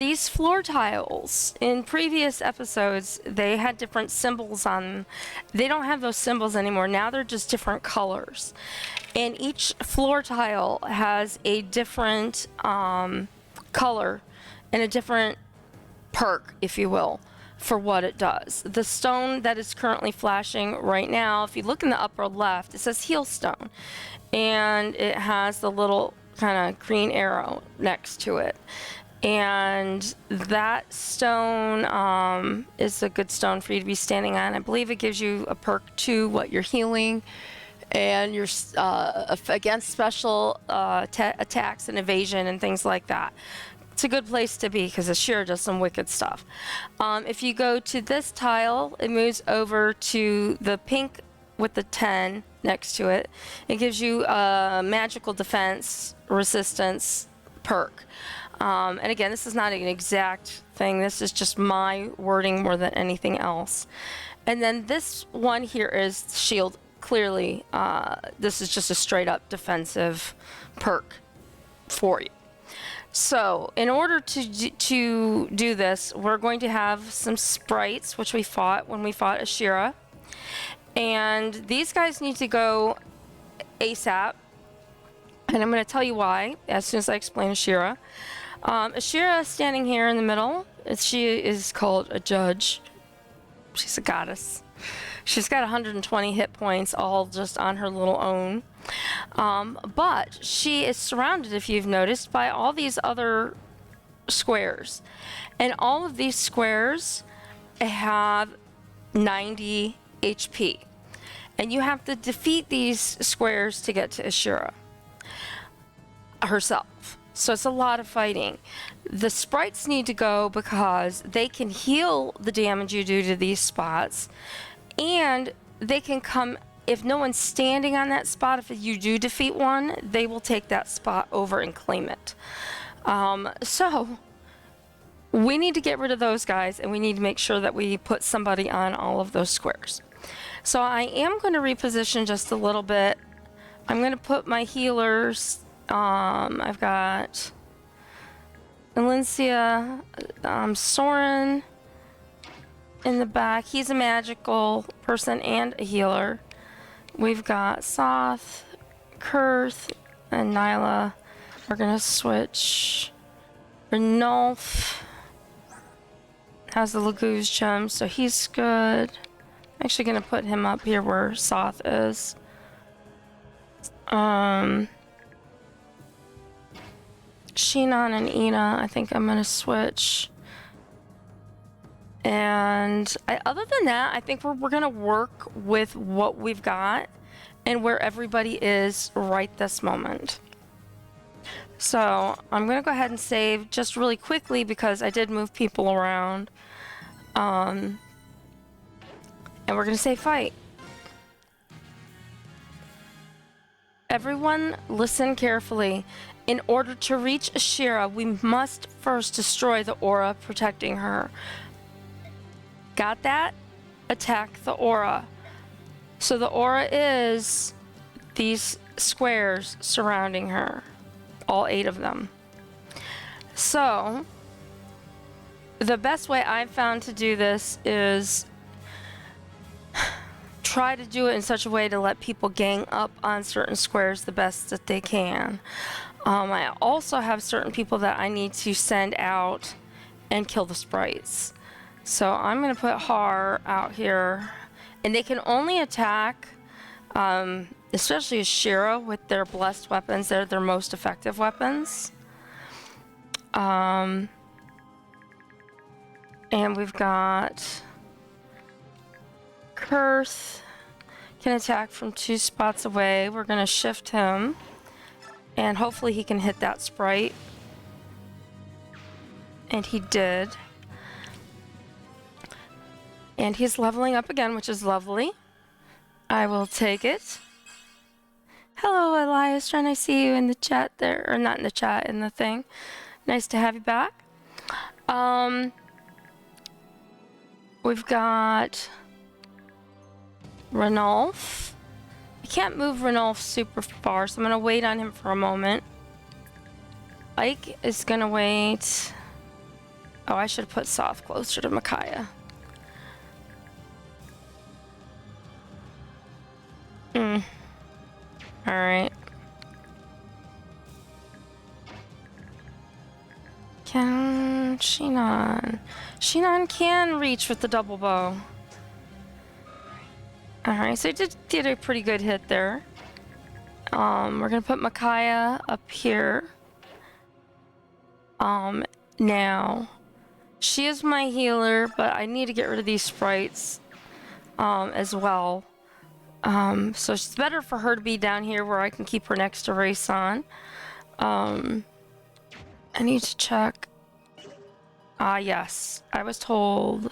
These floor tiles, in previous episodes, they had different symbols on them. They don't have those symbols anymore. Now they're just different colors. And each floor tile has a different color and a different perk, if you will, for what it does. The stone that is currently flashing right now, if you look in the upper left, it says Heal Stone. And it has the little kind of green arrow next to it. And that stone is a good stone for you to be standing on. I believe it gives you a perk to what you're healing, and you're against special attacks and evasion and things like that. It's a good place to be because Ashera does some wicked stuff. If you go to this tile, it moves over to the pink with the 10 next to it. It gives you a magical defense resistance perk. And again, this is not an exact thing. This is just my wording more than anything else. And then this one here is shield. Clearly, this is just a straight up defensive perk for you. So in order to do this, we're going to have some sprites, which we fought when we fought Ashera. And these guys need to go ASAP. And I'm going to tell you why as soon as I explain Ashera. Ashera standing here in the middle, she is called a judge. She's a goddess. She's got 120 hit points all just on her little own. But she is surrounded, if you've noticed, by all these other squares. And all of these squares have 90 HP. And you have to defeat these squares to get to Ashera herself. So it's a lot of fighting. The sprites need to go because they can heal the damage you do to these spots, and they can come, if no one's standing on that spot, if you do defeat one, they will take that spot over and claim it. So we need to get rid of those guys, and we need to make sure that we put somebody on all of those squares. So I am going to reposition just a little bit. I'm going to put my healers. I've got Valencia, Soren in the back. He's a magical person and a healer. We've got Soth, Kurth, and Nyla. We're gonna switch. Renulf has the Laguz gem, so he's good. I'm actually gonna put him up here where Soth is. Shinon and Ina, I think I'm gonna switch. And other than that, I think we're gonna work with what we've got and where everybody is right this moment. So I'm gonna go ahead and save just really quickly because I did move people around. And we're gonna say fight. Everyone listen carefully. In order to reach Ashera, we must first destroy the aura protecting her. Got that? Attack the aura. So the aura is these squares surrounding her. All 8 of them. So the best way I've found to do this is try to do it in such a way to let people gang up on certain squares the best that they can. I also have certain people that I need to send out and kill the sprites. So I'm going to put Har out here. And they can only attack, especially Ashera with their blessed weapons. They're their most effective weapons. And we've got Kurth. Can attack from 2 spots away. We're going to shift him. And hopefully he can hit that sprite. And he did. And he's leveling up again, which is lovely. I will take it. Hello, Elias. Trying to see you in the chat there. Or not in the chat, in the thing. Nice to have you back. We've got Renulf. I can't move Renulf super far, so I'm going to wait on him for a moment. Ike is going to wait. Oh, I should have put Soft closer to Micaiah. Alright. Can Shinon? Shinon can reach with the double bow. Alright, so I did a pretty good hit there. We're gonna put Micaiah up here. Now, she is my healer, but I need to get rid of these sprites, as well. So it's better for her to be down here where I can keep her next to Rayson. I need to check. Yes, I was told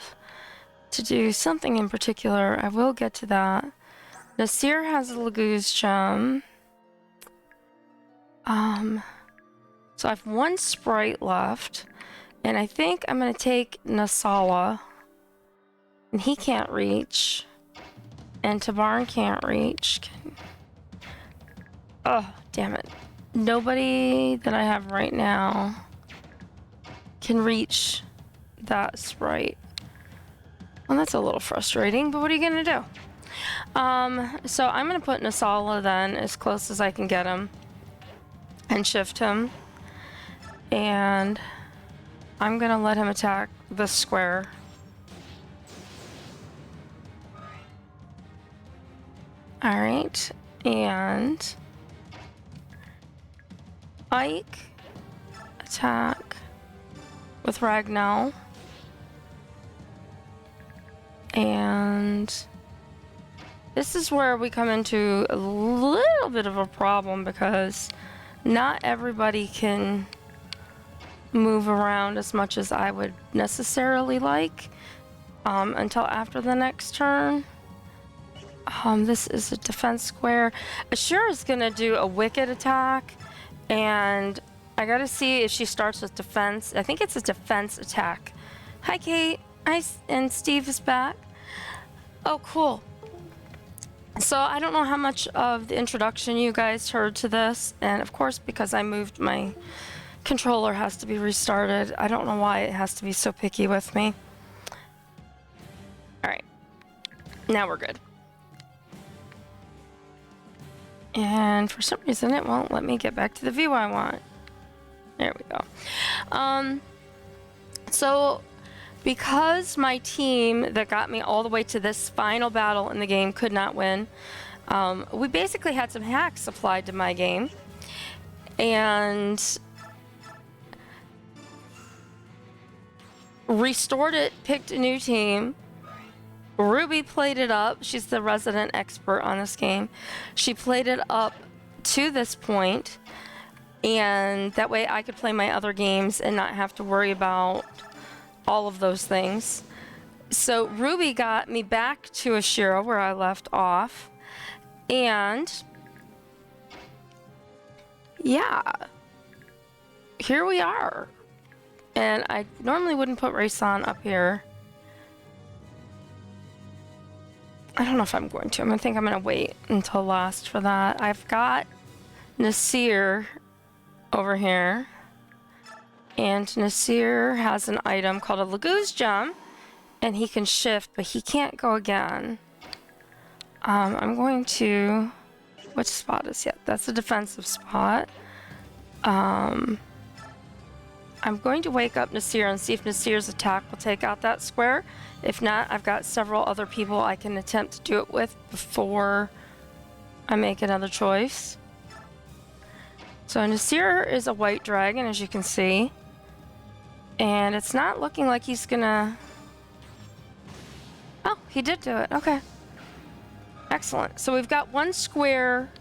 to do something in particular. I will get to that. Nasir has a Laguz gem. So I have one sprite left, and I think I'm gonna take Nasala, and he can't reach, and Tabarn can't reach. Oh, damn it. Nobody that I have right now can reach that sprite. Well, that's a little frustrating, but what are you gonna do? So I'm gonna put Nasala then as close as I can get him and shift him. And I'm gonna let him attack this square. Alright, and Ike attack with Ragnell. And this is where we come into a little bit of a problem because not everybody can move around as much as I would necessarily like until after the next turn. This is a defense square. Ashera is gonna do a wicked attack, and I gotta see if she starts with defense. I think it's a defense attack. Hi, Kate. And Steve is back. Oh, cool. So I don't know how much of the introduction you guys heard to this, and of course, because I moved, my controller has to be restarted. I don't know why it has to be so picky with me. Alright. Now we're good. And for some reason it won't let me get back to the view I want. There we go. So because my team that got me all the way to this final battle in the game could not win, we basically had some hacks applied to my game. And restored it, picked a new team. Ruby played it up. She's the resident expert on this game. She played it up to this point, and that way I could play my other games and not have to worry about all of those things. So Ruby got me back to Ashera where I left off, and yeah, here we are. And I normally wouldn't put Rayson up here. I don't know if I'm going to. I think I'm going to wait until last for that. I've got Nasir over here. And Nasir has an item called a Laguz gem. And he can shift, but he can't go again. I'm going to... Which spot is it? That's a defensive spot. I'm going to wake up Nasir and see if Nasir's attack will take out that square. If not, I've got several other people I can attempt to do it with before I make another choice. So Nasir is a white dragon, as you can see. And it's not looking like he's gonna... Oh, he did do it. Okay. Excellent. So we've got one square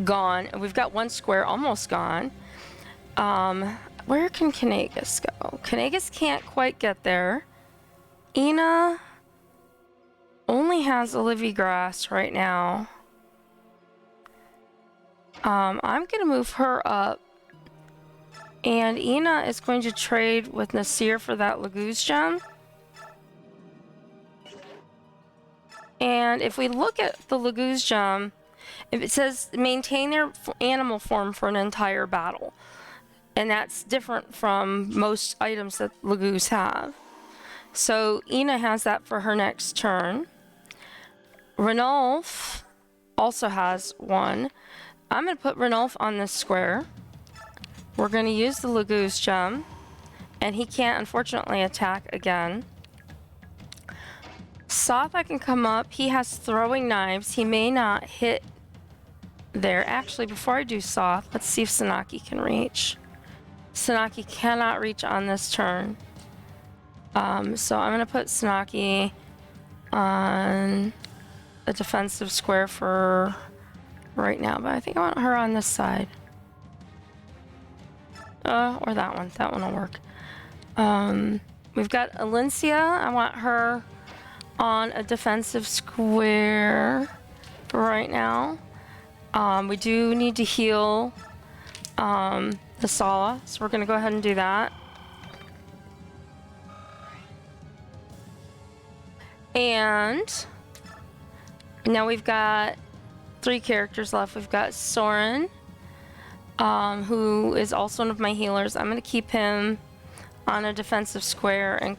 gone, and we've got one square almost gone. Where can Kanagas go? Kanagas can't quite get there. Ina only has Olivia Grass right now. I'm gonna move her up. And Ina is going to trade with Nasir for that Laguz gem. And if we look at the Laguz gem, if it says maintain their animal form for an entire battle. And that's different from most items that Lagoos have. So Ina has that for her next turn. Ranulf also has one. I'm going to put Ranulf on this square. We're going to use the Lagoos gem. And he can't, unfortunately, attack again. Soth, I can come up. He has throwing knives. He may not hit there. Actually, before I do Soth, let's see if Sanaki can reach. Sanaki cannot reach on this turn. So I'm going to put Sanaki on a defensive square for right now. But I think I want her on this side. Or that one. That one will work. We've got Alencia. I want her on a defensive square for right now. We do need to heal the Sala, so we're going to go ahead and do that. And now we've got 3 characters left. We've got Soren, who is also one of my healers. I'm going to keep him on a defensive square, and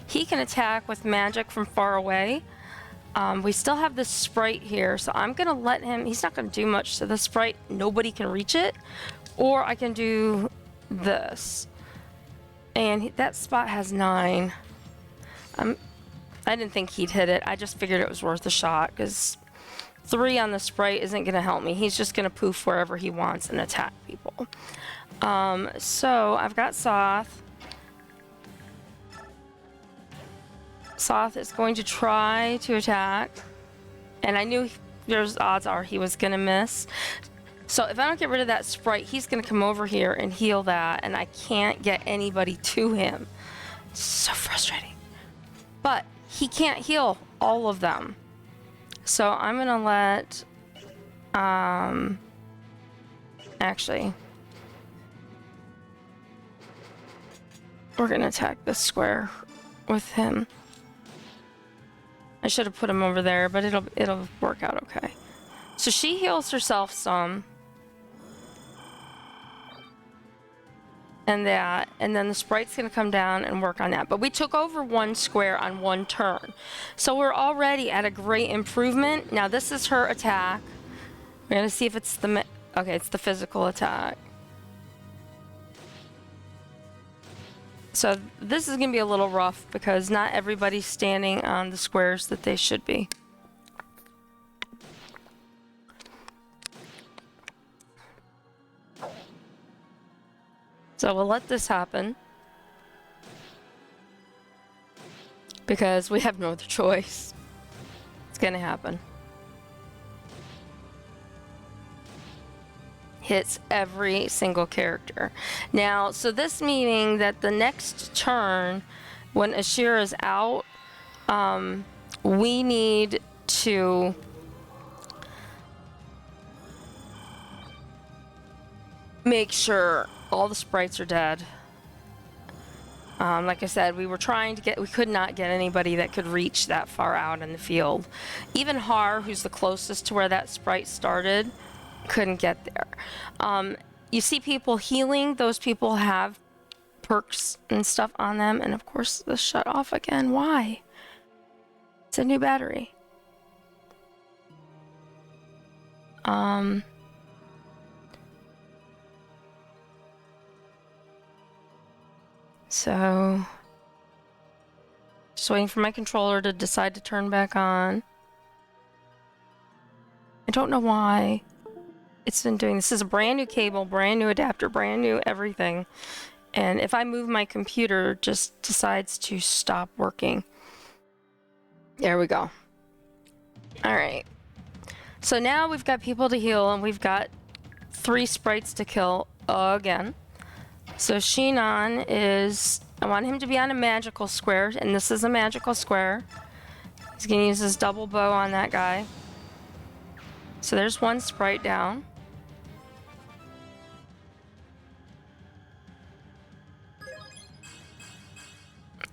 he can attack with magic from far away. We still have this sprite here, so I'm gonna let him. He's not gonna do much to the sprite. Nobody can reach it, or I can do this. And that spot has 9. I didn't think he'd hit it. I just figured it was worth a shot because 3 on the sprite isn't gonna help me. He's just gonna poof wherever he wants and attack people. So I've got Soth. Soth is going to try to attack, and I knew there's odds are he was gonna miss. So if I don't get rid of that sprite, he's gonna come over here and heal that, and I can't get anybody to him. It's so frustrating. But he can't heal all of them. So I'm gonna let, actually, we're gonna attack this square with him. I should have put him over there, but it'll work out okay. So she heals herself some. And that, and then the sprite's gonna come down and work on that. But we took over 1 square on 1 turn. So we're already at a great improvement. Now this is her attack. We're gonna see if it's the, okay, it's the physical attack. So this is gonna be a little rough because not everybody's standing on the squares that they should be. So we'll let this happen because we have no other choice. It's gonna happen. Hits every single character. Now, so this meaning that the next turn, when Ashera is out, we need to make sure all the sprites are dead. Like I said, we were trying to get, we could not get anybody that could reach that far out in the field. Even Har, who's the closest to where that sprite started, couldn't get there. You see people healing, those people have perks and stuff on them, and of course this shut off again. Why? It's a new battery. So just waiting for my controller to decide to turn back on. I don't know why it's been doing this. This is a brand new cable, brand new adapter, brand new everything. And if I move my computer, it just decides to stop working. There we go. All right. So now we've got people to heal, and we've got 3 sprites to kill again. So Shinan is, I want him to be on a magical square, and this is a magical square. He's gonna use his double bow on that guy. So there's 1 sprite down.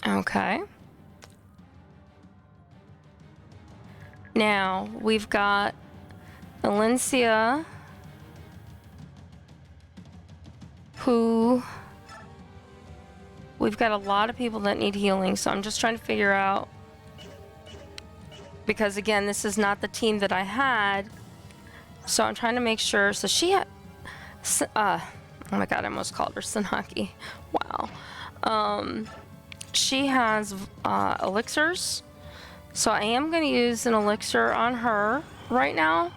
Okay. Now we've got Alencia, who... We've got a lot of people that need healing, so I'm just trying to figure out... Because again, this is not the team that I had. So I'm trying to make sure. So she had... oh my god, I almost called her Sanaki. Wow. She has elixirs. So I am going to use an elixir on her right now.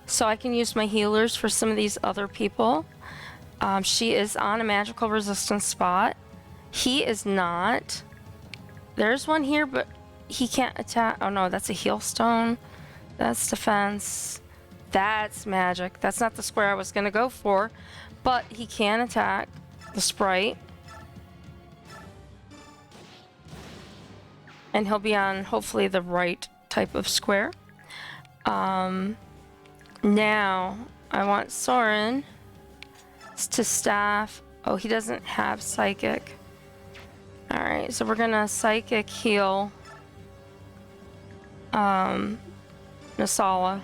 So I can use my healers for some of these other people. She is on a magical resistance spot. He is not. There's one here, but he can't attack. Oh no, that's a heal stone. That's defense. That's magic. That's not the square I was going to go for. But he can attack the sprite. And he'll be on, hopefully, the right type of square. Now, I want Soren to staff. Oh, he doesn't have psychic. Alright, so we're gonna psychic heal Nasala.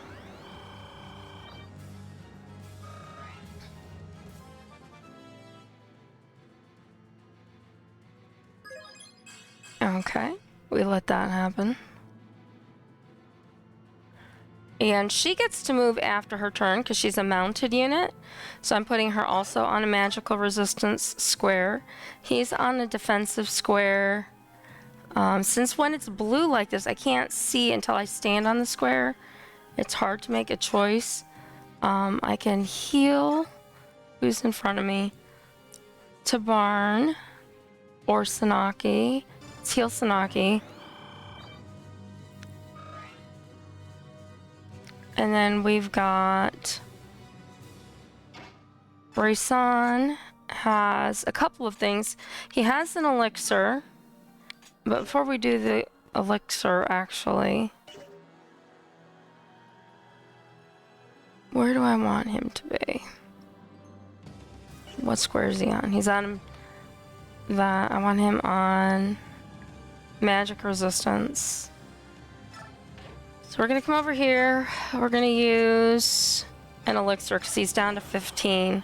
Okay, we let that happen. And she gets to move after her turn because she's a mounted unit. So I'm putting her also on a magical resistance square. He's on a defensive square. Since when it's blue like this, I can't see until I stand on the square. It's hard to make a choice. I can heal. Who's in front of me? Tabarn or Sanaki. Let's heal Sanaki. And then we've got Bryson has a couple of things. He has an elixir, but before we do the elixir, actually, where do I want him to be? What square is he on? He's on that. I want him on magic resistance. So we're gonna come over here. We're gonna use an elixir because he's down to 15.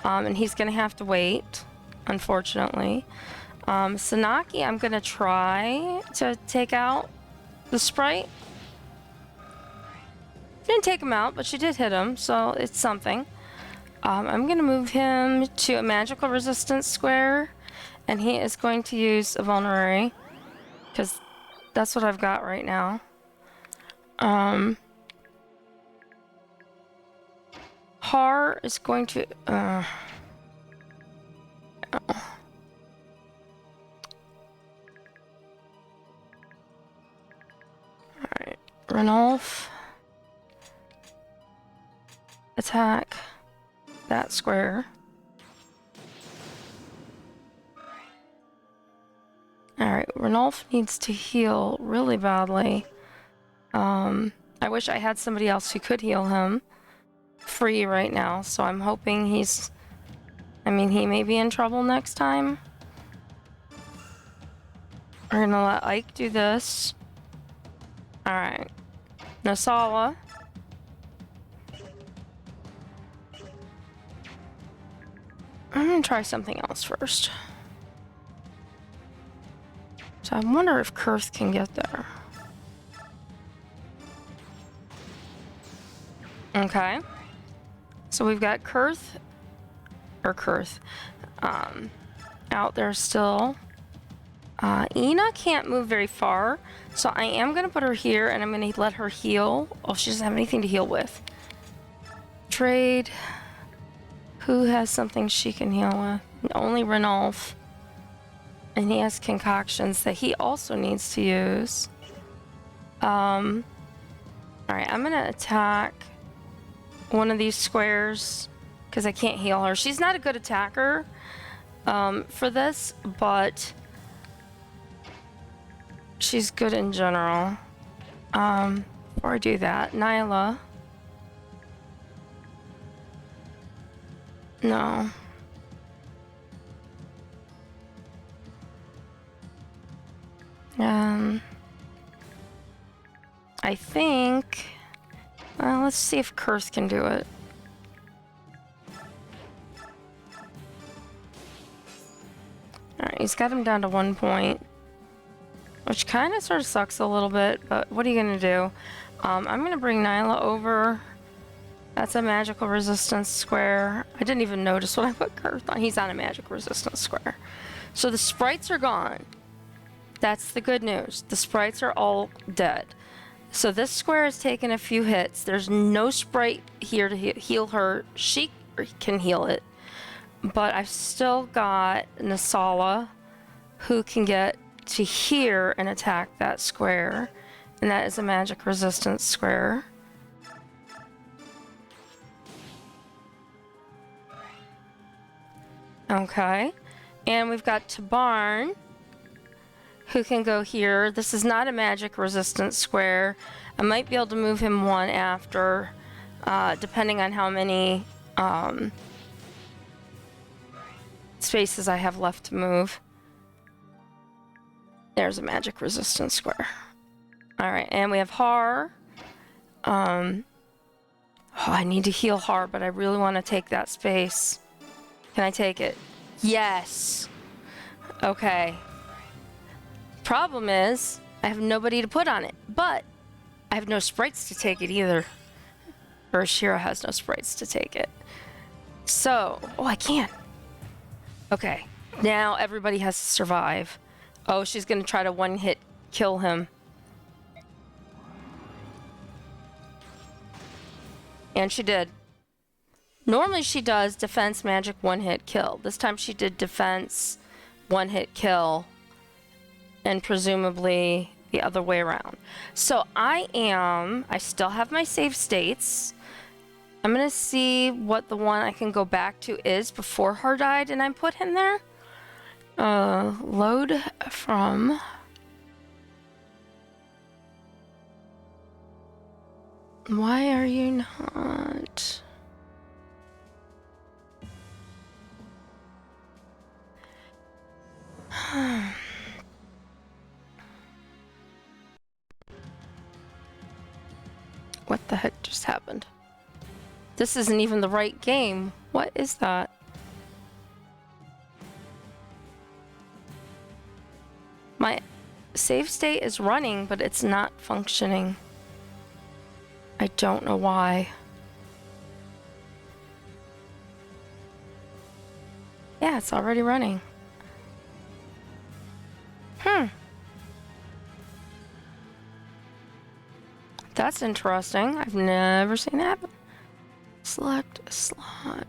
And he's gonna have to wait, unfortunately. Sanaki, I'm gonna try to take out the sprite. Didn't take him out, but she did hit him, so it's something. I'm gonna move him to a magical resistance square, and he is going to use a vulnerary because that's what I've got right now. Har is going to... Alright, Ranulf. Attack that square. Alright, Ranulf needs to heal really badly. I wish I had somebody else who could heal him free right now, so I'm hoping he's... I mean, he may be in trouble next time. We're gonna let Ike do this. Alright. Nasala. I'm gonna try something else first. So I wonder if Kurth can get there. Okay. So we've got Kurth out there still. Ina can't move very far, so I am gonna put her here and I'm gonna let her heal. Oh, she doesn't have anything to heal with. Trade. Who has something she can heal with? Only Ranulf. And he has concoctions that he also needs to use. Alright, I'm gonna attack one of these squares because I can't heal her. She's not a good attacker for this, but she's good in general. Before I do that, Nyla. No. I think... Well, let's see if Kurth can do it. He's got him down to 1 point, which kind of sort of sucks a little bit, but what are you going to do? I'm going to bring Nyla over. That's a magical resistance square. I didn't even notice when I put Girth on. He's on a magic resistance square. So the sprites are gone. That's the good news. The sprites are all dead. So this square has taken a few hits. There's no sprite here to heal her. She can heal it. But I've still got Nasala, who can get to here and attack that square. And that is a magic resistance square. Okay. And we've got Tabarn, who can go here. This is not a magic resistance square. I might be able to move him one after, depending on how many spaces I have left to move. There's a magic resistance square. Alright, and we have Har. Oh, I need to heal Har, but I really want to take that space. Can I take it? Yes! Okay. Problem is, I have nobody to put on it, but I have no sprites to take it either. Or Ashera has no sprites to take it. So, oh, I can. Okay, now everybody has to survive. Oh, she's gonna try to one-hit kill him. And she did. Normally she does defense, magic, one-hit kill. This time she did defense, one-hit kill, and presumably the other way around. So I still have my save states. I'm gonna see what the one I can go back to is before Har died and I put him there. Load from... Why are you not... What the heck just happened? This isn't even the right game. What is that? My save state is running, but it's not functioning. I don't know why. Yeah, it's already running. That's interesting. I've never seen that happen. Select a slot.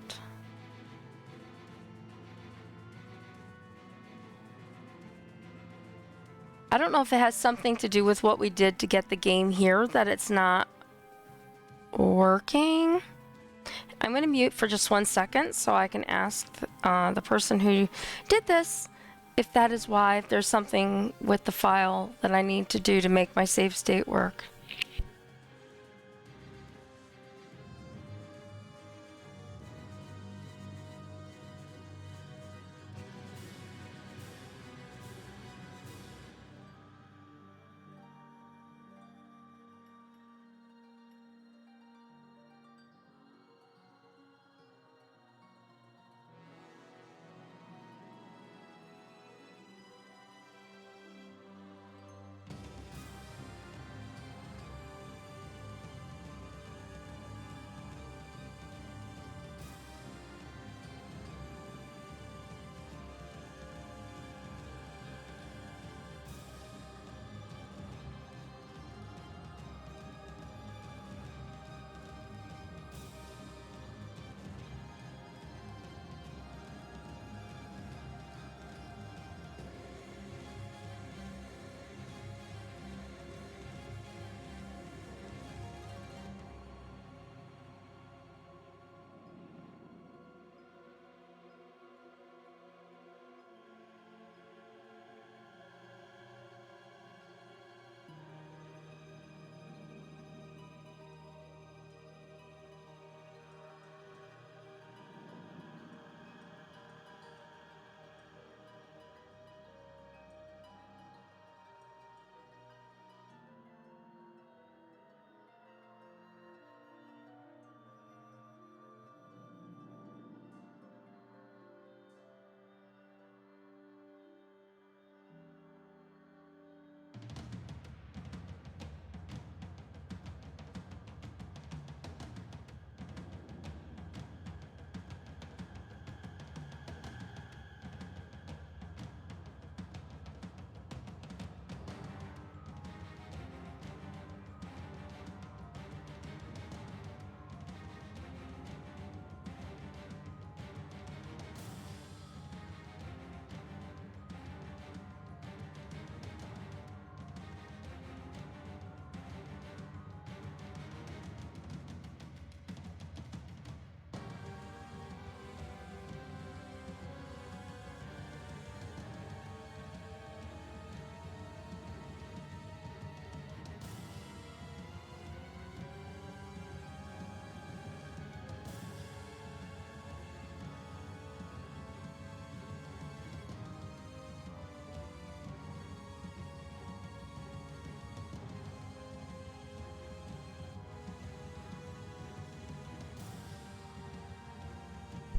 I don't know if it has something to do with what we did to get the game here, that it's not working. I'm going to mute for just 1 second so I can ask the person who did this if that is why, if there's something with the file that I need to do to make my save state work.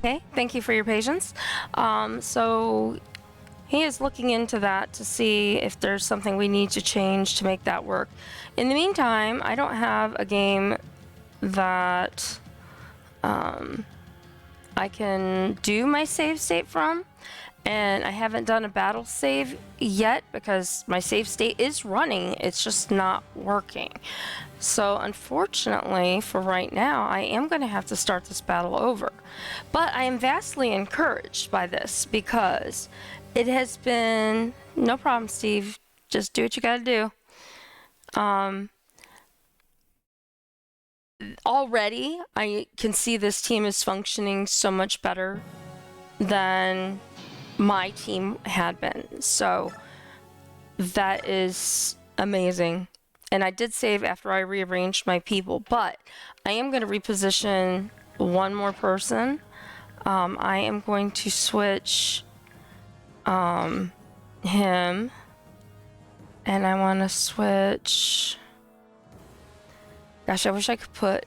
Okay, thank you for your patience. So he is looking into that to see if there's something we need to change to make that work. In the meantime, I don't have a game that I can do my save state from, and I haven't done a battle save yet because my save state is running, it's just not working. So unfortunately for right now, I am going to have to start this battle over. But I am vastly encouraged by this because it has been no problem, Steve, just do what you gotta do. Already I can see this team is functioning so much better than my team had been, so that is amazing. And I did save after I rearranged my people, but I am going to reposition one more person. I am going to switch him, and I want to switch. Gosh, I wish I could put.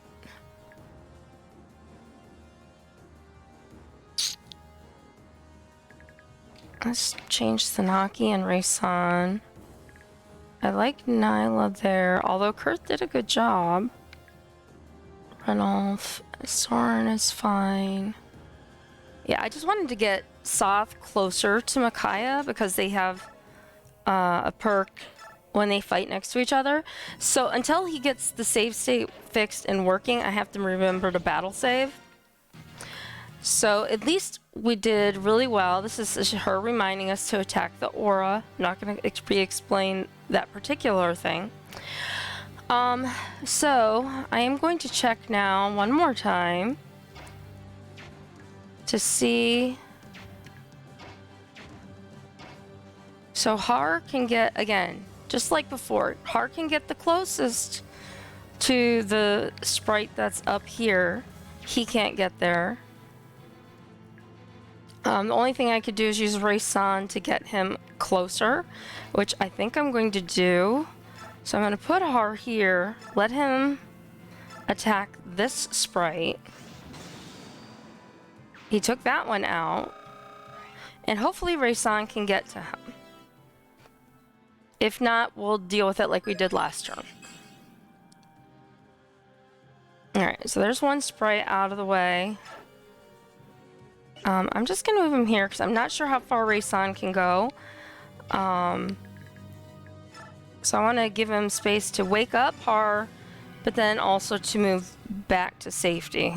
Let's change Thanaki and Raysan. I like Nyla there, although Kurt did a good job. Renolf, Soren is fine. Yeah, I just wanted to get Soth closer to Micaiah because they have a perk when they fight next to each other. So until he gets the save state fixed and working, I have to remember to battle save. So at least we did really well. This is her reminding us to attack the aura. I'm not going to re-explain that particular thing. So I am going to check now one more time to see. So Har can get, again, just like before, Har can get the closest to the sprite that's up here. He can't get there. The only thing I could do is use Raysan to get him closer, which I think I'm going to do. So I'm going to put Har here, let him attack this sprite. He took that one out, and hopefully Raysan can get to him. If not, we'll deal with it like we did last turn. Alright, so there's one sprite out of the way. I'm just going to move him here because I'm not sure how far Raysan can go. So I want to give him space to wake up Har, but then also to move back to safety.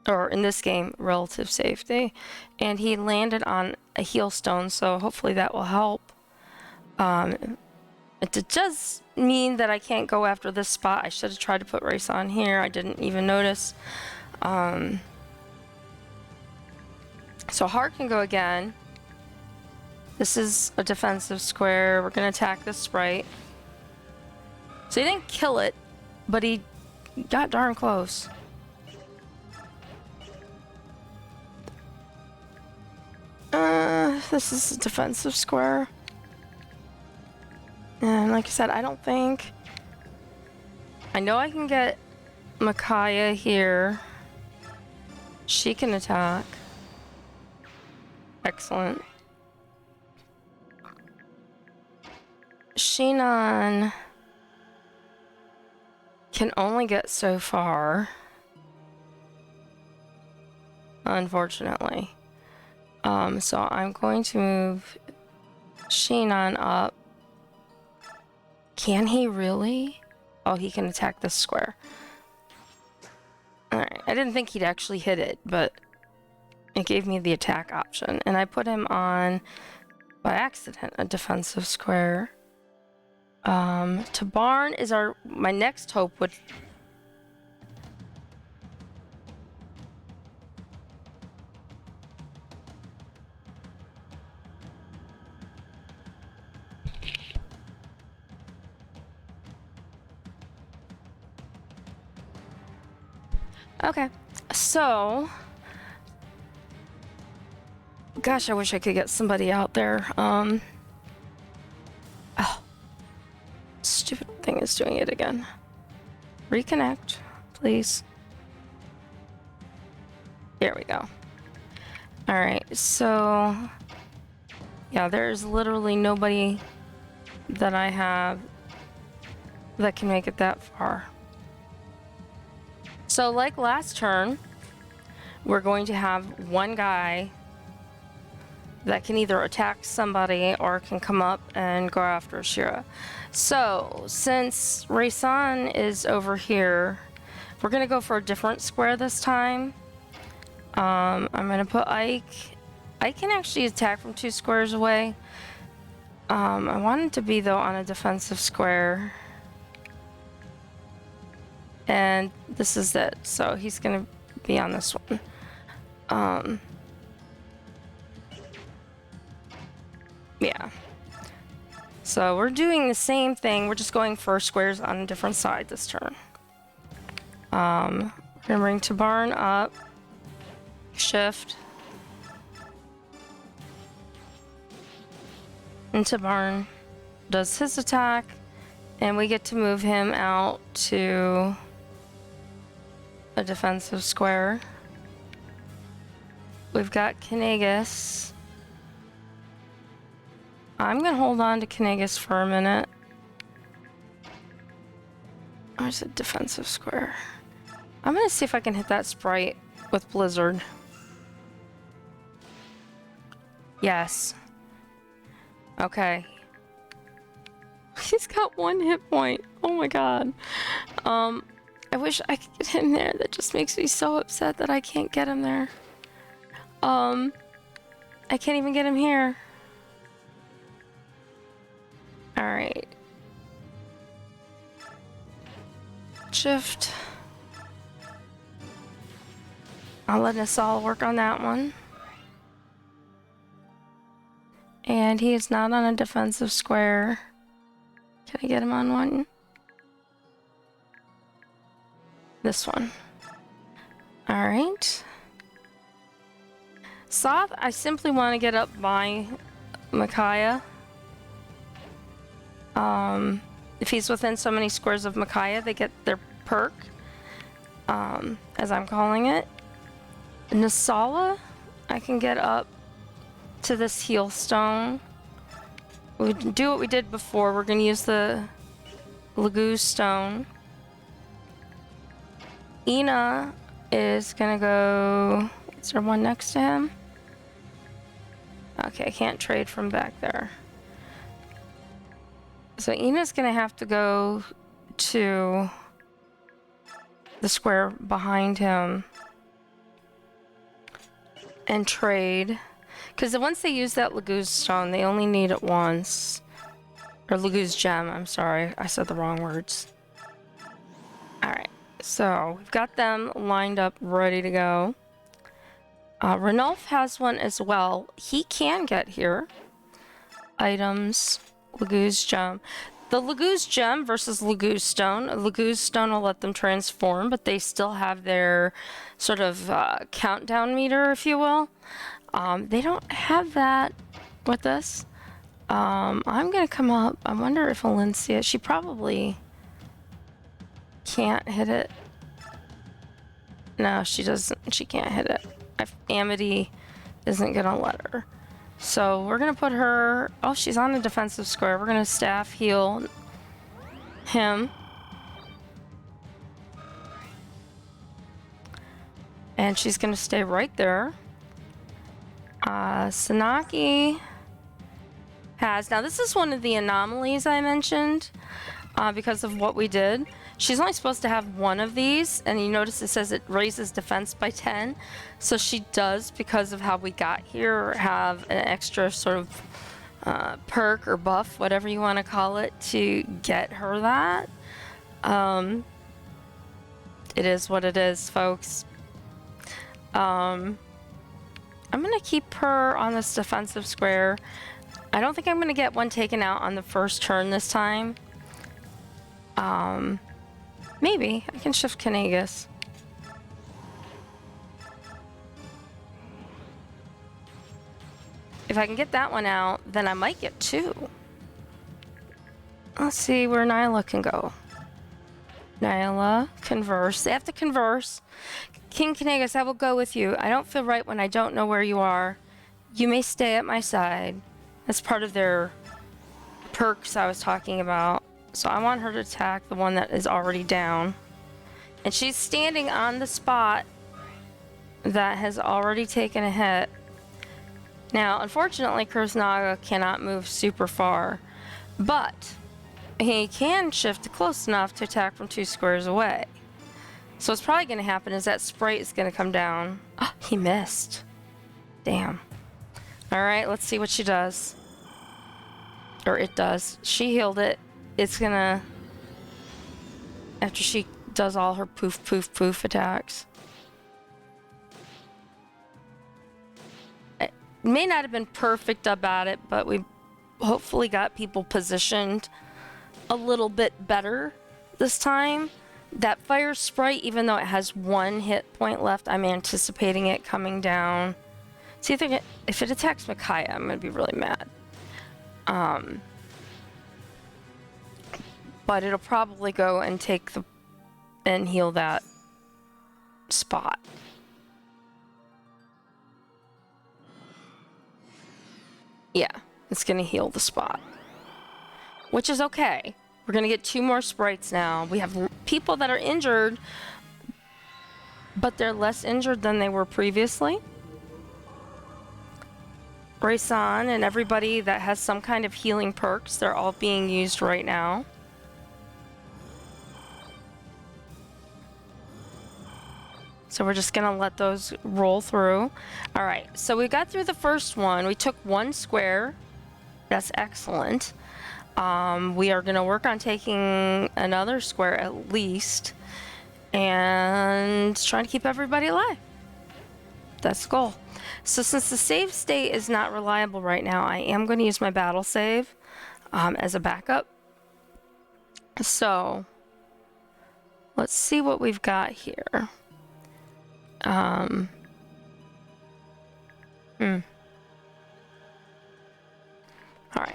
Or in this game, relative safety. And he landed on a heal stone, so hopefully that will help. It does mean that I can't go after this spot. I should have tried to put Raysan here. I didn't even notice. So Har can go again. This is a defensive square. We're going to attack this sprite. So he didn't kill it, but he got darn close. This is a defensive square. And like I said, I don't think... I know I can get Micaiah here. She can attack. Excellent. Shinon can only get so far, unfortunately. So I'm going to move Shinon up. Can he really? Oh, he can attack this square. Alright, I didn't think he'd actually hit it, but it gave me the attack option. And I put him on, by accident, a defensive square. Tabarn is my next hope would... Okay, so... Gosh, I wish I could get somebody out there. Oh. Stupid thing is doing it again. Reconnect, please. There we go. Alright, so... yeah, there's literally nobody that I have that can make it that far. So like last turn, we're going to have one guy that can either attack somebody or can come up and go after Ashera. So since Raysan is over here, we're gonna go for a different square this time. I'm gonna put Ike. Ike can actually attack from 2 squares away. I want him to be though on a defensive square. And this is it, so he's gonna be on this one. Yeah. So we're doing the same thing, we're just going for squares on a different side this turn. We're gonna bring Tabarn up. Shift. And Tabarn does his attack, and we get to move him out to a defensive square. We've got Kanagas. I'm gonna hold on to Kanagas for a minute. Where's a defensive square? I'm gonna see if I can hit that sprite with Blizzard. Yes. Okay. He's got 1 hit point. Oh my god. I wish I could get him there. That just makes me so upset that I can't get him there. I can't even get him here. Alright. Shift. I'll let us all work on that one. And he is not on a defensive square. Can I get him on one? This one. Alright. Soth, I simply want to get up by Micaiah. If he's within so many squares of Micaiah, they get their perk. As I'm calling it. Nasala, I can get up to this heal stone. We do what we did before. We're gonna use the Laguz stone. Ina is gonna go... is there one next to him? Okay, I can't trade from back there. So Ina's gonna have to go to the square behind him and trade. Because once they use that Laguz stone, they only need it once. Or Laguz gem, I'm sorry. I said the wrong words. Alright, so we've got them lined up, ready to go. Ranulf has one as well. He can get here. Items, Laguz gem. The Laguz gem versus Laguz stone. Laguz stone will let them transform, but they still have their sort of countdown meter, if you will. They don't have that with us. I'm gonna come up. I wonder if Valencia, she probably can't hit it. No, she doesn't. She can't hit it. Amity isn't gonna let her. So we're gonna put her, oh, she's on the defensive square. We're gonna staff heal him. And she's gonna stay right there. Sanaki has, now this is one of the anomalies I mentioned because of what we did. She's only supposed to have one of these, and you notice it says it raises defense by 10. So she does, because of how we got here, have an extra sort of perk or buff, whatever you want to call it, to get her that. It is what it is, folks. I'm gonna keep her on this defensive square. I don't think I'm gonna get one taken out on the first turn this time. Maybe I can shift Kanagas. If I can get that one out, then I might get 2. Let's see where Nyla can go. Nyla, converse. They have to converse. King Kanagas, I will go with you. I don't feel right when I don't know where you are. You may stay at my side. That's part of their perks I was talking about. So I want her to attack the one that is already down. And she's standing on the spot that has already taken a hit. Now, unfortunately, Kurznaga cannot move super far, but he can shift close enough to attack from 2 squares away. So what's probably going to happen is that sprite is going to come down. Oh, he missed. Damn. Alright, let's see what she does. Or it does. She healed it. It's going to... After she does all her poof, poof, poof attacks. It may not have been perfect about it, but we hopefully got people positioned a little bit better this time. That fire sprite, even though it has 1 hit point left, I'm anticipating it coming down. See, if it attacks Micaiah, I'm going to be really mad. But it'll probably go and take and heal that spot. Yeah, it's going to heal the spot. Which is okay. We're going to get 2 more sprites now. We have people that are injured, but they're less injured than they were previously. Raysan and everybody that has some kind of healing perks, they're all being used right now. So we're just going to let those roll through. All right, so we got through the first one. We took 1 square. That's excellent. We are going to work on taking another square at least and trying to keep everybody alive. That's the goal. So since the save state is not reliable right now, I am going to use my battle save as a backup. So let's see what we've got here. Alright,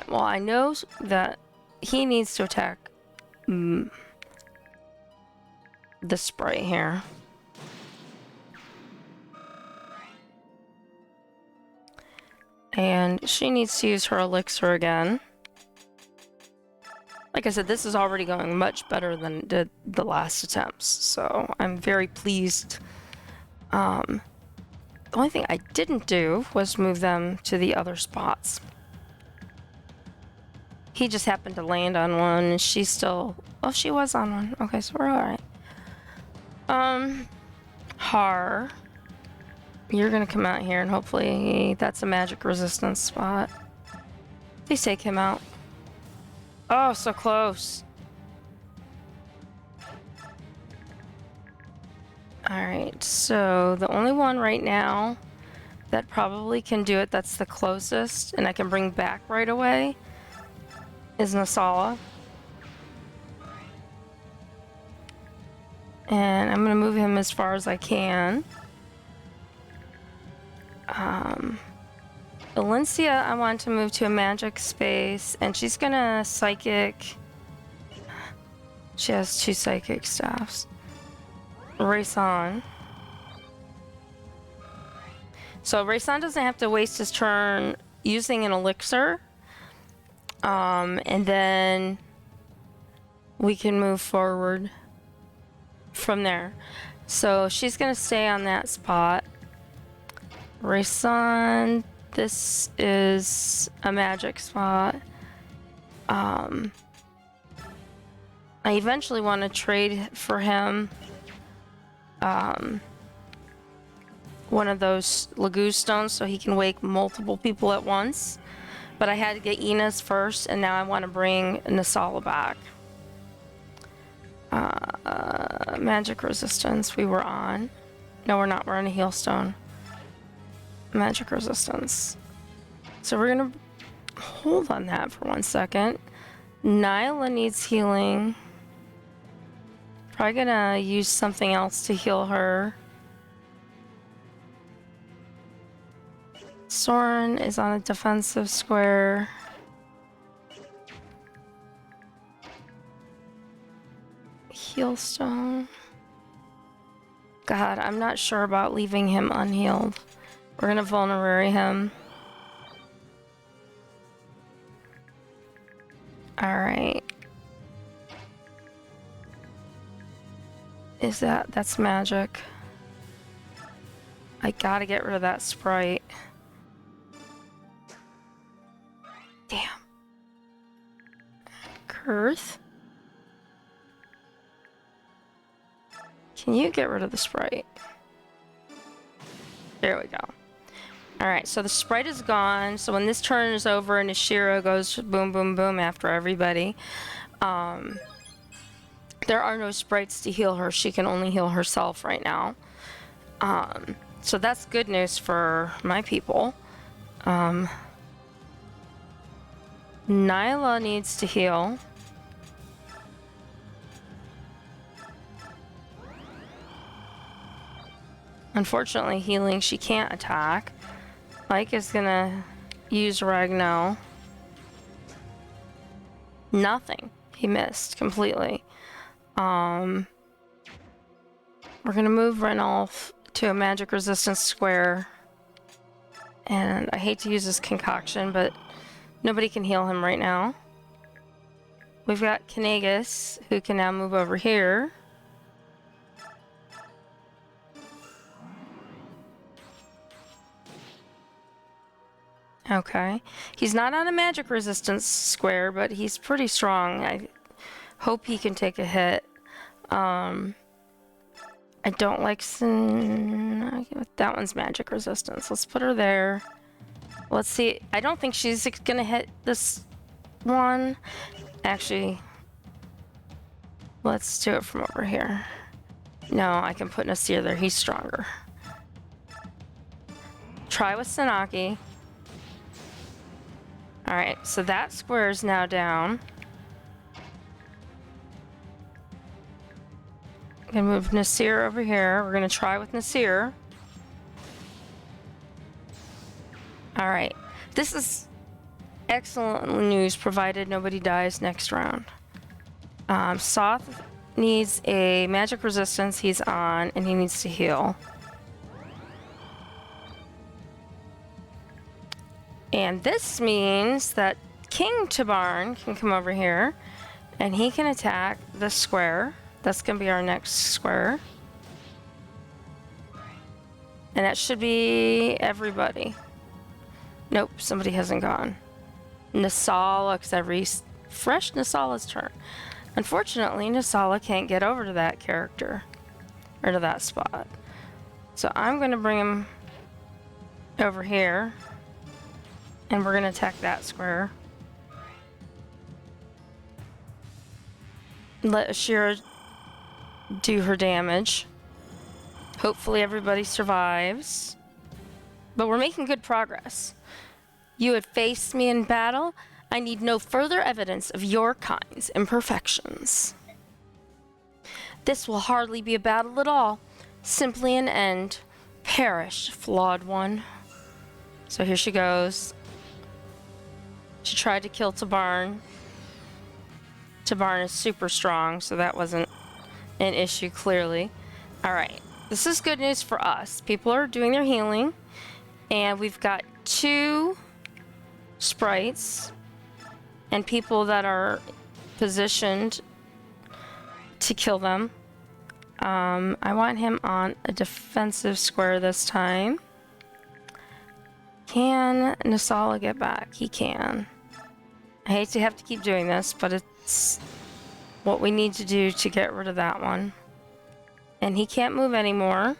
well, I know that he needs to attack the sprite here. And she needs to use her elixir again. Like I said, this is already going much better than it did the last attempts, so I'm very pleased. The only thing I didn't do was move them to the other spots. He just happened to land on one, and she's still... Oh, she was on one. Okay, so we're alright. Har. You're gonna come out here, and hopefully that's a magic resistance spot. Please take him out. Oh, so close. Alright, so the only one right now that probably can do it, that's the closest, and I can bring back right away, is Nasala. And I'm gonna move him as far as I can. Valencia, I want to move to a magic space, and she's gonna psychic. She has 2 psychic staffs. Raysan. So Raysan doesn't have to waste his turn using an elixir. And then we can move forward from there. So she's gonna stay on that spot. Raysan, this is a magic spot. I eventually want to trade for him one of those Lagoo stones so he can wake multiple people at once. But I had to get Ina's first, and now I want to bring Nasala back. Magic resistance, we were on. No, we're not. We're on a heal stone. Magic resistance. So we're going to hold on that for 1 second. Nyla needs healing. Probably going to use something else to heal her. Soren is on a defensive square. Heal stone. God, I'm not sure about leaving him unhealed. We're gonna vulnerary him. Alright. That's magic. I gotta get rid of that sprite. Damn. Kurth? Can you get rid of the sprite? There we go. Alright, so the sprite is gone. So when this turn is over and Ashera goes boom, boom, boom after everybody, there are no sprites to heal her. She can only heal herself right now. So that's good news for my people. Nyla needs to heal. Unfortunately, healing, she can't attack. Mike is gonna use Ragno. Nothing. He missed completely. We're gonna move Renolf to a magic resistance square. And I hate to use this concoction, but nobody can heal him right now. We've got Kanagus, who can now move over here. Okay. He's not on a magic resistance square, but he's pretty strong. I hope he can take a hit. I don't like that one's magic resistance. Let's put her there. Let's see. I don't think she's gonna hit this one. Actually, let's do it from over here. No, I can put Nasir there. He's stronger. Try with Sanaki. Alright, so that square is now down. I'm gonna move Nasir over here. We're gonna try with Nasir. Alright, this is excellent news provided nobody dies next round. Soth needs a magic resistance, he's on, and he needs to heal. And this means that King Tabarn can come over here and he can attack this square. That's going to be our next square. And that should be everybody. Nope, somebody hasn't gone. Nasala, because I refreshed Nasala's turn. Unfortunately, Nasala can't get over to that character, or to that spot. So I'm going to bring him over here. And we're gonna attack that square. Let Ashera do her damage. Hopefully everybody survives. But we're making good progress. You had faced me in battle. I need no further evidence of your kind's imperfections. This will hardly be a battle at all. Simply an end. Perish, flawed one. So here she goes. She tried to kill Tabarn. Tabarn is super strong, so that wasn't an issue, clearly. Alright, this is good news for us. People are doing their healing, and we've got 2 sprites, and people that are positioned to kill them. I want him on a defensive square this time. Can Nasala get back? He can. I hate to have to keep doing this, but it's what we need to do to get rid of that one. And he can't move anymore.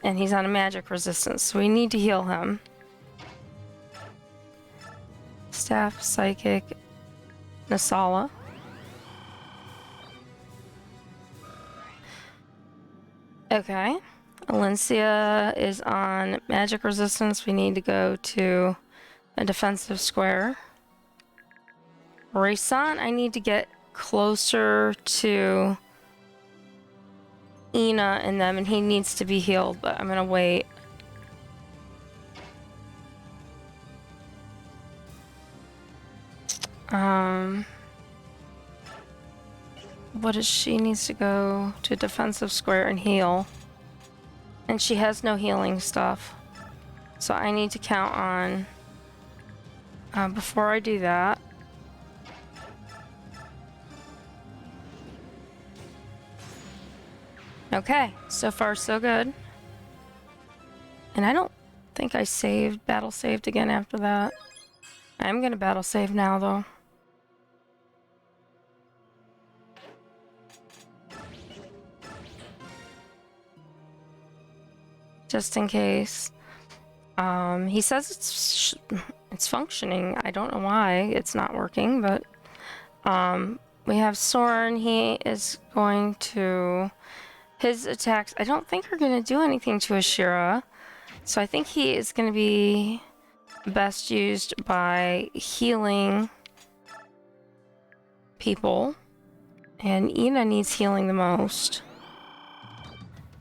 And he's on a magic resistance, so we need to heal him. Staff, Psychic, Nasala. Okay. Alencia is on magic resistance. We need to go to a defensive square. Raysan, I need to get closer to Ina and them, and he needs to be healed, but I'm gonna wait. What is she needs to go to defensive square and heal. And she has no healing stuff. So I need to count on... before I do that... Okay, so far so good. And I don't think I battle saved again after that. I'm gonna battle save now though. Just in case. He says it's functioning. I don't know why it's not working, but we have Soren. He is going to... His attacks, I don't think are going to do anything to Ashera. So I think he is going to be best used by healing people. And Ina needs healing the most.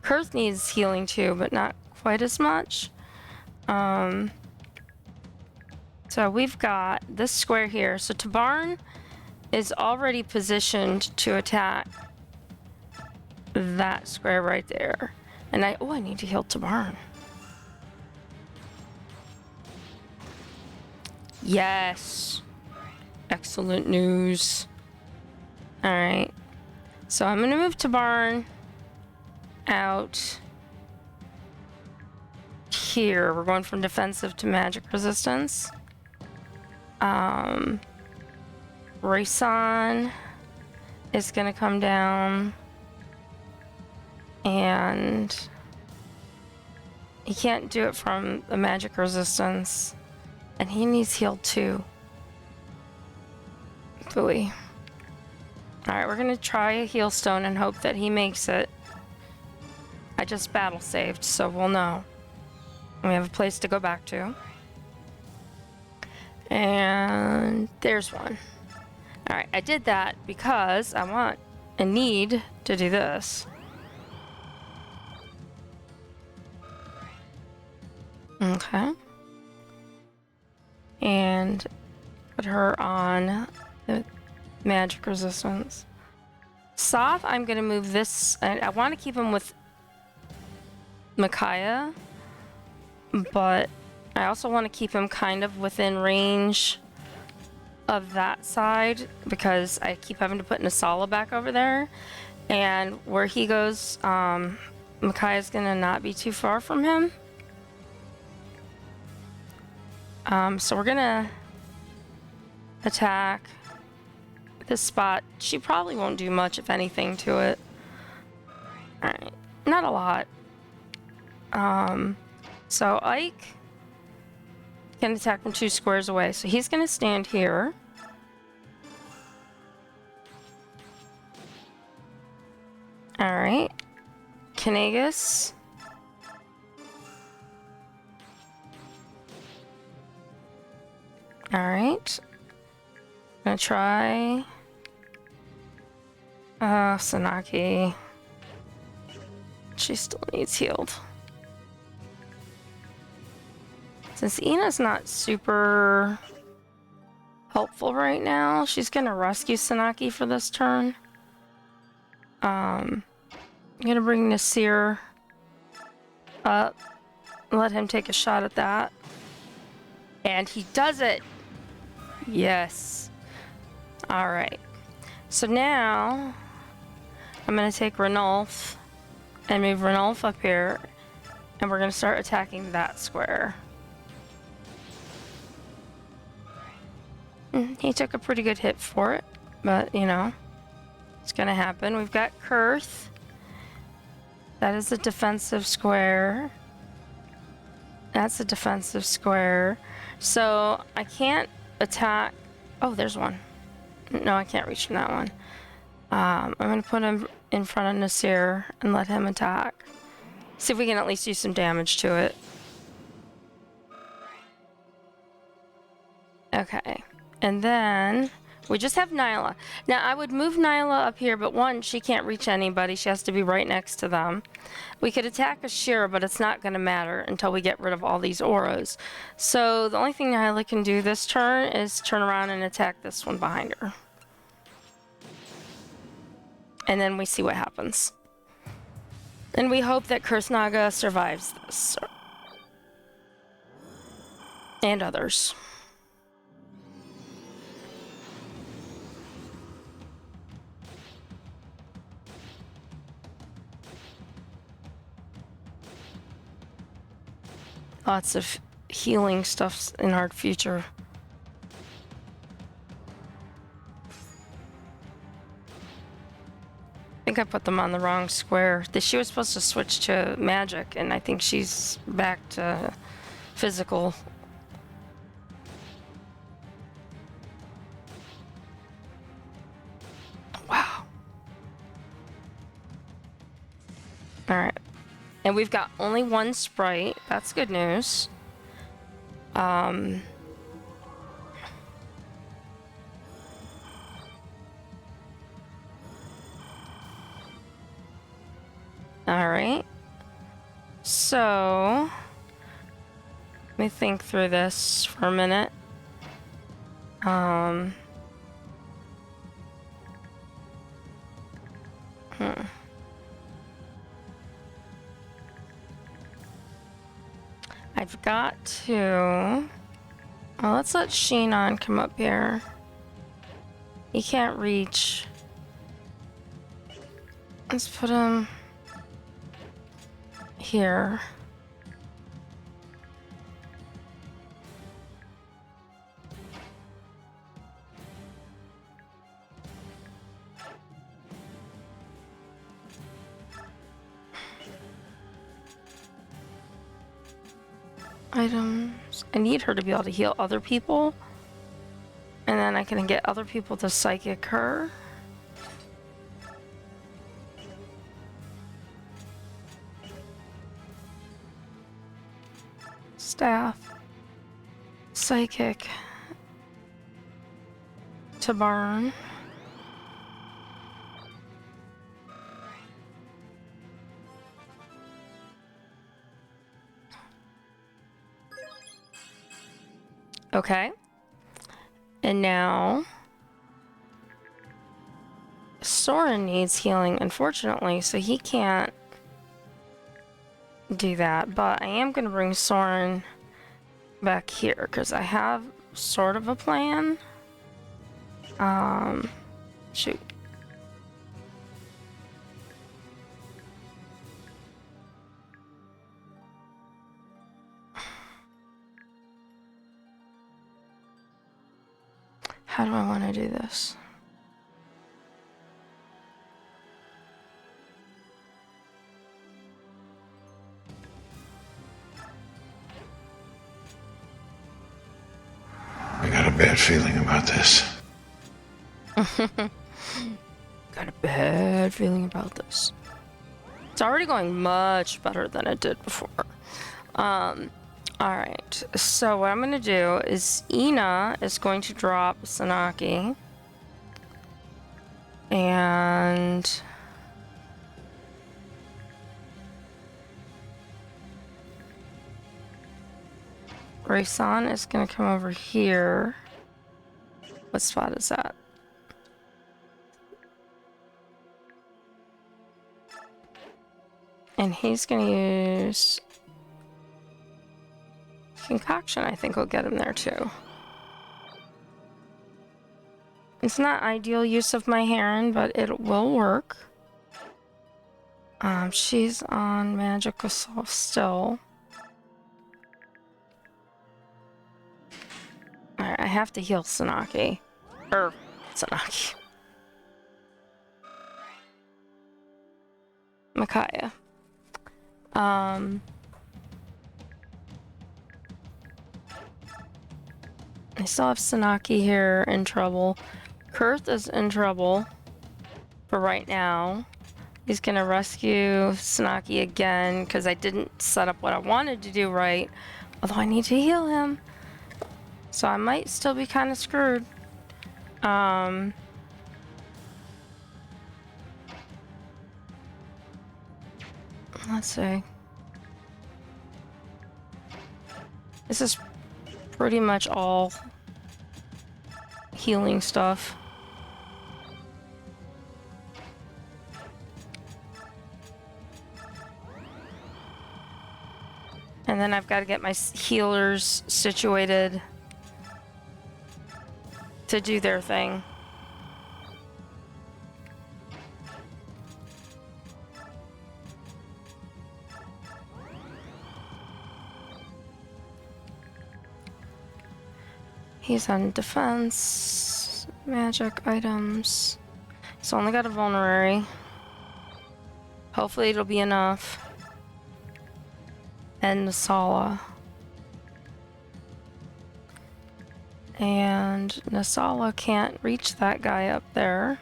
Kurth needs healing too, but not quite as much. So we've got this square here. So Tabarn is already positioned to attack that square right there. And I need to heal Tabarn. Yes. Excellent news. Alright. So I'm gonna move Tabarn out here. We're going from defensive to magic resistance. Rayson is gonna come down. And he can't do it from the magic resistance. And he needs healed too. Phooey. Alright, we're gonna try a heal stone and hope that he makes it. I just battle saved, so we'll know. We have a place to go back to. And there's one. Alright, I did that because I want and need to do this. Okay. And put her on the magic resistance. Soth, I'm gonna move this. I want to keep him with Micaiah, but I also want to keep him kind of within range of that side because I keep having to put Nasala back over there. And where he goes, Micaiah's gonna not be too far from him. So we're gonna attack this spot. She probably won't do much, if anything, to it. Alright, not a lot. So Ike can attack from 2 squares away. So he's gonna stand here. Alright. Kanagus. Alright. Gonna try... Sanaki. She still needs healed. Since Ina's not super helpful right now, she's gonna rescue Sanaki for this turn. I'm gonna bring Nasir up. Let him take a shot at that. And he does it! Yes. Alright. So now, I'm gonna take Ranulf and move Ranulf up here. And we're gonna start attacking that square. He took a pretty good hit for it, but you know, it's gonna happen. We've got Kurth. That is a defensive square. That's a defensive square. So I can't attack. Oh, there's one. No, I can't reach from that one. I'm gonna put him in front of Nasir and let him attack. See if we can at least do some damage to it. Okay. And then we just have Nyla. Now I would move Nyla up here, but one, she can't reach anybody. She has to be right next to them. We could attack Ashera, but it's not going to matter until we get rid of all these auras. So the only thing Nyla can do this turn is turn around and attack this one behind her. And then we see what happens. And we hope that Kursnaga survives this. And others. Lots of healing stuff in our future. I think I put them on the wrong square. She was supposed to switch to magic, and I think she's back to physical. Wow. Alright. And we've got only one sprite. That's good news. Alright. So, let me think through this for a minute. I've got to... Well, let's let Sheenon come up here. He can't reach. Let's put him here. Items. I need her to be able to heal other people. And then I can get other people to psychic her. Staff. Psychic. To burn. Okay. And now Soren needs healing, unfortunately, so he can't do that. But I am going to bring Soren back here because I have sort of a plan. Shoot. How do I want to do this? I got a bad feeling about this. Got a bad feeling about this. It's already going much better than it did before. Alright, so what I'm going to do is Ina is going to drop Sanaki. And... Raysan is going to come over here. What spot is that? And he's going to use... Concoction, I think will get him there too. It's not ideal use of my Heron, but it will work. She's on Magic Assault still. Alright, I have to heal Sanaki. Sanaki. Micaiah. I still have Sanaki here in trouble. Kurth is in trouble for right now. He's gonna rescue Sanaki again because I didn't set up what I wanted to do right. Although I need to heal him. So I might still be kind of screwed. Let's see. This is pretty much all healing stuff. then I've got to get my healers situated to do their thing. He's on defense, magic items. He's only got a vulnerary. Hopefully it'll be enough. And Nasala. And Nasala can't reach that guy up there.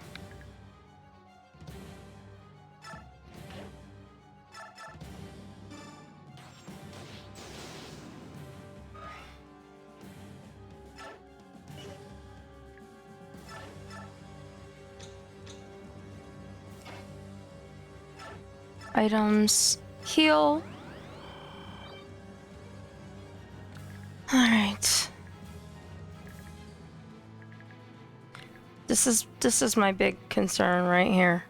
Items, heal. All right. This is my big concern right here.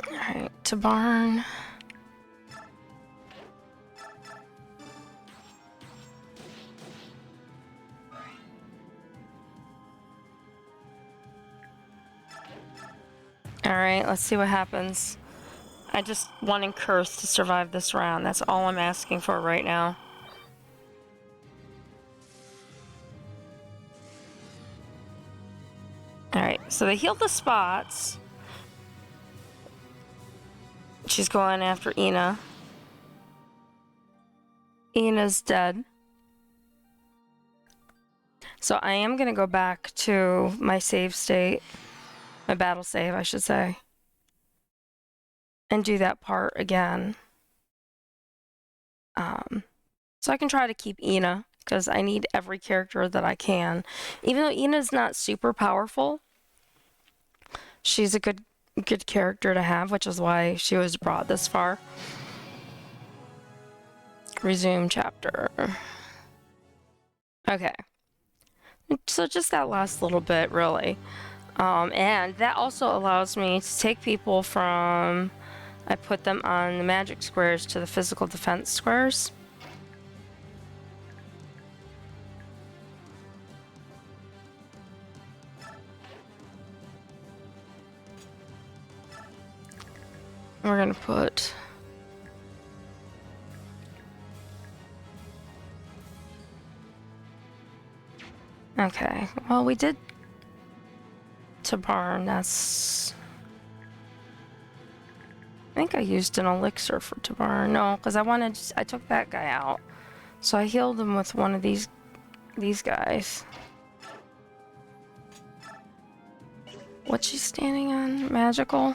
All right, to barn. Alright, let's see what happens. I just want Kurth to survive this round. That's all I'm asking for right now. Alright, so they healed the spots. She's going after Ina. Ina's dead. So I am going to go back to my save state. My battle save, I should say. And do that part again. So I can try to keep Ina, because I need every character that I can. Even though Ina's not super powerful, she's a good character to have, which is why she was brought this far. Resume chapter. Okay. So just that last little bit, really. And that also allows me to take people from, I put them on the magic squares to the physical defense squares. We're gonna put okay, well we did to barn, that's I think I used an elixir for Tabar. No, because I took that guy out. So I healed him with one of these guys. What's she standing on? Magical?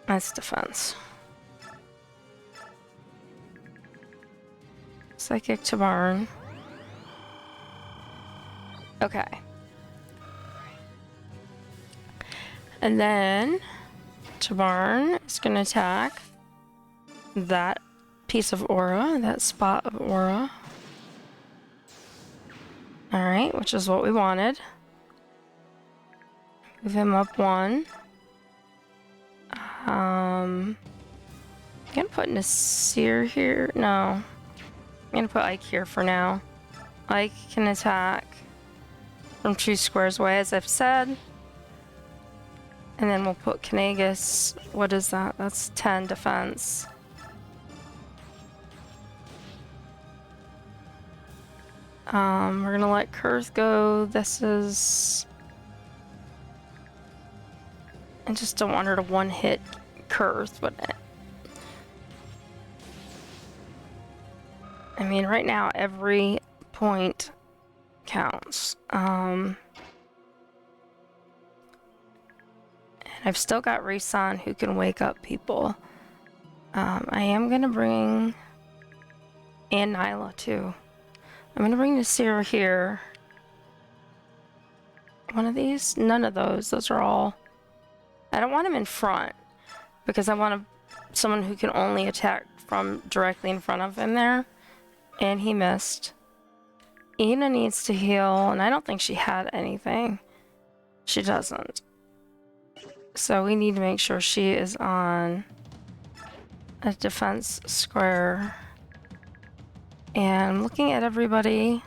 That's defense. Psychic to barn. Okay. And then Tabarn is going to attack that piece of aura, that spot of aura. Alright, which is what we wanted. Move him up one. I'm gonna put Nasir here. No. I'm gonna put Ike here for now. Ike can attack from 2 squares away, as I've said. And then we'll put Kanagus. What is that? That's 10 defense. We're gonna let Kurth go. This is... I just don't want her to one-hit Kurth, but... I mean, right now, every point counts. And I've still got Raysan who can wake up people. I am gonna bring... And Nyla, too. I'm gonna bring Nasir here. One of these? None of those. Those are all... I don't want him in front, because I want someone who can only attack from directly in front of him there. And he missed. Ina needs to heal, and I don't think she had anything. She doesn't. So we need to make sure she is on a defense square. And I'm looking at everybody.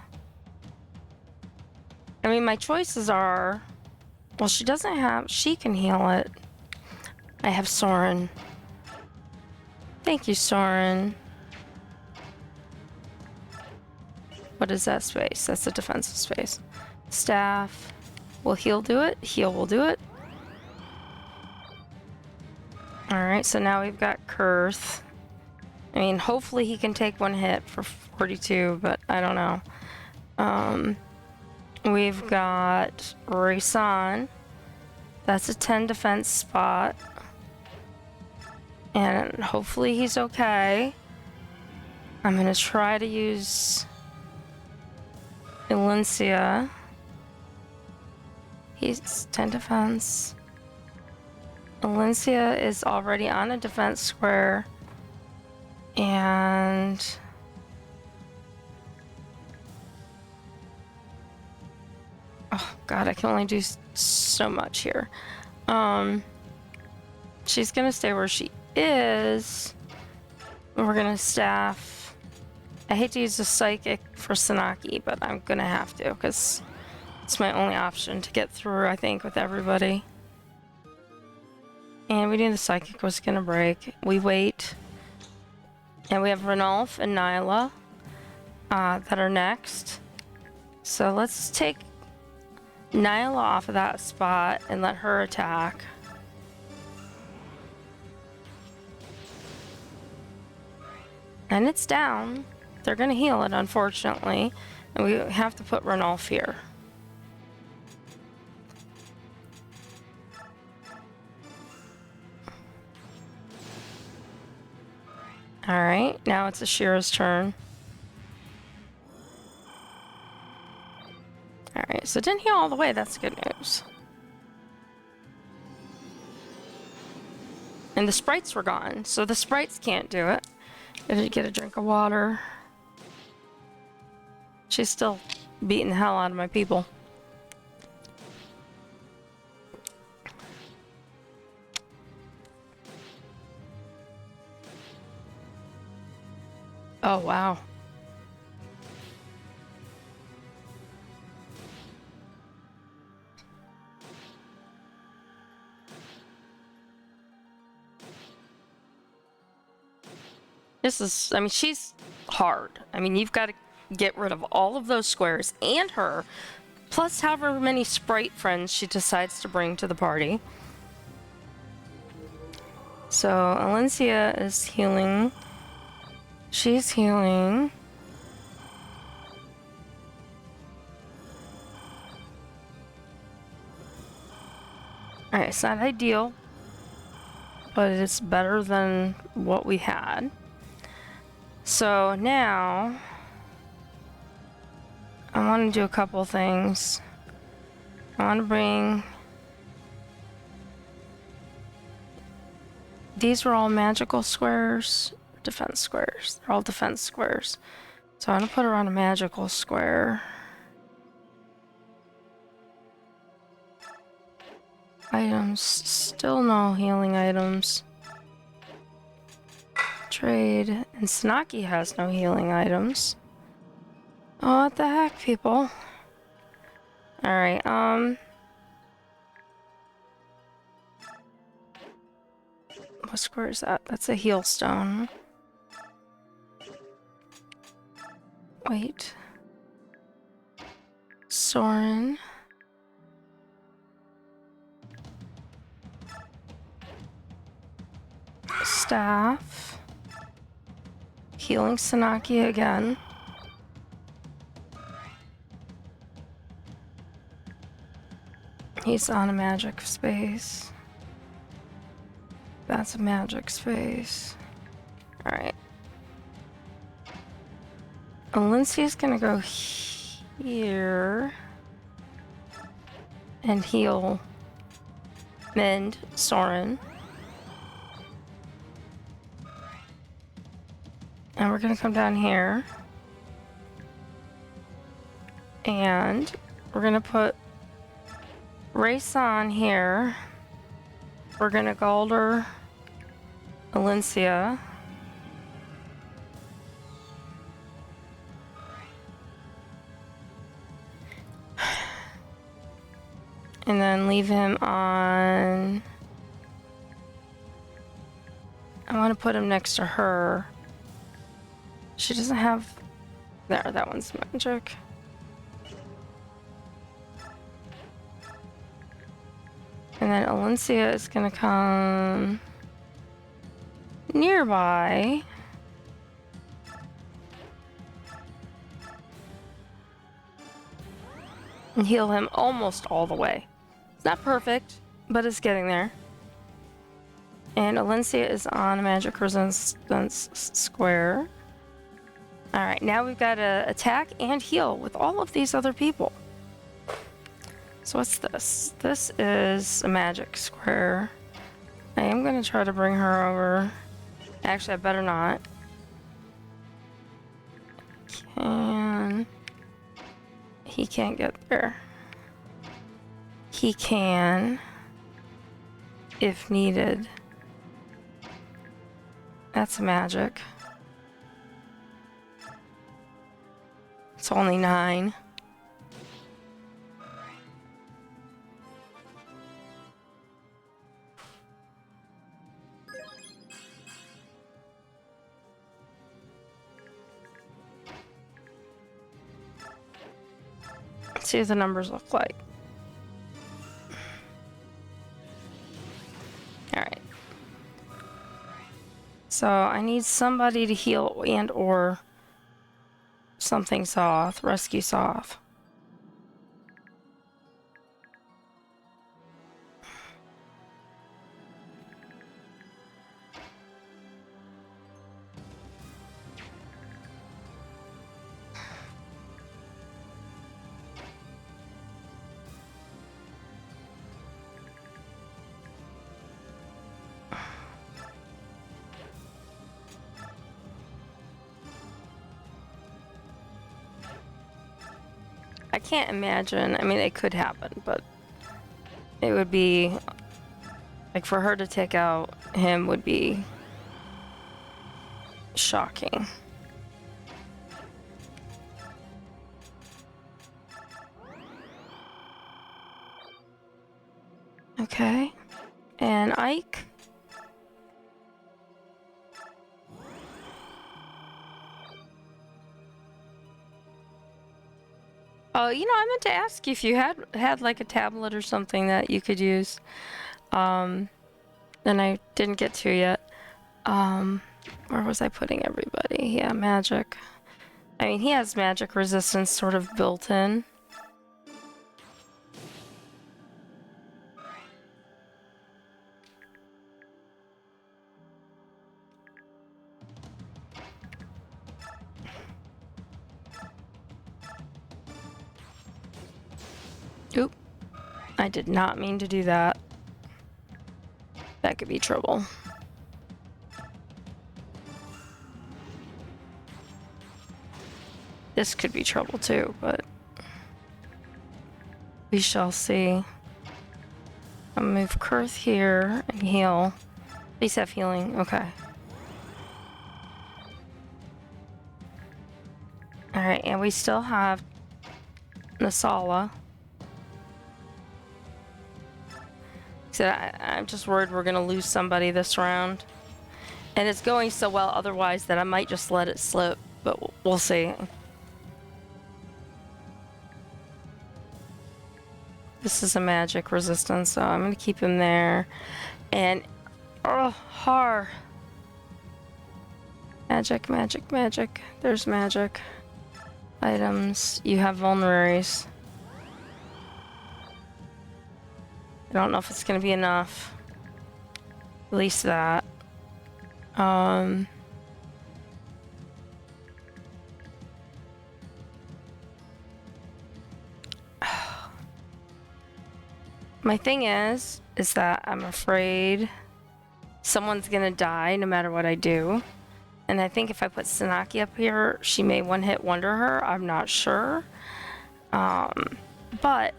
I mean, my choices are... Well, she doesn't have... She can heal it. I have Soren. Thank you, Soren. What is that space? That's a defensive space. Staff. Will heal do it? Heal will do it. Alright, so now we've got Kurth. I mean, hopefully he can take one hit for 42, but I don't know. We've got Raysan. That's a 10 defense spot. And hopefully he's okay. I'm gonna try to use Valencia. He's 10 defense. Valencia is already on a defense square. And... Oh god, I can only do so much here. She's gonna stay where she is. We're gonna staff. I hate to use the psychic for Sanaki, but I'm gonna have to because it's my only option to get through, I think, with everybody. And we knew the psychic was gonna break. We wait. And we have Ranulf and Nyla that are next. So let's take Nyla off of that spot and let her attack. And it's down. They're gonna heal it, unfortunately. And we have to put Ranulf here. Alright, now it's Ashera's turn. Alright, so it didn't heal all the way, that's good news. And the sprites were gone, so the sprites can't do it. Gotta get a drink of water. She's still beating the hell out of my people. Oh, wow. This is, I mean, she's hard. I mean, you've got to get rid of all of those squares and her, plus however many sprite friends she decides to bring to the party. So, Alencia is healing. She's healing. Alright, it's not ideal, but it's better than what we had. So now, I want to do a couple things. I want to bring... These were all magical squares. Defense squares. They're all defense squares. So I'm gonna put her on a magical square. Items. Still no healing items. Trade. And Sanaki has no healing items. Oh, what the heck, people? Alright, what square is that? That's a heal stone. Wait. Soren. Staff. Healing Sanaki again. He's on a magic space. That's a magic space. Alright. Alencia's gonna go here and heal Mend Soren. And we're gonna come down here. And we're gonna put Race on here. We're gonna Galder Alencia. And then leave him on... I want to put him next to her. She doesn't have... There, that one's magic. And then Alencia is gonna come nearby. And heal him almost all the way. It's not perfect, but it's getting there. And Alencia is on a magic resistance square. Alright, now we've got to attack and heal with all of these other people. So what's this? This is a magic square. I am going to try to bring her over. Actually, I better not. He can't get there. He can, if needed. That's magic. It's only 9. Let's see what the numbers look like. Alright. So I need somebody to heal and or something Soth, rescue Soth. I can't imagine. I mean, it could happen, but it would be like for her to take out him would be shocking. Okay. And Ike. Oh, you know, I meant to ask you if you had like a tablet or something that you could use. And I didn't get to yet. Where was I putting everybody? Yeah, magic. I mean, he has magic resistance sort of built in. Oop. I did not mean to do that. That could be trouble. This could be trouble too, but we shall see. I'll move Kurth here and heal. At least have healing. Okay. Alright, and we still have Nasala. So I'm just worried we're gonna lose somebody this round. And it's going so well otherwise that I might just let it slip, but we'll see. This is a magic resistance, so I'm gonna keep him there. And oh, Har. Magic, magic, magic. There's magic. Items. You have vulneraries. I don't know if it's gonna be enough. At least that. My thing is that I'm afraid someone's gonna die no matter what I do. And I think if I put Sanaki up here, she may one-hit wonder her. I'm not sure. But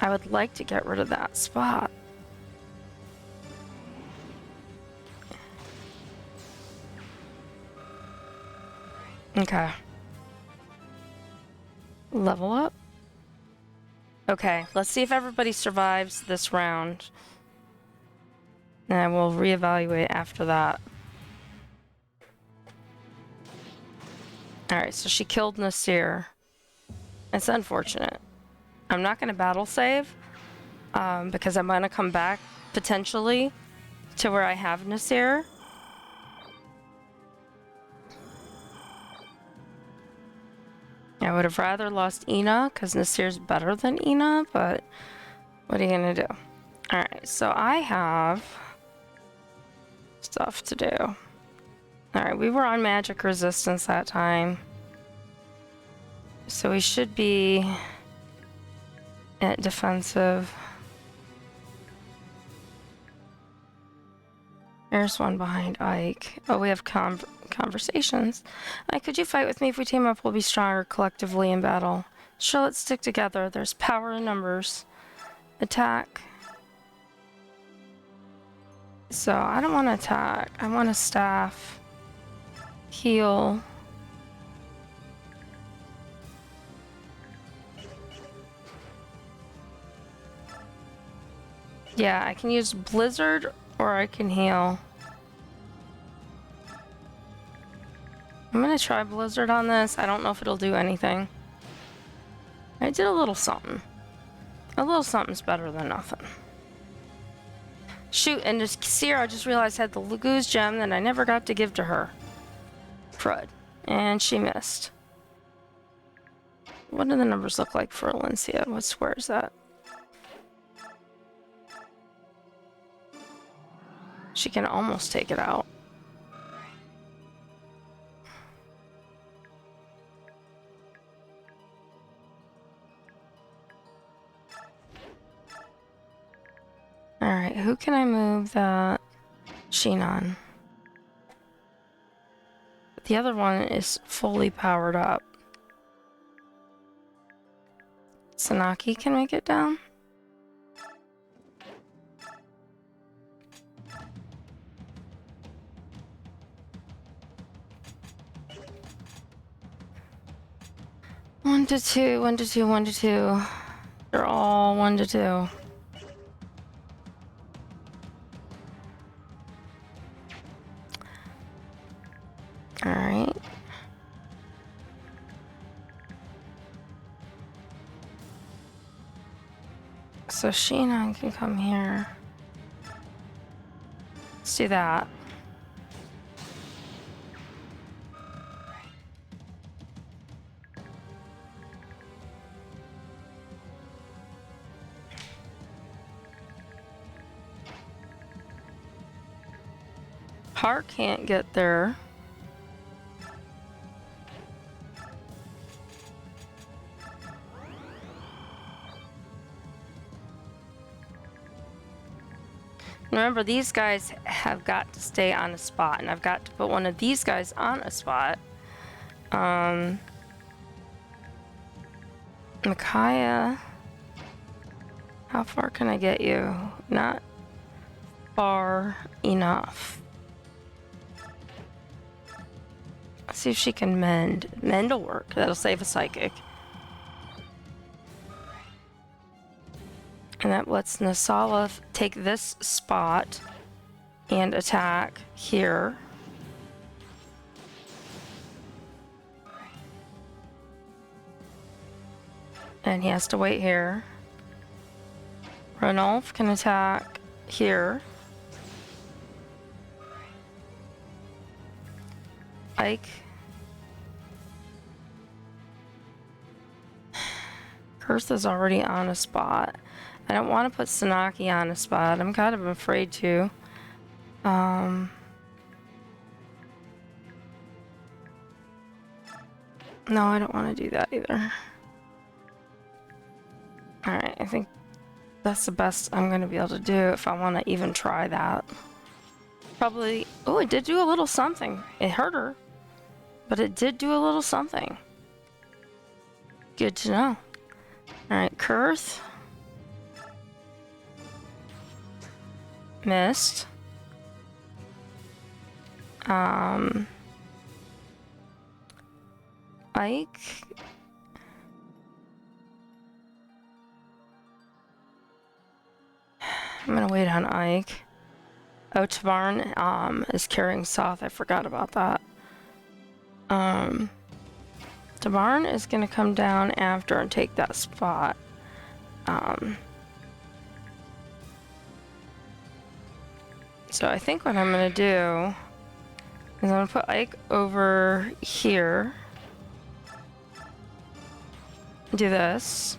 I would like to get rid of that spot. Okay. Level up. Okay, let's see if everybody survives this round. And we'll reevaluate after that. Alright, so she killed Nasir. It's unfortunate. I'm not going to battle save, because I'm going to come back, potentially, to where I have Nasir. I would have rather lost Ina, because Nasir's better than Ina, but what are you going to do? Alright, so I have stuff to do. Alright, we were on magic resistance that time. So we should be at defensive. There's one behind Ike. Oh, we have conversations. Ike, could you fight with me? If we team up, we'll be stronger collectively in battle. Sure, let's stick together. There's power in numbers. Attack. So I don't want to attack. I want to staff. Heal. Yeah, I can use Blizzard or I can heal. I'm gonna try Blizzard on this. I don't know if it'll do anything. I did a little something. A little something's better than nothing. Shoot, and this Sierra, I just realized had the Lagoose gem that I never got to give to her. Crud. And she missed. What do the numbers look like for Valencia? What square is that? She can almost take it out. Alright, who can I move that Sheen on? The other one is fully powered up. Sanaki can make it down? One to two, 1 to 2, 1 to 2. They're all 1 to 2. Alright. So Sheenan can come here. Let's do that. Har can't get there. Remember, these guys have got to stay on a spot, and I've got to put one of these guys on a spot. Micaiah, how far can I get you? Not far enough. Let's see if she can mend. Mend will work. That'll save a psychic. And that lets Nasala take this spot and attack here. And he has to wait here. Ranulf can attack here. Ike. Kurtha's already on a spot. I don't want to put Sanaki on a spot. I'm kind of afraid to. No, I don't want to do that either. Alright, I think that's the best I'm going to be able to do if I want to even try that. Probably... Oh, it did do a little something. It hurt her. But it did do a little something. Good to know. Alright, Kurth. Missed. Ike. I'm gonna wait on Ike. Oh, Tabarn is carrying Soth. I forgot about that. Tabarn is gonna come down after and take that spot. So I think what I'm gonna do is I'm gonna put Ike over here. Do this.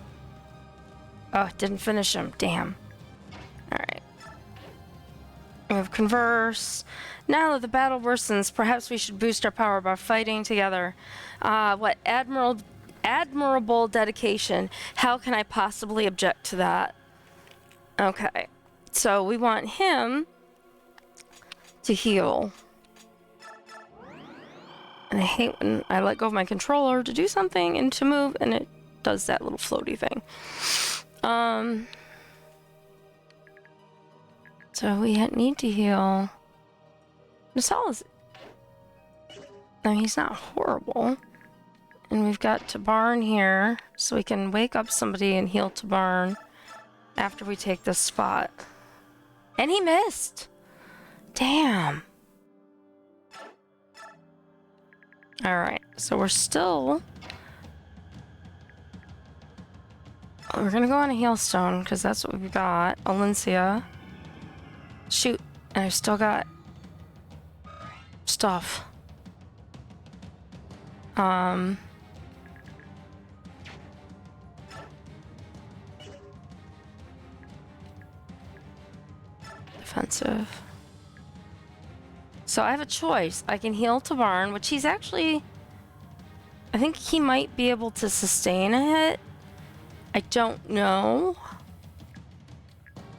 Oh, it didn't finish him. Damn. Alright. We have Converse. Now that the battle worsens, perhaps we should boost our power by fighting together. What admirable dedication. How can I possibly object to that? Okay. So we want him to heal. And I hate when I let go of my controller to do something and to move, and it does that little floaty thing. So we need to heal. Nasal is... I mean, he's not horrible. And we've got Tabarn here, so we can wake up somebody and heal Tabarn after we take this spot. And he missed! Damn. Alright, so we're still... We're gonna go on a Healstone, because that's what we've got. Alencia. Shoot, and I've still got... stuff. Defensive. So I have a choice. I can heal Tabarn, which he's actually... I think he might be able to sustain a hit. I don't know.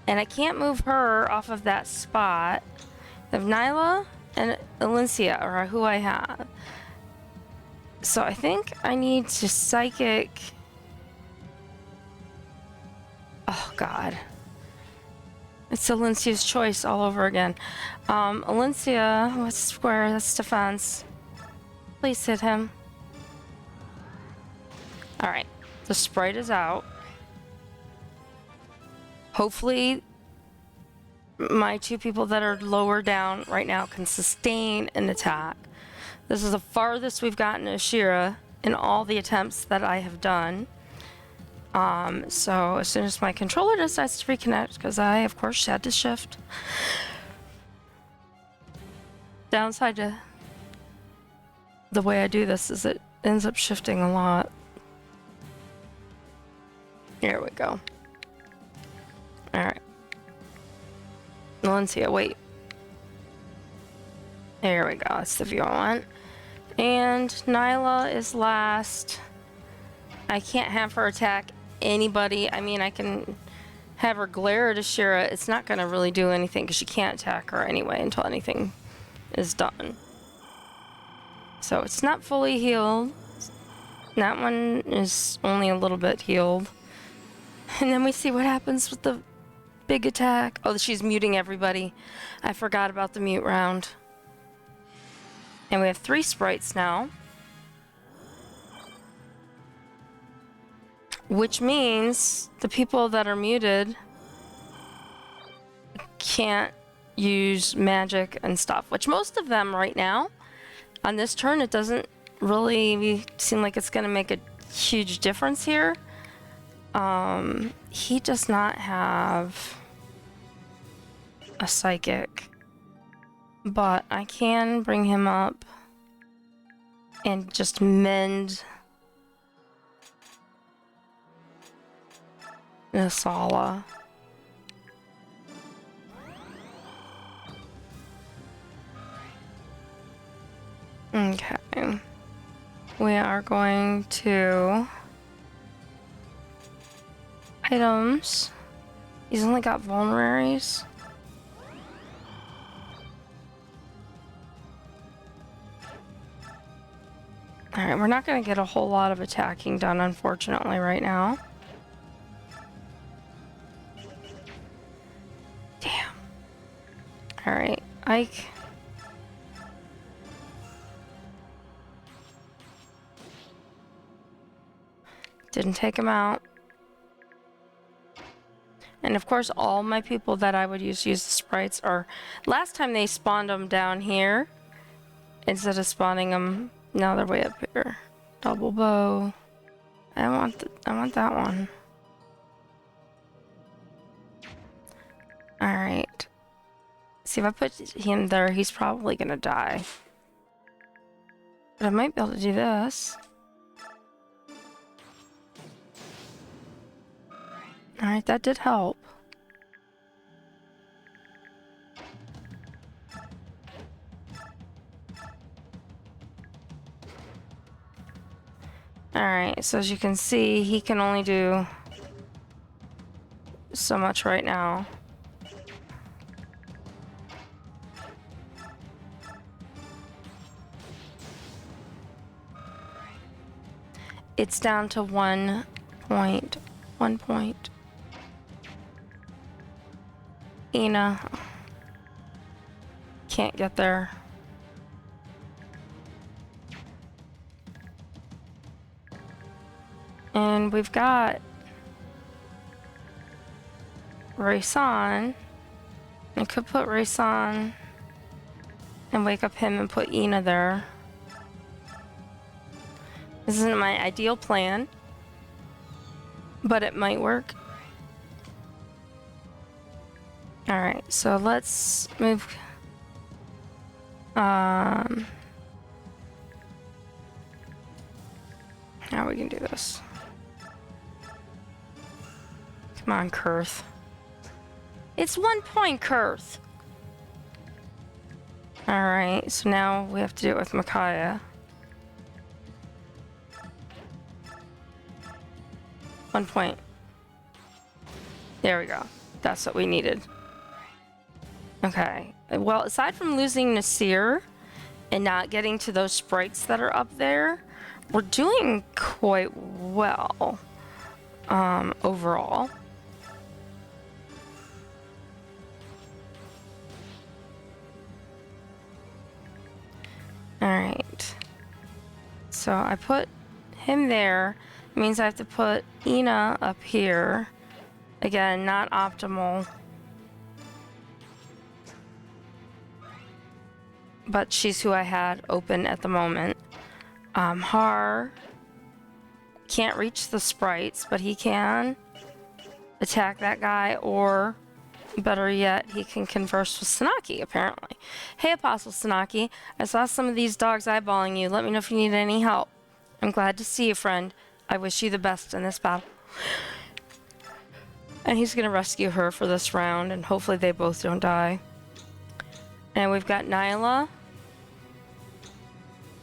And I can't move her off of that spot. I have Nyla and Alencia, or who I have. So I think I need to Psychic... Oh, God. It's Alencia's choice all over again. Alencia, what's square? That's defense. Please hit him. Alright. The sprite is out. Hopefully, my two people that are lower down right now can sustain an attack. This is the farthest we've gotten Ashera in all the attempts that I have done. So as soon as my controller decides to reconnect, because I, of course, had to shift. Downside to the way I do this is it ends up shifting a lot. Here we go. Alright. Valencia, wait. There we go. That's the view I want. And Nyla is last. I can't have her attack anybody. I mean, I can have her glare at Ashera. It's not going to really do anything because she can't attack her anyway until anything is done. So it's not fully healed. That one is only a little bit healed. And then we see what happens with the big attack. Oh, she's muting everybody. I forgot about the mute round. And we have 3 sprites now. Which means the people that are muted can't use magic and stuff. Which most of them right now, on this turn, it doesn't really seem like it's going to make a huge difference here. He does not have a psychic. But I can bring him up and just mend Nasala. Okay. We are going to items. He's only got vulneraries. Alright, we're not going to get a whole lot of attacking done, unfortunately, right now. Alright, Ike. Didn't take him out. And of course, all my people that I would use the sprites are... Last time they spawned them down here. Instead of spawning them... Now they're way up here. Double bow. I want that one. Alright. See, if I put him there, he's probably gonna die. But I might be able to do this. Alright, that did help. Alright, so as you can see, he can only do so much right now. It's down to 1 point. 1 point. Ina can't get there. And we've got Raysan. I could put Raysan and wake up him and put Ina there. This isn't my ideal plan, but it might work. Alright, so let's move. How we can do this? Come on, Kurth. It's 1 point, Kurth! Alright, so now we have to do it with Micaiah. 1 point. There we go. That's what we needed. Okay. Well, aside from losing Nasir and not getting to those sprites that are up there, we're doing quite well overall. Alright. So I put him there. It means I have to put Ina up here. Again, not optimal. But she's who I had open at the moment. Har can't reach the sprites, but he can attack that guy, or better yet, he can converse with Sanaki, apparently. Hey, Apostle Sanaki, I saw some of these dogs eyeballing you. Let me know if you need any help. I'm glad to see you, friend. I wish you the best in this battle. And he's gonna rescue her for this round, and hopefully they both don't die. And we've got Nyla.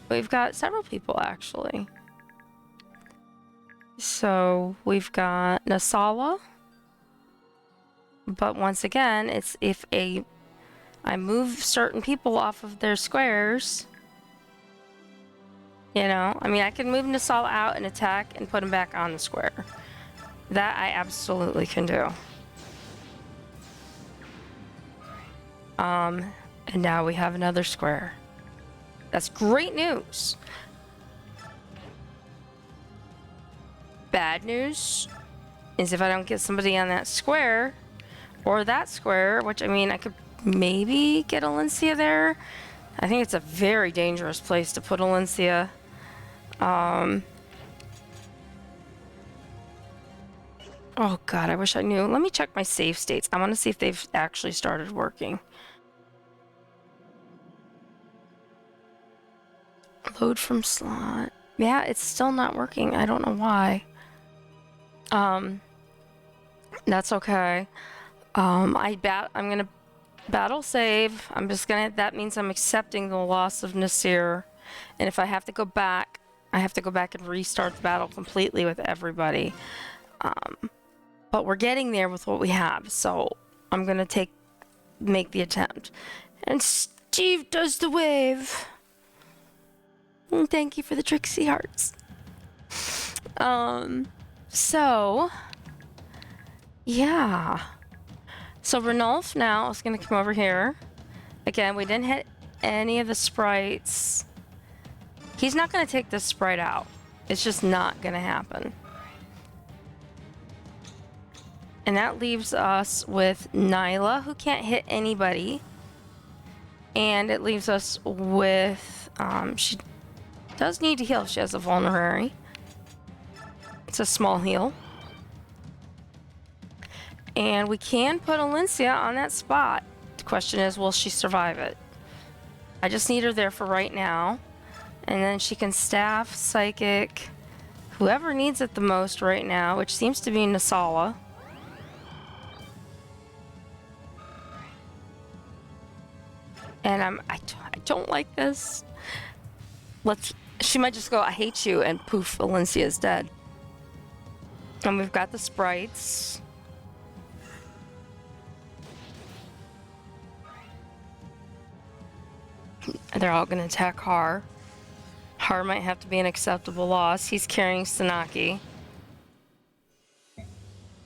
We've got several people, actually. So we've got Nasala. But once again, it's if I move certain people off of their squares. You know, I mean, I can move Nasala out and attack and put him back on the square. That I absolutely can do. And now we have another square. That's great news. Bad news is if I don't get somebody on that square, or that square, which, I mean, I could maybe get Alencia there. I think it's a very dangerous place to put Alencia. Oh god, I wish I knew. Let me check my save states. I want to see if they've actually started working. Load from slot. Yeah, it's still not working. I don't know why. That's okay. I'm gonna battle save. That means I'm accepting the loss of Nasir. And if I have to go back, I have to go back and restart the battle completely with everybody. But we're getting there with what we have, so I'm gonna make the attempt. And Steve does the wave. And thank you for the Trixie hearts. So yeah. So Ranulf now is gonna come over here Again, we didn't hit any of the sprites. He's not going to take this sprite out. It's just not going to happen. And that leaves us with Nyla, who can't hit anybody. And it leaves us with... she does need to heal. She has a vulnerary. It's a small heal. And we can put Alencia on that spot. The question is, will she survive it? I just need her there for right now. And then she can staff, psychic, whoever needs it the most right now, which seems to be Nasala. And I don't like this. She might just go, I hate you, and poof, Alencia's dead. And we've got the sprites. They're all going to attack Har. Har might have to be an acceptable loss. He's carrying Sanaki.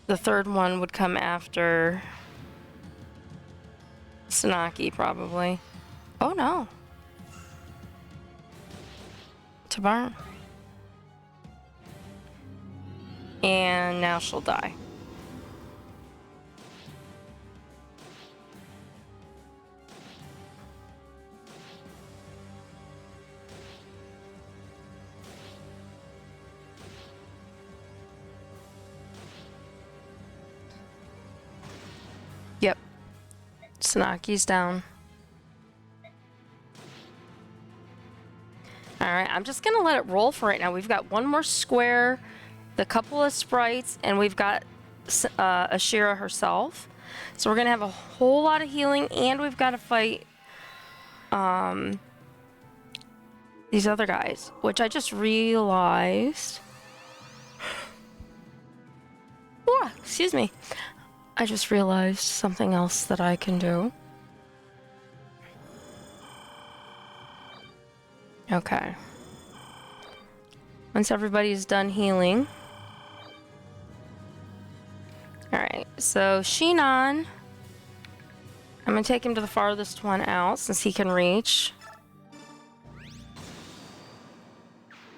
The third one would come after Sanaki, probably. Oh no. Tabarn. And now she'll die. Yep. Sanaki's down. Alright, I'm just gonna let it roll for right now. We've got one more square, the couple of sprites, and we've got Ashera herself. So we're gonna have a whole lot of healing, and we've got to fight these other guys, which I just realized. Oh, excuse me. I just realized something else that I can do. Okay. Once everybody's done healing. Alright, so Shinon. I'm gonna take him to the farthest one out since he can reach.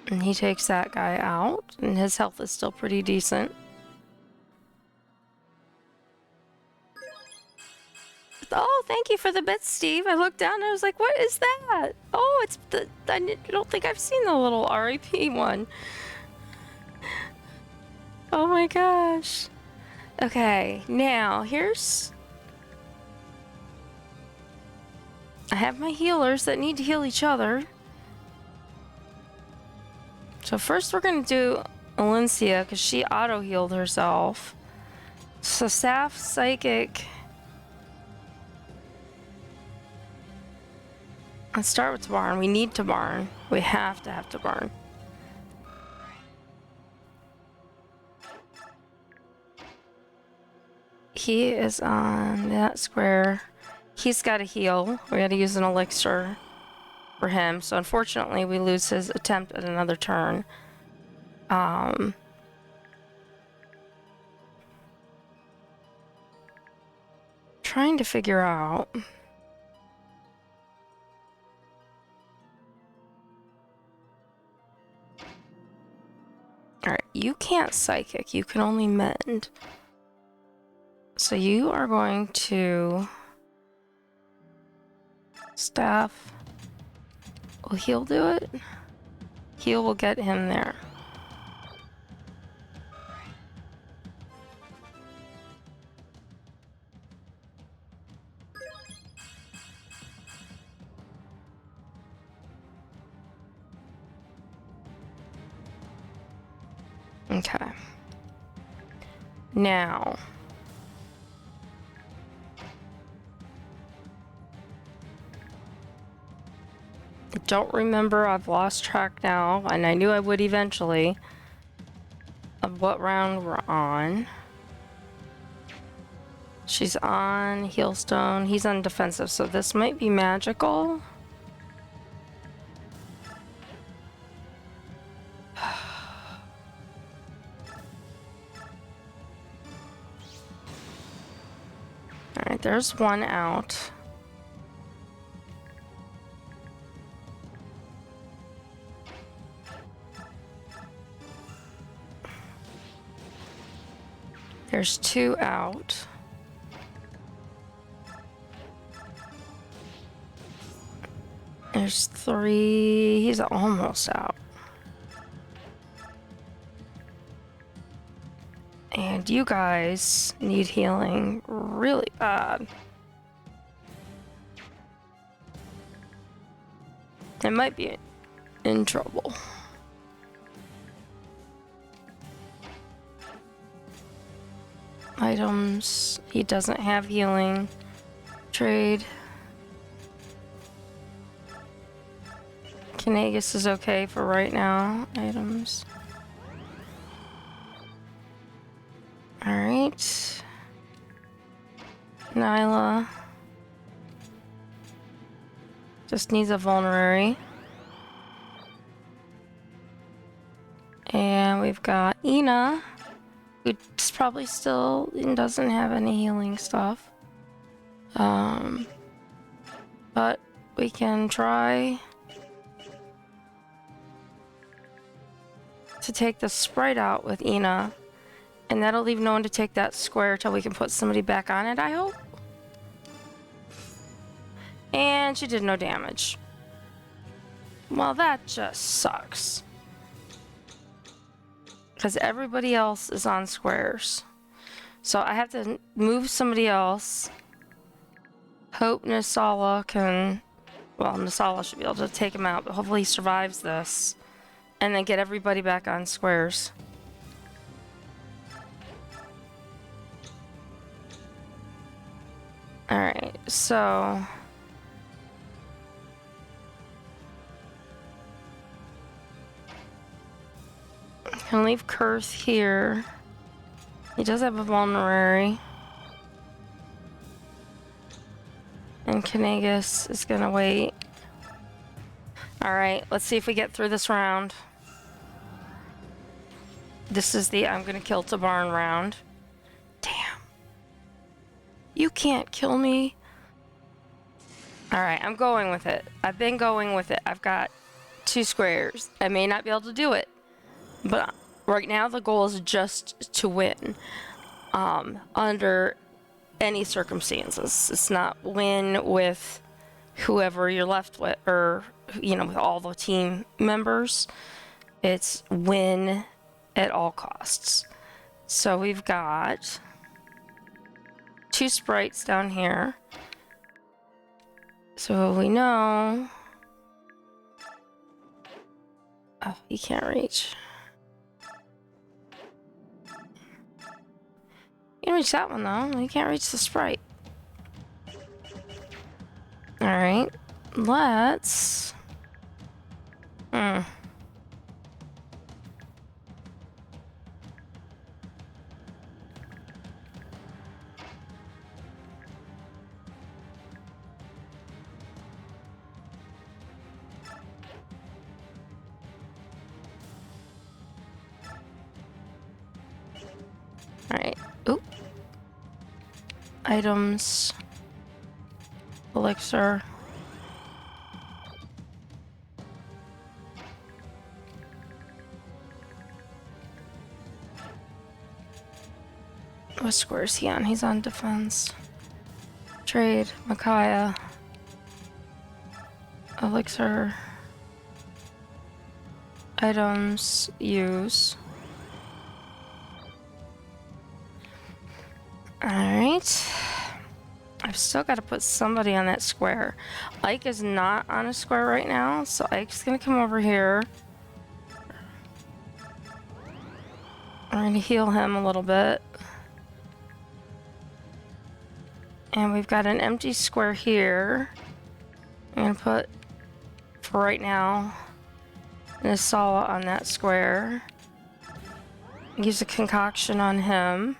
And he takes that guy out, and his health is still pretty decent. Oh, thank you for the bits, Steve. I looked down and I was like, what is that? Oh, it's the... I don't think I've seen the little RIP one. Oh my gosh. Okay, now here's... I have my healers that need to heal each other. So first we're going to do Alencia because she auto-healed herself. So Staff, Psychic... Let's start with Tabarn. We need Tabarn. We have to have Tabarn. He is on that square. He's got to heal. We got to use an elixir for him. So unfortunately, we lose his attempt at another turn. Trying to figure out... Alright, you can't psychic, you can only mend. So you are going to... Staff. Will heal do it? Heal will get him there. Okay. Now. I don't remember, I've lost track now, and I knew I would eventually, of what round we're on. She's on Healstone, he's on defensive, so this might be magical. Alright, there's one out. There's 2 out. There's 3. He's almost out. And you guys need healing really bad. It might be in trouble. Items. He doesn't have healing. Trade. Kanagus is okay for right now. Items. Alright. Nyla. Just needs a vulnerary. And we've got Ina, who's probably still doesn't have any healing stuff. But we can try to take the sprite out with Ina, and that'll leave no one to take that square till we can put somebody back on it, I hope. And she did no damage. Well, that just sucks. Because everybody else is on squares. So I have to move somebody else. Hope Nasala can... Well, Nasala should be able to take him out, but hopefully he survives this. And then get everybody back on squares. Alright, so... Can leave Kurth here. He does have a vulnerary. And Kanagus is gonna wait. Alright, let's see if we get through this round. This is the I'm gonna kill Tabarn round. Damn. You can't kill me. Alright, I'm going with it. I've been going with it. I've got 2 squares. I may not be able to do it. But right now the goal is just to win. Under any circumstances. It's not win with whoever you're left with, or, you know, with all the team members. It's win at all costs. So we've got 2 sprites down here. So we know... Oh, he can't reach. You can reach that one though. You can't reach the sprite. Alright. Let's... Alright. Oop. Items. Elixir. What square is he on? He's on defense. Trade. Micaiah. Elixir. Items. Use. Alright. I've still got to put somebody on that square. Ike is not on a square right now, so Ike's gonna come over here. We're gonna heal him a little bit. And we've got an empty square here. I'm gonna put, for right now, Nasala on that square. Use a concoction on him.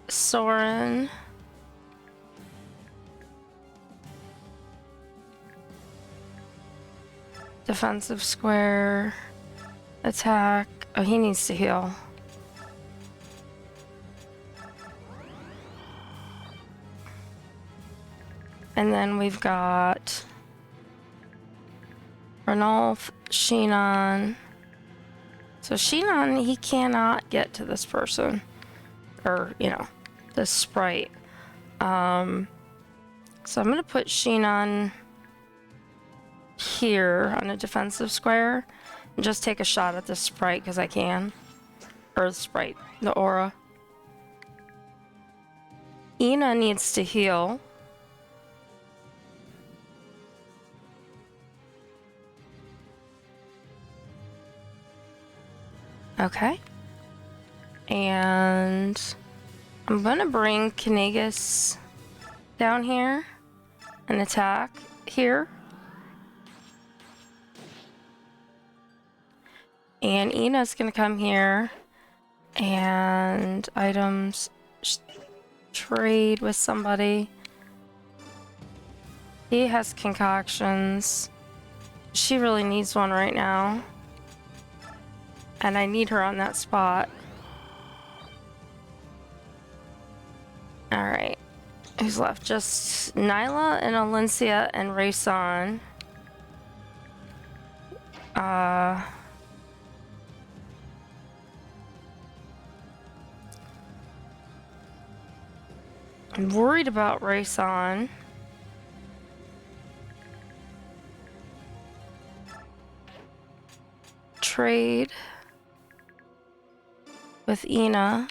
Soren. Defensive square. Attack. Oh, he needs to heal. And then we've got Ranulf, Sheenon, So Shinon, he cannot get to this person. Or, you know, this sprite. So I'm gonna put Shinon here on a defensive square and just take a shot at this sprite because I can. Or the sprite, the aura. Ina needs to heal. Okay. And I'm gonna bring Kinagus down here and attack here. And Ina's gonna come here and items trade with somebody. He has concoctions. She really needs one right now. And I need her on that spot. Alright. Who's left? Just Nyla and Alencia and Rayson. I'm worried about Rayson. Trade with Ina.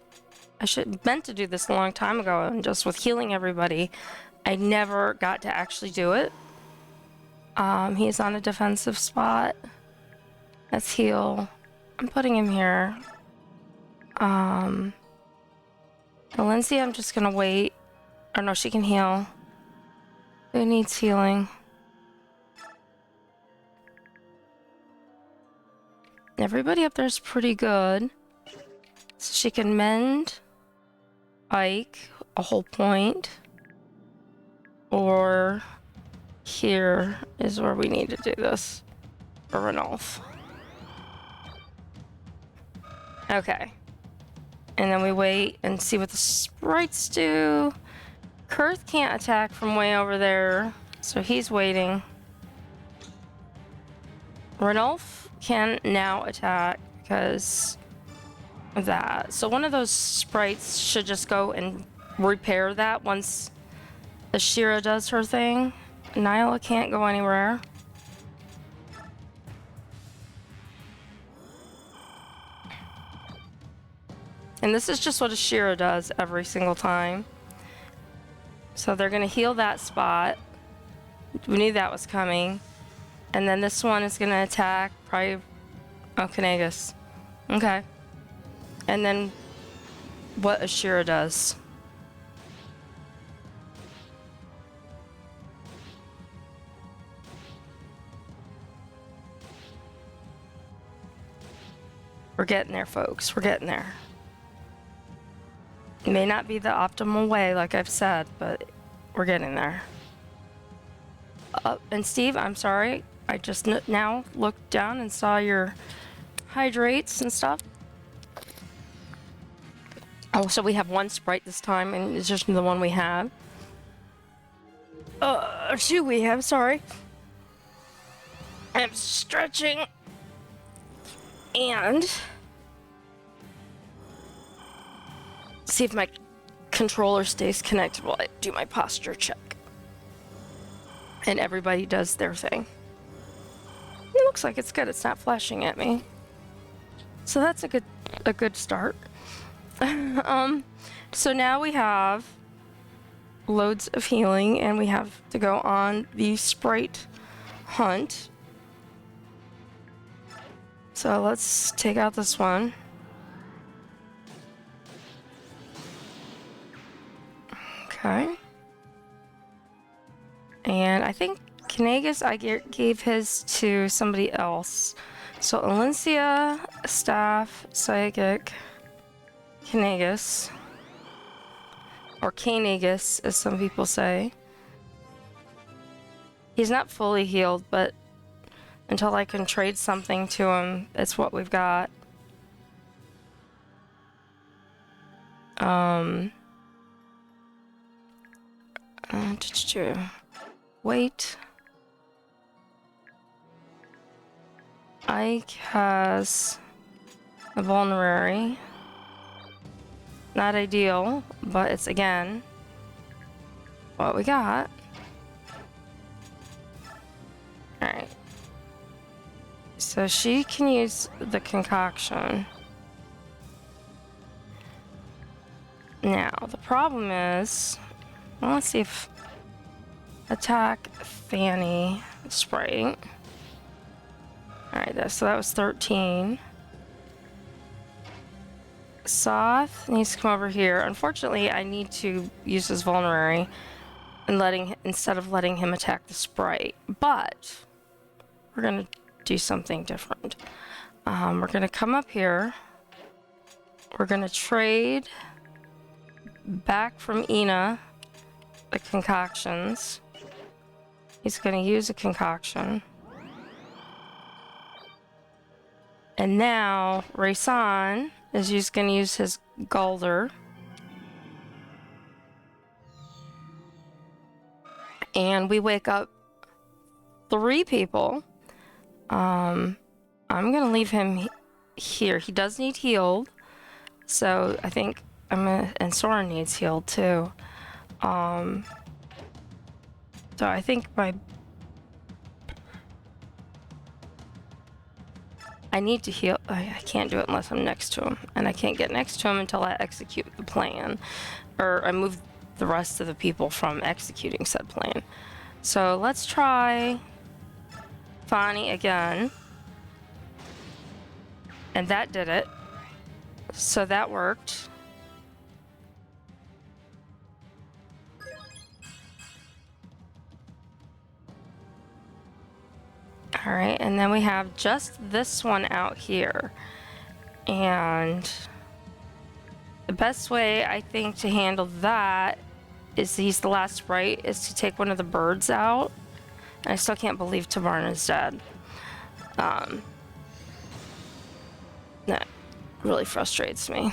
I should meant to do this a long time ago, and just with healing everybody, I never got to actually do it. He's on a defensive spot. Let's heal. I'm putting him here. Valencia, I'm just gonna wait. Or no, she can heal. Who needs healing? Everybody up there is pretty good. So she can mend Ike a whole point. Or here is where we need to do this. For Ranulf. Okay. And then we wait and see what the sprites do. Kurth can't attack from way over there, so he's waiting. Ranulf can now attack because of that. So one of those sprites should just go and repair that once Ashera does her thing. Nyla can't go anywhere. And this is just what Ashera does every single time. So they're gonna heal that spot. We knew that was coming. And then this one is gonna attack probably Kinagus. Okay. And then what Ashera does. We're getting there, folks. We're getting there. It may not be the optimal way, like I've said, but we're getting there. And Steve, I'm sorry. I just now looked down and saw your hydrates and stuff. Oh, so we have one sprite this time, and it's just the one we have. Two we have, sorry. I'm stretching. And see if my controller stays connected while I do my posture check. And everybody does their thing. It looks like it's good. It's not flashing at me. So that's a good start. So now we have loads of healing, and we have to go on the sprite hunt. So let's take out this one. Okay. And I think Kinagus, I gave his to somebody else. So Alencia, Staff, Psychic, Kinagus. Or Kanagus, as some people say. He's not fully healed, but until I can trade something to him, it's what we've got. Wait. Ike has A vulnerary. Not ideal, but it's again what we got. Alright. So she can use the concoction. Now, the problem is, well, let's see if attack Fanny Sprite. Alright, so that was 13. Soth needs to come over here. Unfortunately, I need to use his vulnerary and instead of letting him attack the sprite. But we're gonna do something different. We're gonna come up here. We're gonna trade back from Ina the concoctions. He's gonna use a concoction. And now Raysan is just gonna use his Galder. And we wake up 3 people. I'm gonna leave him here. He does need healed. So I think and Soren needs healed too. So I think I need to heal. I can't do it unless I'm next to him. And I can't get next to him until I execute the plan. Or I move the rest of the people from executing said plan. So let's try Fanny again. And that did it. So that worked. Alright, and then we have just this one out here. And the best way, I think, to handle that is he's the last sprite, is to take one of the birds out. And I still can't believe Tavarna's dead. That really frustrates me.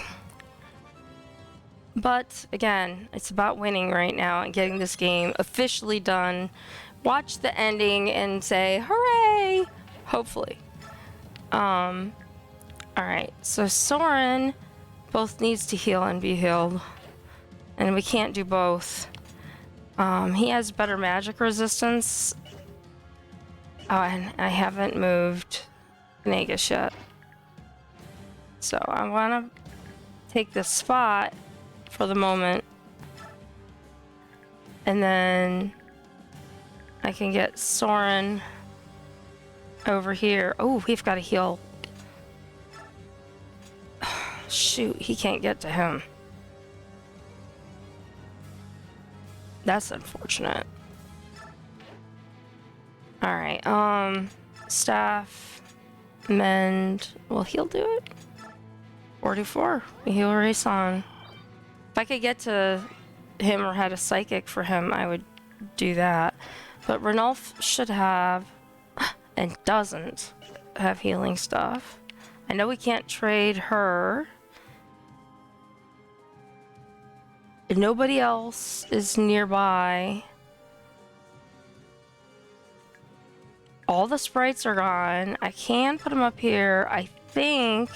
But, again, it's about winning right now and getting this game officially done. Watch the ending and say, hooray! Hopefully. Alright, so Soren both needs to heal and be healed. And we can't do both. He has better magic resistance. Oh, and I haven't moved Nagus yet. So I want to take this spot for the moment. And then I can get Soren over here. Oh, we've got to heal. Shoot, he can't get to him. That's unfortunate. Alright, staff, mend. Well, he'll do it. 44. We heal Raysan. If I could get to him or had a psychic for him, I would do that. But Ranulf should have, and doesn't, have healing stuff. I know we can't trade her. Nobody else is nearby. All the sprites are gone. I can put them up here. I think,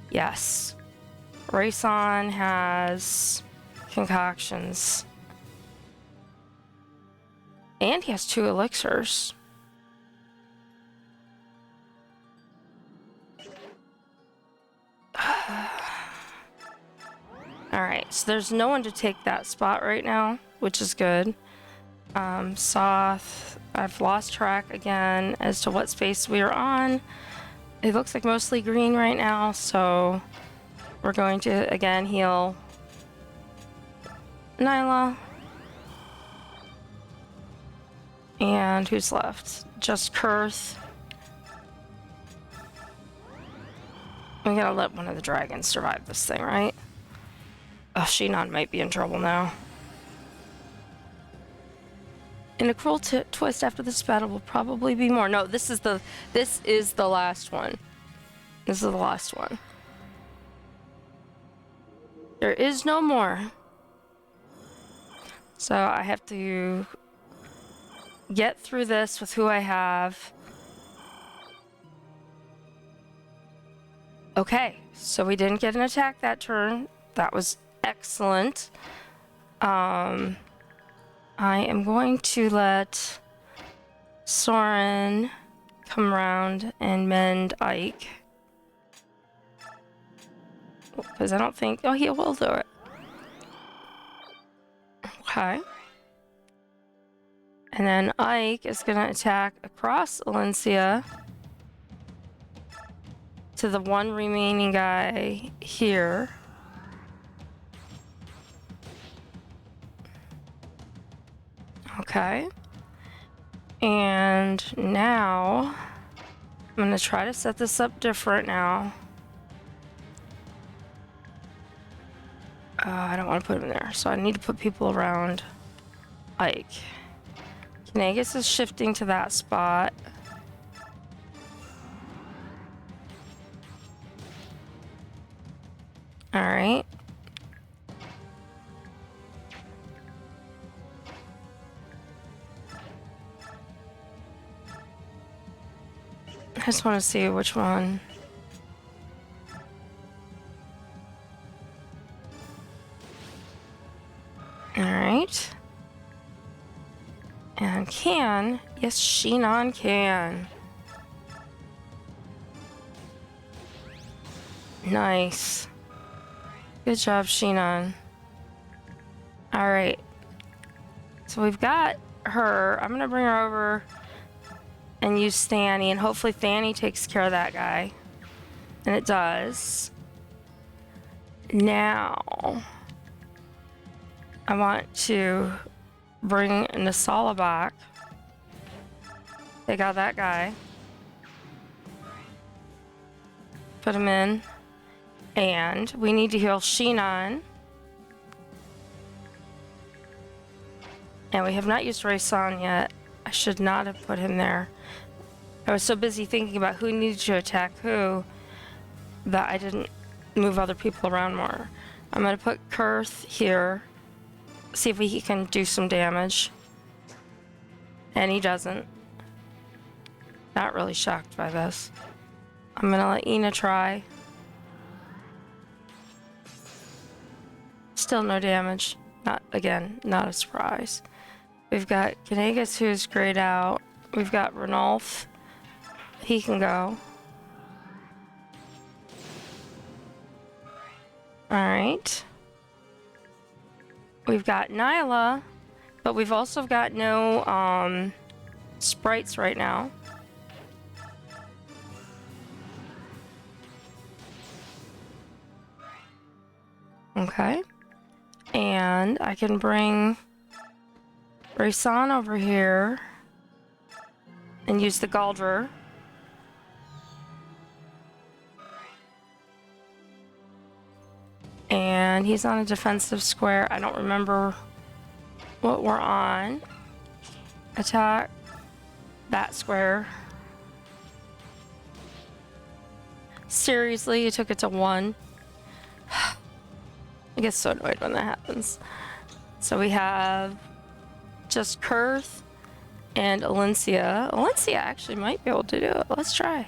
yes. Raysan has concoctions. And he has 2 elixirs. Alright, so there's no one to take that spot right now, which is good. Soth, I've lost track again as to what space we are on. It looks like mostly green right now, so we're going to again heal Nyla. And who's left? Just Kurth. We gotta let one of the dragons survive this thing, right? Oh, Shinon might be in trouble now. In a cruel twist, after this battle will probably be more. No, this is the last one. This is the last one. There is no more. So I have to get through this with who I have. Okay, so we didn't get an attack that turn. That was excellent. I am going to let Soren come around and mend Ike. Because I don't think... Oh, he will do it. Okay. And then Ike is going to attack across Alencia to the one remaining guy here. Okay. And now I'm going to try to set this up different now. I don't want to put him there, so I need to put people around Ike. Knagus is shifting to that spot. Alright. I just want to see which one. Alright. And can. Yes, Sheenon can. Nice. Good job, Sheenon. Alright. So we've got her. I'm going to bring her over and use Fanny, and hopefully Fanny takes care of that guy. And it does. Now, I want to bring Nasala back. Take out that guy. Put him in. And we need to heal Sheenon. And we have not used Raysan yet. I should not have put him there. I was so busy thinking about who needed to attack who that I didn't move other people around more. I'm going to put Kurth here. See if he can do some damage. And he doesn't. Not really shocked by this. I'm going to let Ina try. Still no damage. Not a surprise. We've got Knagus, who's grayed out. We've got Ranulf. He can go. Alright. We've got Nyla, but we've also got no sprites right now. Okay. And I can bring Raysan over here and use the Galdra. And he's on a defensive square. I don't remember what we're on. Attack that square. Seriously, you took it to 1. I get so annoyed when that happens. So we have just Kurth and Alencia. Alencia actually might be able to do it. Let's try.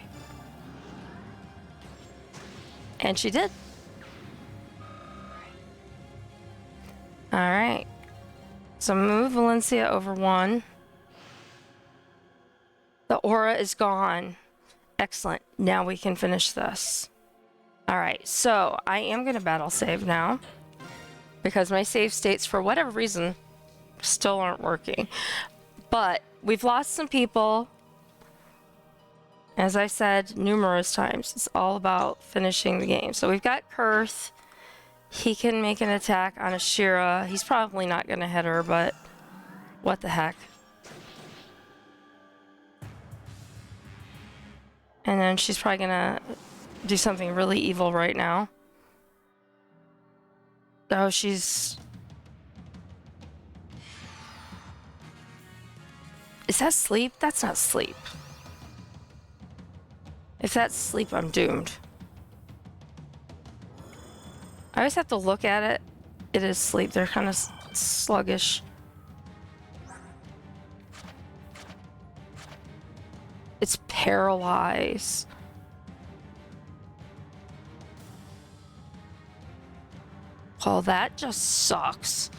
And she did. Alright. So move Valencia over 1. The aura is gone. Excellent. Now we can finish this. Alright, so I am going to battle save now. Because my save states, for whatever reason, still aren't working. But we've lost some people. As I said numerous times, it's all about finishing the game. So we've got Kurth. He can make an attack on Ashera. He's probably not going to hit her, but what the heck. And then she's probably going to do something really evil right now. Oh, she's... Is that sleep? That's not sleep. If that's sleep, I'm doomed. I always have to look at it. It is sleep. They're kind of sluggish. It's paralyzed. Well, that just sucks.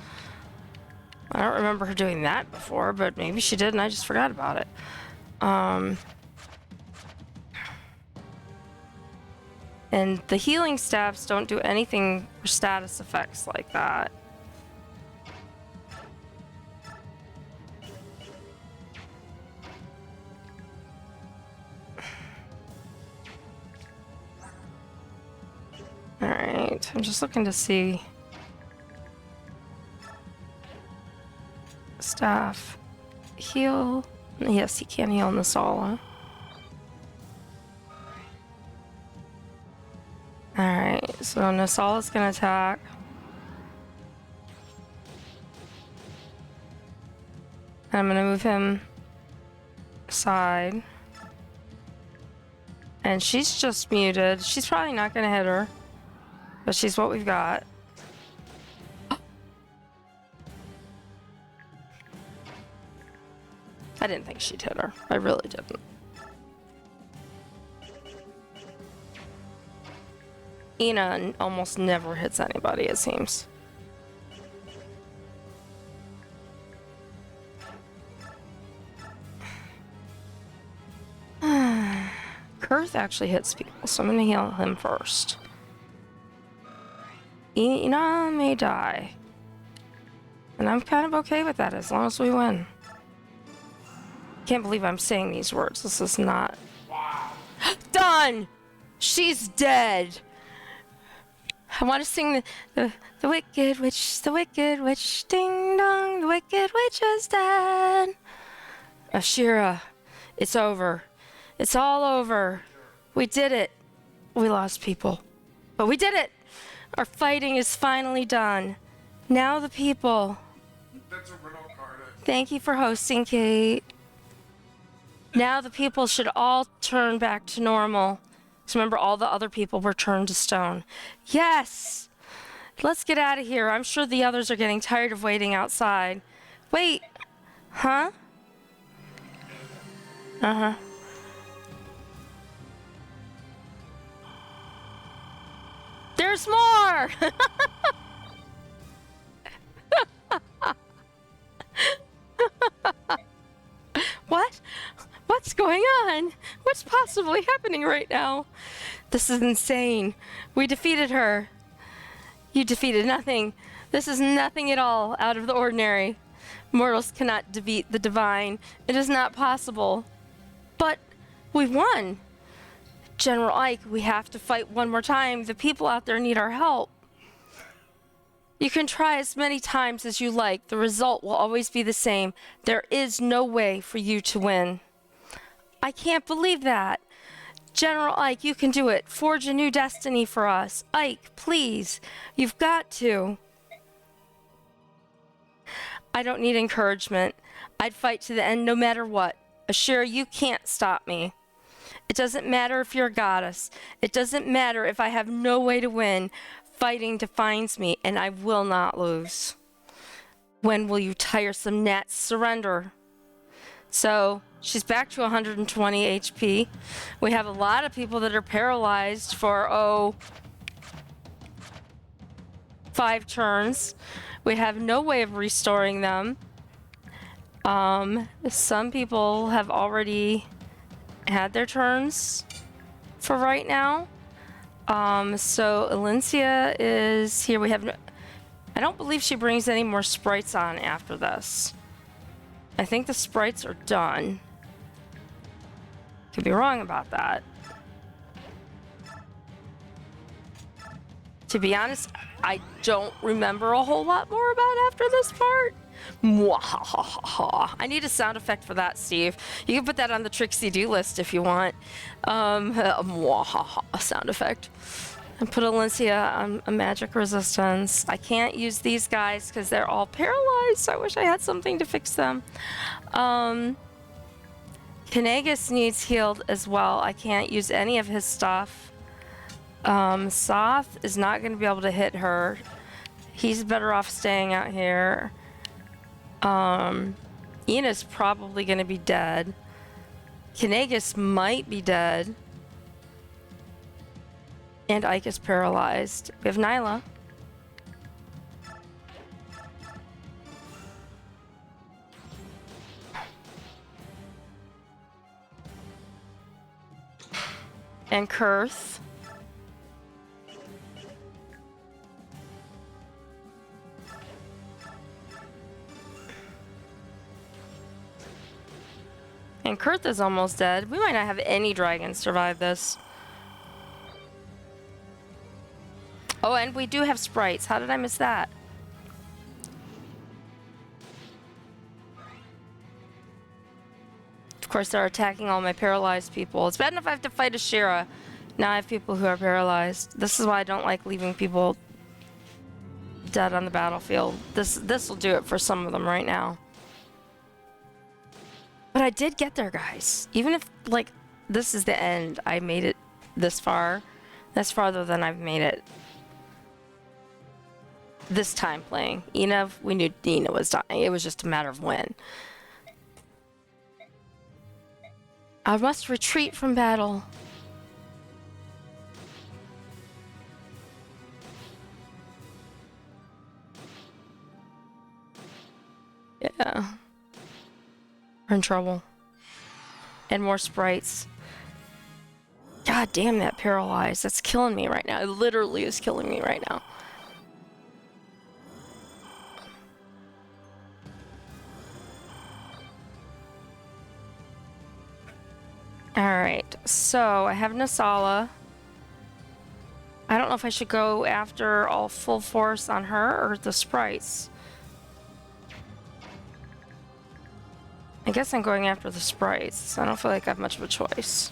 I don't remember her doing that before, but maybe she did and I just forgot about it. And the healing staffs don't do anything for status effects like that. Alright, I'm just looking to see. Staff. Heal. Yes, he can heal Nasala. Alright, so Nasala's gonna attack. I'm gonna move him aside. And she's just muted. She's probably not gonna hit her. But she's what we've got. I didn't think she'd hit her. I really didn't. Ina almost never hits anybody, it seems. Kurth actually hits people, so I'm gonna heal him first. Ina may die. And I'm kind of okay with that as long as we win. Can't believe I'm saying these words. This is not... Done! She's dead! I want to sing the Wicked Witch, the Wicked Witch, ding dong, the Wicked Witch is dead. Ashera, it's over. It's all over. We did it. We lost people. But we did it! Our fighting is finally done. Now the people. That's a riddle card. Thank you for hosting, Kate. Now the people should all turn back to normal. So remember, all the other people were turned to stone. Yes! Let's get out of here. I'm sure the others are getting tired of waiting outside. Wait. Huh? Uh-huh. There's more! What? What's going on? What's possibly happening right now? This is insane. We defeated her. You defeated nothing. This is nothing at all out of the ordinary. Mortals cannot defeat the divine. It is not possible. But we won. General Ike, we have to fight one more time. The people out there need our help. You can try as many times as you like. The result will always be the same. There is no way for you to win. I can't believe that. General Ike, you can do it. Forge a new destiny for us. Ike, please. You've got to. I don't need encouragement. I'd fight to the end no matter what. Ashera, you can't stop me. It doesn't matter if you're a goddess. It doesn't matter if I have no way to win. Fighting defines me, and I will not lose. When will you tiresome gnats surrender? So, she's back to 120 HP. We have a lot of people that are paralyzed for, 5 turns. We have no way of restoring them. Some people have already had their turns for right now. So Alencia is here. We have no, I don't believe she brings any more sprites on after this. I think the sprites are done. Could be wrong about that. To be honest, I don't remember a whole lot more about after this part. Mwahahaha. I need a sound effect for that, Steve. You can put that on the Trixie Do list if you want. Mwahaha sound effect. And put Alencia on a magic resistance. I can't use these guys because they're all paralyzed. I wish I had something to fix them. Kanagus needs healed as well. I can't use any of his stuff. Soth is not going to be able to hit her. He's better off staying out here. Ina's probably going to be dead. Kanagus might be dead. And Ike is paralyzed. We have Nyla. And Kurth. And Kurth is almost dead. We might not have any dragons survive this. Oh, and we do have sprites. How did I miss that? Of course, they're attacking all my paralyzed people. It's bad enough I have to fight Ashera. Now I have people who are paralyzed. This is why I don't like leaving people dead on the battlefield. This will do it for some of them right now. But I did get there, guys. Even if, like, this is the end, I made it this far. That's farther than I've made it this time playing. Enev, we knew Nina was dying. It was just a matter of when. I must retreat from battle. Yeah. We're in trouble. And more sprites. God damn, that paralyzed. That's killing me right now. It literally is killing me right now. Alright, so I have Nasala. I don't know if I should go after all full force on her or the sprites. I guess I'm going after the sprites. I don't feel like I have much of a choice.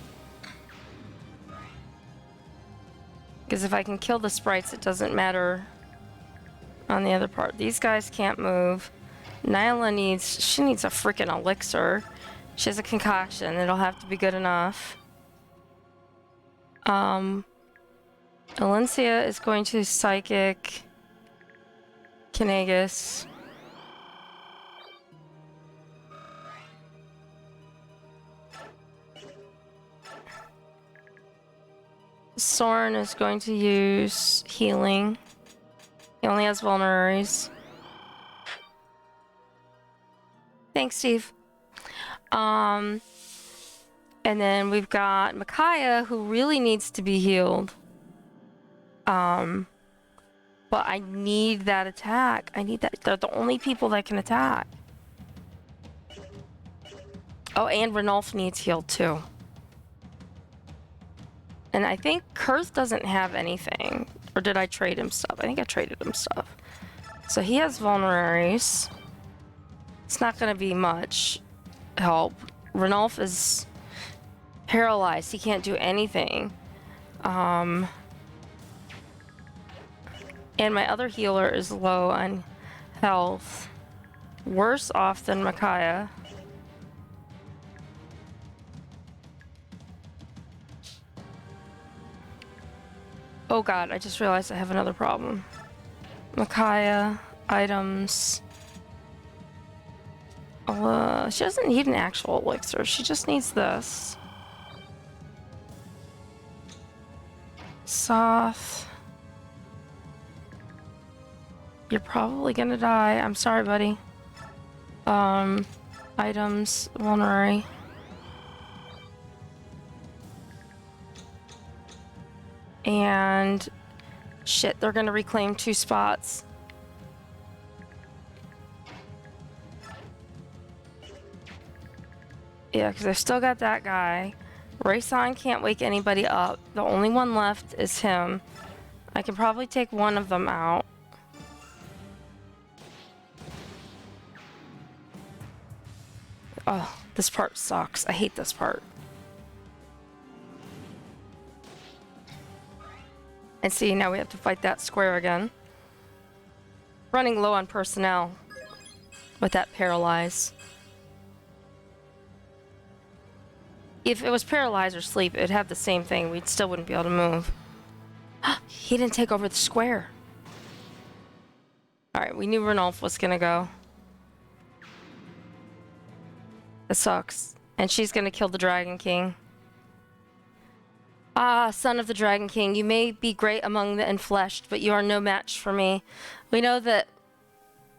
Because if I can kill the sprites, it doesn't matter on the other part. These guys can't move. Nyla needs a freaking elixir. She has a concoction. It'll have to be good enough. Alencia is going to psychic Kinagus. Soren is going to use healing. He only has vulneraries. Thanks, Steve. And then we've got Micaiah, who really needs to be healed. But I need that attack. I need that. They're the only people that can attack. Oh, and Ranulf needs healed too. And I think Kurth doesn't have anything. Or did I trade him stuff? I think I traded him stuff. So he has vulneraries. It's not going to be much help. Ranulf is paralyzed. He can't do anything. And my other healer is low on health. Worse off than Micaiah. Oh god, I just realized I have another problem. Micaiah, items. She doesn't need an actual elixir. She just needs this. Soth. You're probably gonna die. I'm sorry, buddy. Items, vulnerary. And shit, they're gonna reclaim 2 spots. Yeah, because I've still got that guy. Rayson can't wake anybody up. The only one left is him. I can probably take one of them out. Oh, this part sucks. I hate this part. And see, now we have to fight that square again. Running low on personnel with that paralyze. If it was paralyze or sleep, it'd have the same thing. We still wouldn't be able to move. He didn't take over the square. Alright, we knew Ranulf was gonna go. That sucks. And she's gonna kill the Dragon King. Ah, son of the Dragon King, you may be great among the enfleshed, but you are no match for me. We know that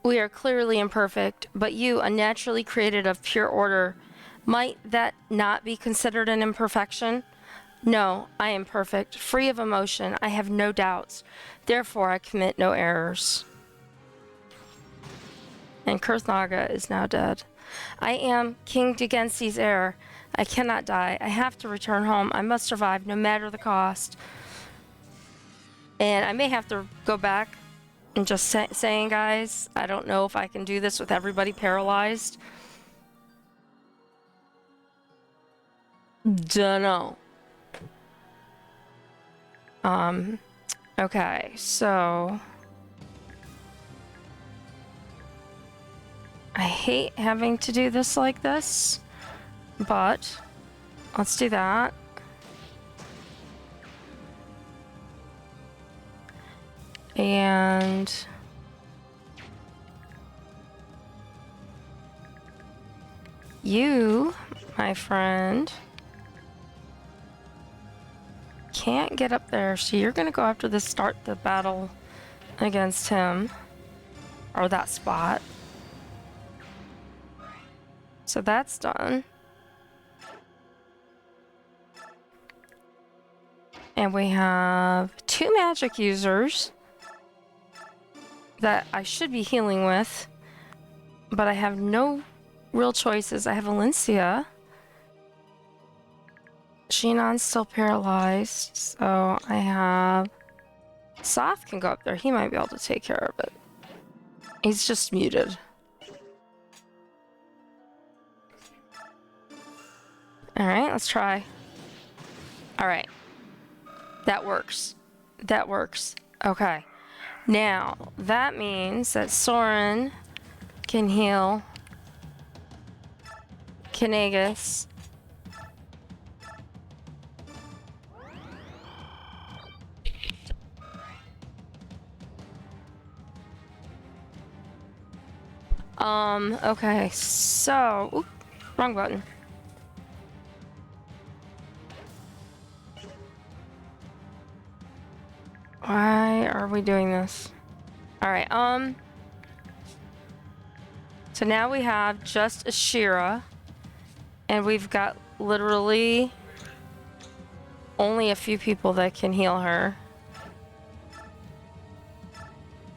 we are clearly imperfect, but you, unnaturally created of pure order, might that not be considered an imperfection? No, I am perfect, free of emotion. I have no doubts. Therefore, I commit no errors. And Kurthnaga is now dead. I am King Degensi's heir. I cannot die. I have to return home. I must survive, no matter the cost. And I may have to go back and just saying, guys, I don't know if I can do this with everybody paralyzed. Dunno. Okay, so I hate having to do this like this, but let's do that. And you, my friend, can't get up there, so you're gonna go after this, start the battle against him, or that spot. So that's done. And we have 2 magic users that I should be healing with, but I have no real choices. I have Valencia. Shinon's still paralyzed, so I have... Soth can go up there. He might be able to take care of it. He's just muted. Alright, let's try. Alright. That works. That works. Okay. Now, that means that Soren can heal Kanagus. Okay, so... Oop, wrong button. Why are we doing this? Alright, so now we have just Ashera, and we've got literally only a few people that can heal her.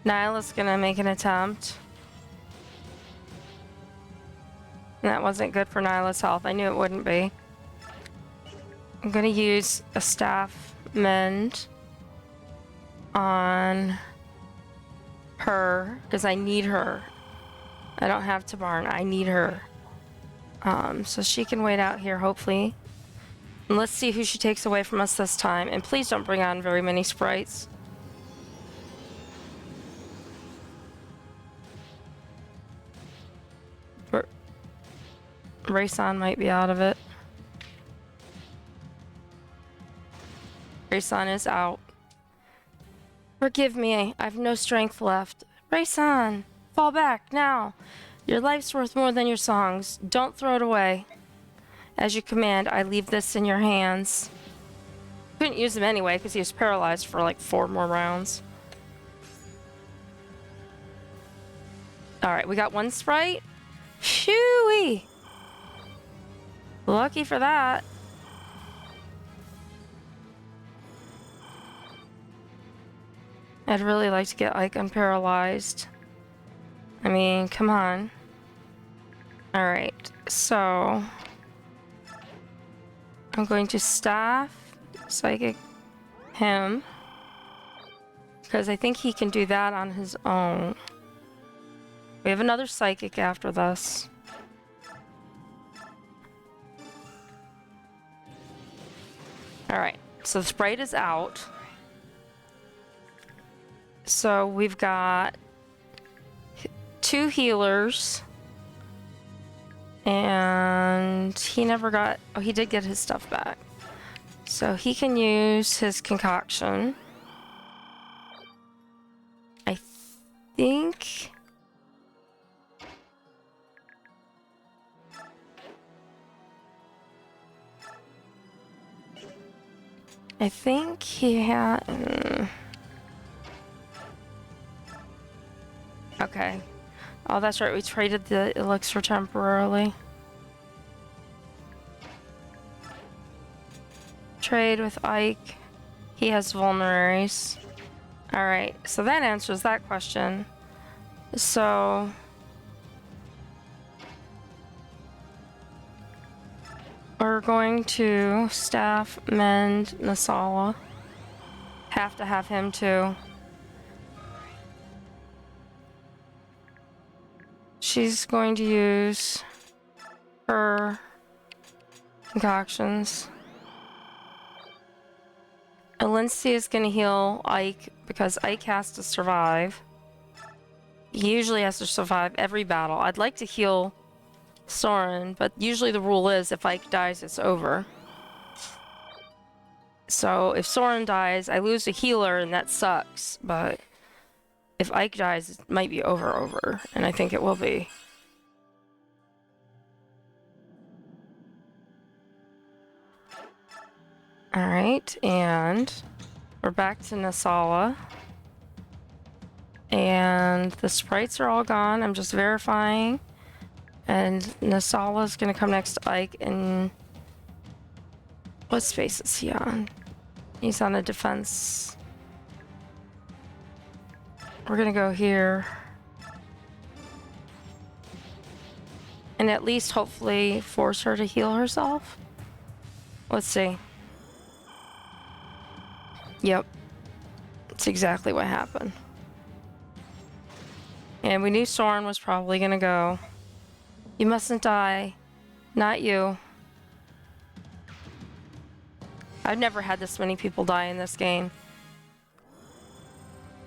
Nyla's gonna make an attempt. That wasn't good for Nyla's health. I knew it wouldn't be. I'm gonna use a staff mend on her because I need her. I don't have Tabarn. I need her. So she can wait out here, hopefully. And let's see who she takes away from us this time. And please don't bring on very many sprites. Rayson might be out of it. Rayson is out. Forgive me, I've no strength left. Rayson, fall back now. Your life's worth more than your songs. Don't throw it away. As you command, I leave this in your hands. Couldn't use him anyway because he was paralyzed for like 4 more rounds. Alright, we got 1 sprite. Shoo-wee! Lucky for that. I'd really like to get like unparalyzed. I mean, come on. Alright, so I'm going to staff psychic him because I think he can do that on his own. We have another psychic after this. Alright, so the sprite is out. So we've got 2 healers. And he never got... Oh, he did get his stuff back. So he can use his concoction. I think... he had... Okay. Oh, that's right. We traded the elixir temporarily. trade with Ike. He has vulneraries. Alright, so that answers that question. So... we're going to staff, mend, Nasala. Have to have him too. She's going to use her concoctions. Alincia is going to heal Ike because Ike has to survive. He usually has to survive every battle. I'd like to heal Soren, but usually the rule is if Ike dies, it's over. So if Soren dies, I lose a healer and that sucks, but if Ike dies, it might be over, and I think it will be. Alright, and we're back to Nasala. And the sprites are all gone. I'm just verifying. And Nasala is going to come next to Ike, and what space is he on? He's on a defense. We're going to go here. And at least hopefully force her to heal herself. Let's see. Yep. That's exactly what happened. And we knew Soren was probably going to go. You mustn't die. Not you. I've never had this many people die in this game.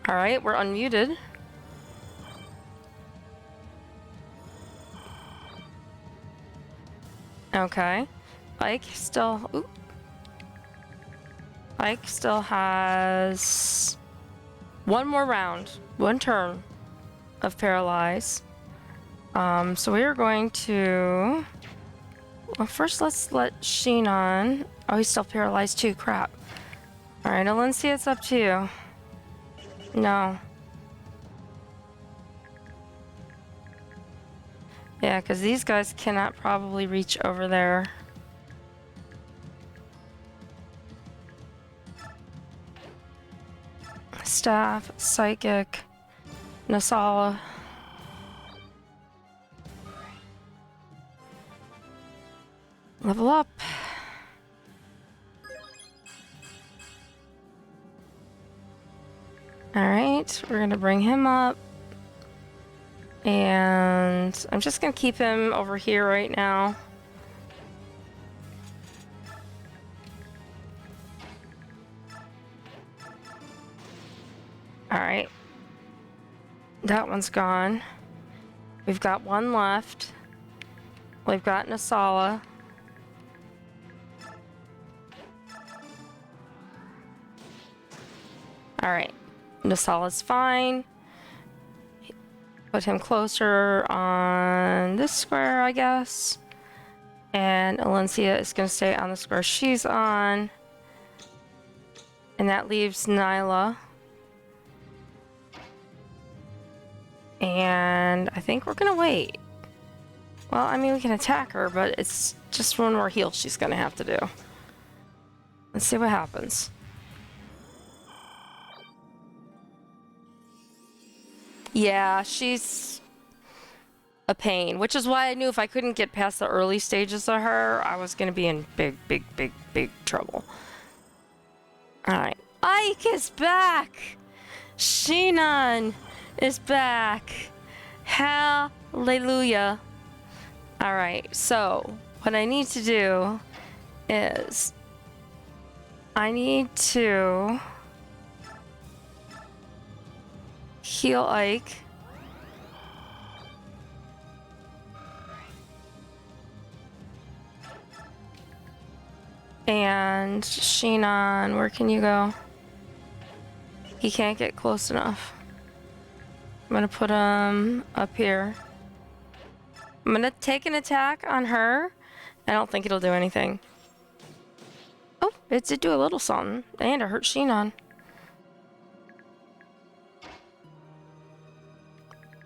Alright, we're unmuted. Okay. Ike still... Oop. Ike still has... one more round. One turn of Paralyze. So we are going to... Well, first let's let Sheen on. Oh, he's still paralyzed too. Crap. Alright, Alencia, it's up to you. No. Yeah, because these guys cannot probably reach over there. Staff, Psychic, Nasala. Level up. Alright, we're gonna bring him up. And I'm just gonna keep him over here right now. Alright. That one's gone. We've got one left. We've got Nasala. Alright. Nasala's fine. Put him closer on this square, I guess. And Alencia is going to stay on the square she's on. And that leaves Nyla. And I think we're going to wait. Well, I mean, we can attack her, but it's just one more heal she's going to have to do. Let's see what happens. Yeah, she's a pain, which is why I knew if I couldn't get past the early stages of her, I was going to be in big, big, big, big trouble. Alright. Ike is back! Sheenan is back! Hallelujah. Alright, so what I need to do is I need to heal Ike. And Sheenan, where can you go? He can't get close enough. I'm gonna put him up here. I'm gonna take an attack on her. I don't think it'll do anything. Oh, it did do a little something. And it hurt Sheenan.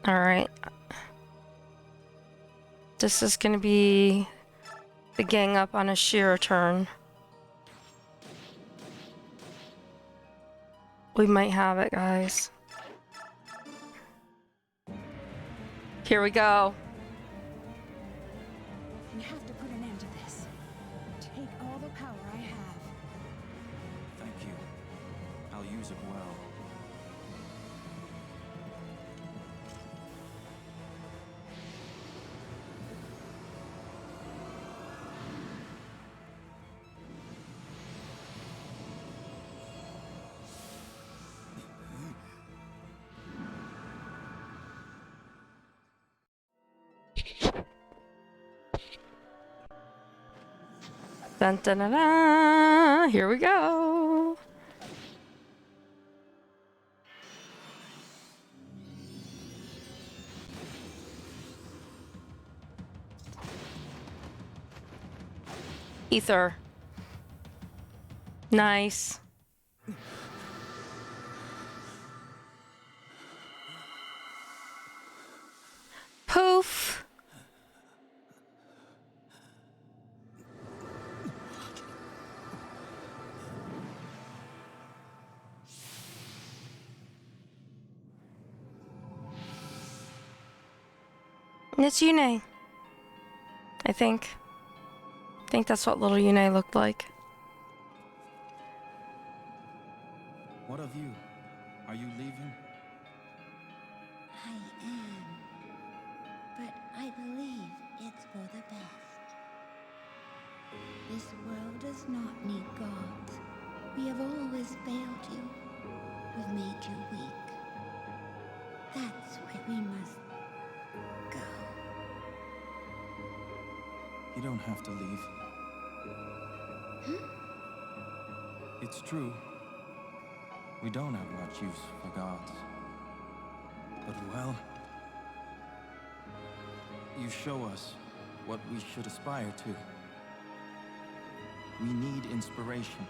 Alright. This is gonna be the gang up on Ashera turn. We might have it, guys. Here we go. We have to put an end to this. Take all the power I have. Thank you. I'll use it well. Dun, dun, dun, dun. Here we go. Ether. Nice. Poof. And it's Yune. I think. I think that's what little Yune looked like. What of you? Are you leaving? I am. But I believe it's for the best. This world does not need gods. We have always failed you. We've made you weak. That's why we must go. You don't have to leave. It's true. We don't have much use for gods. But well, you show us what we should aspire to. We need inspiration.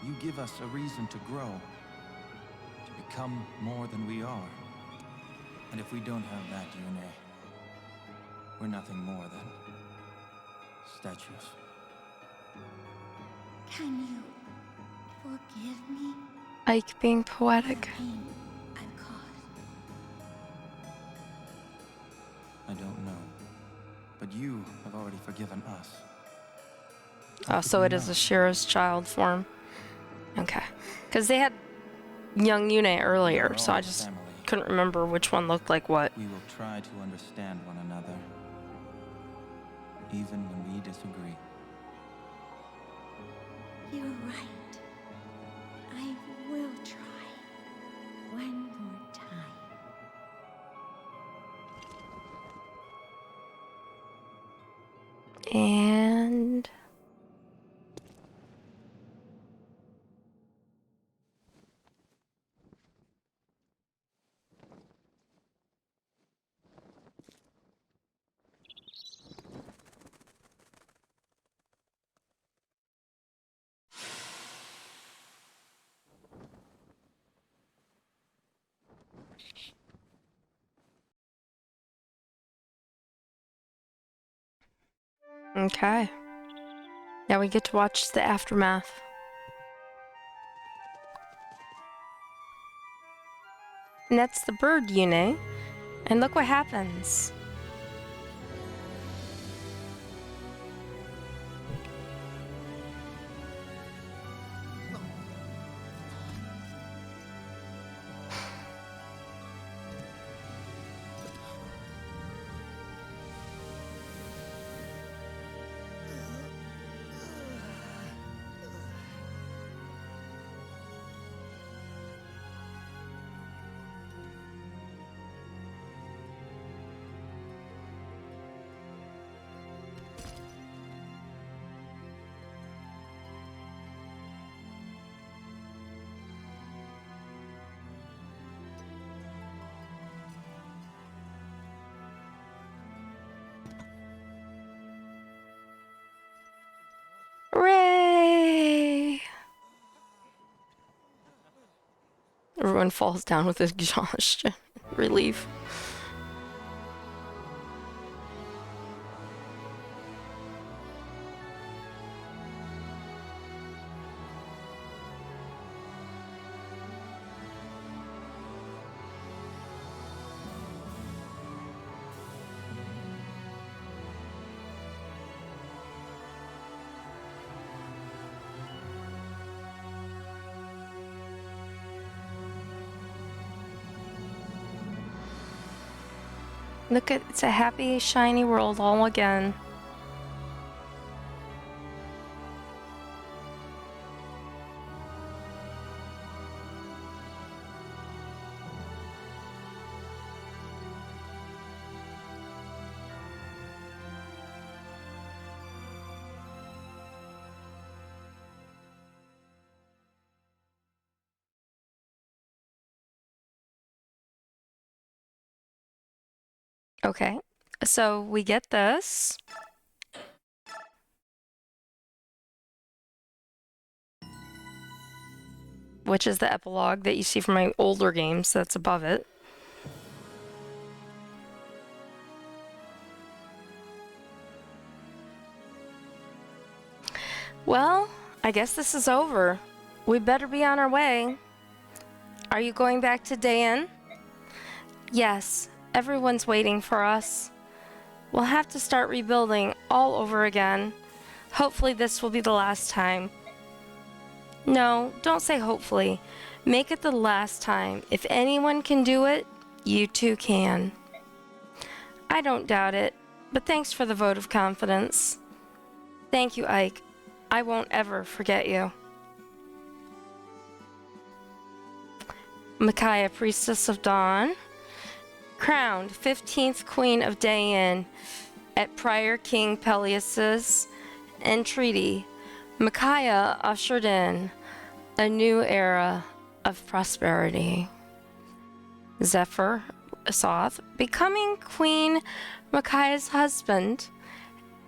You give us a reason to grow, to become more than we are. And if we don't have that, Yune, we're nothing more than statues. Can you forgive me Ike being for the poetic. pain I've caused? I don't know. But you have already forgiven us. Oh, so it is Ashera's child form. Okay. Because they had young Yune earlier, so I just couldn't remember which one looked like what. We will try to understand one another, even when we disagree. You're right. I will try. One more time. And okay. Now we get to watch the aftermath. And that's the bird Yune. And look what happens. Hooray! Everyone falls down with exhaustion. Relief. Look at, it's a happy, shiny world all again. Okay, so we get this. Which is the epilogue that you see from my older games that's above it. Well, I guess this is over. We better be on our way. Are you going back to Dayan? Yes, everyone's waiting for us. We'll have to start rebuilding all over again. Hopefully this will be the last time. No, don't say hopefully. Make it the last time. If anyone can do it, you too can. I don't doubt it, but thanks for the vote of confidence. Thank you, Ike. I won't ever forget you. Micaiah, Priestess of Dawn, crowned 15th Queen of Dayan at prior King Peleus's entreaty. Micaiah ushered in a new era of prosperity. Zephyr Soth becoming Queen Micaiah's husband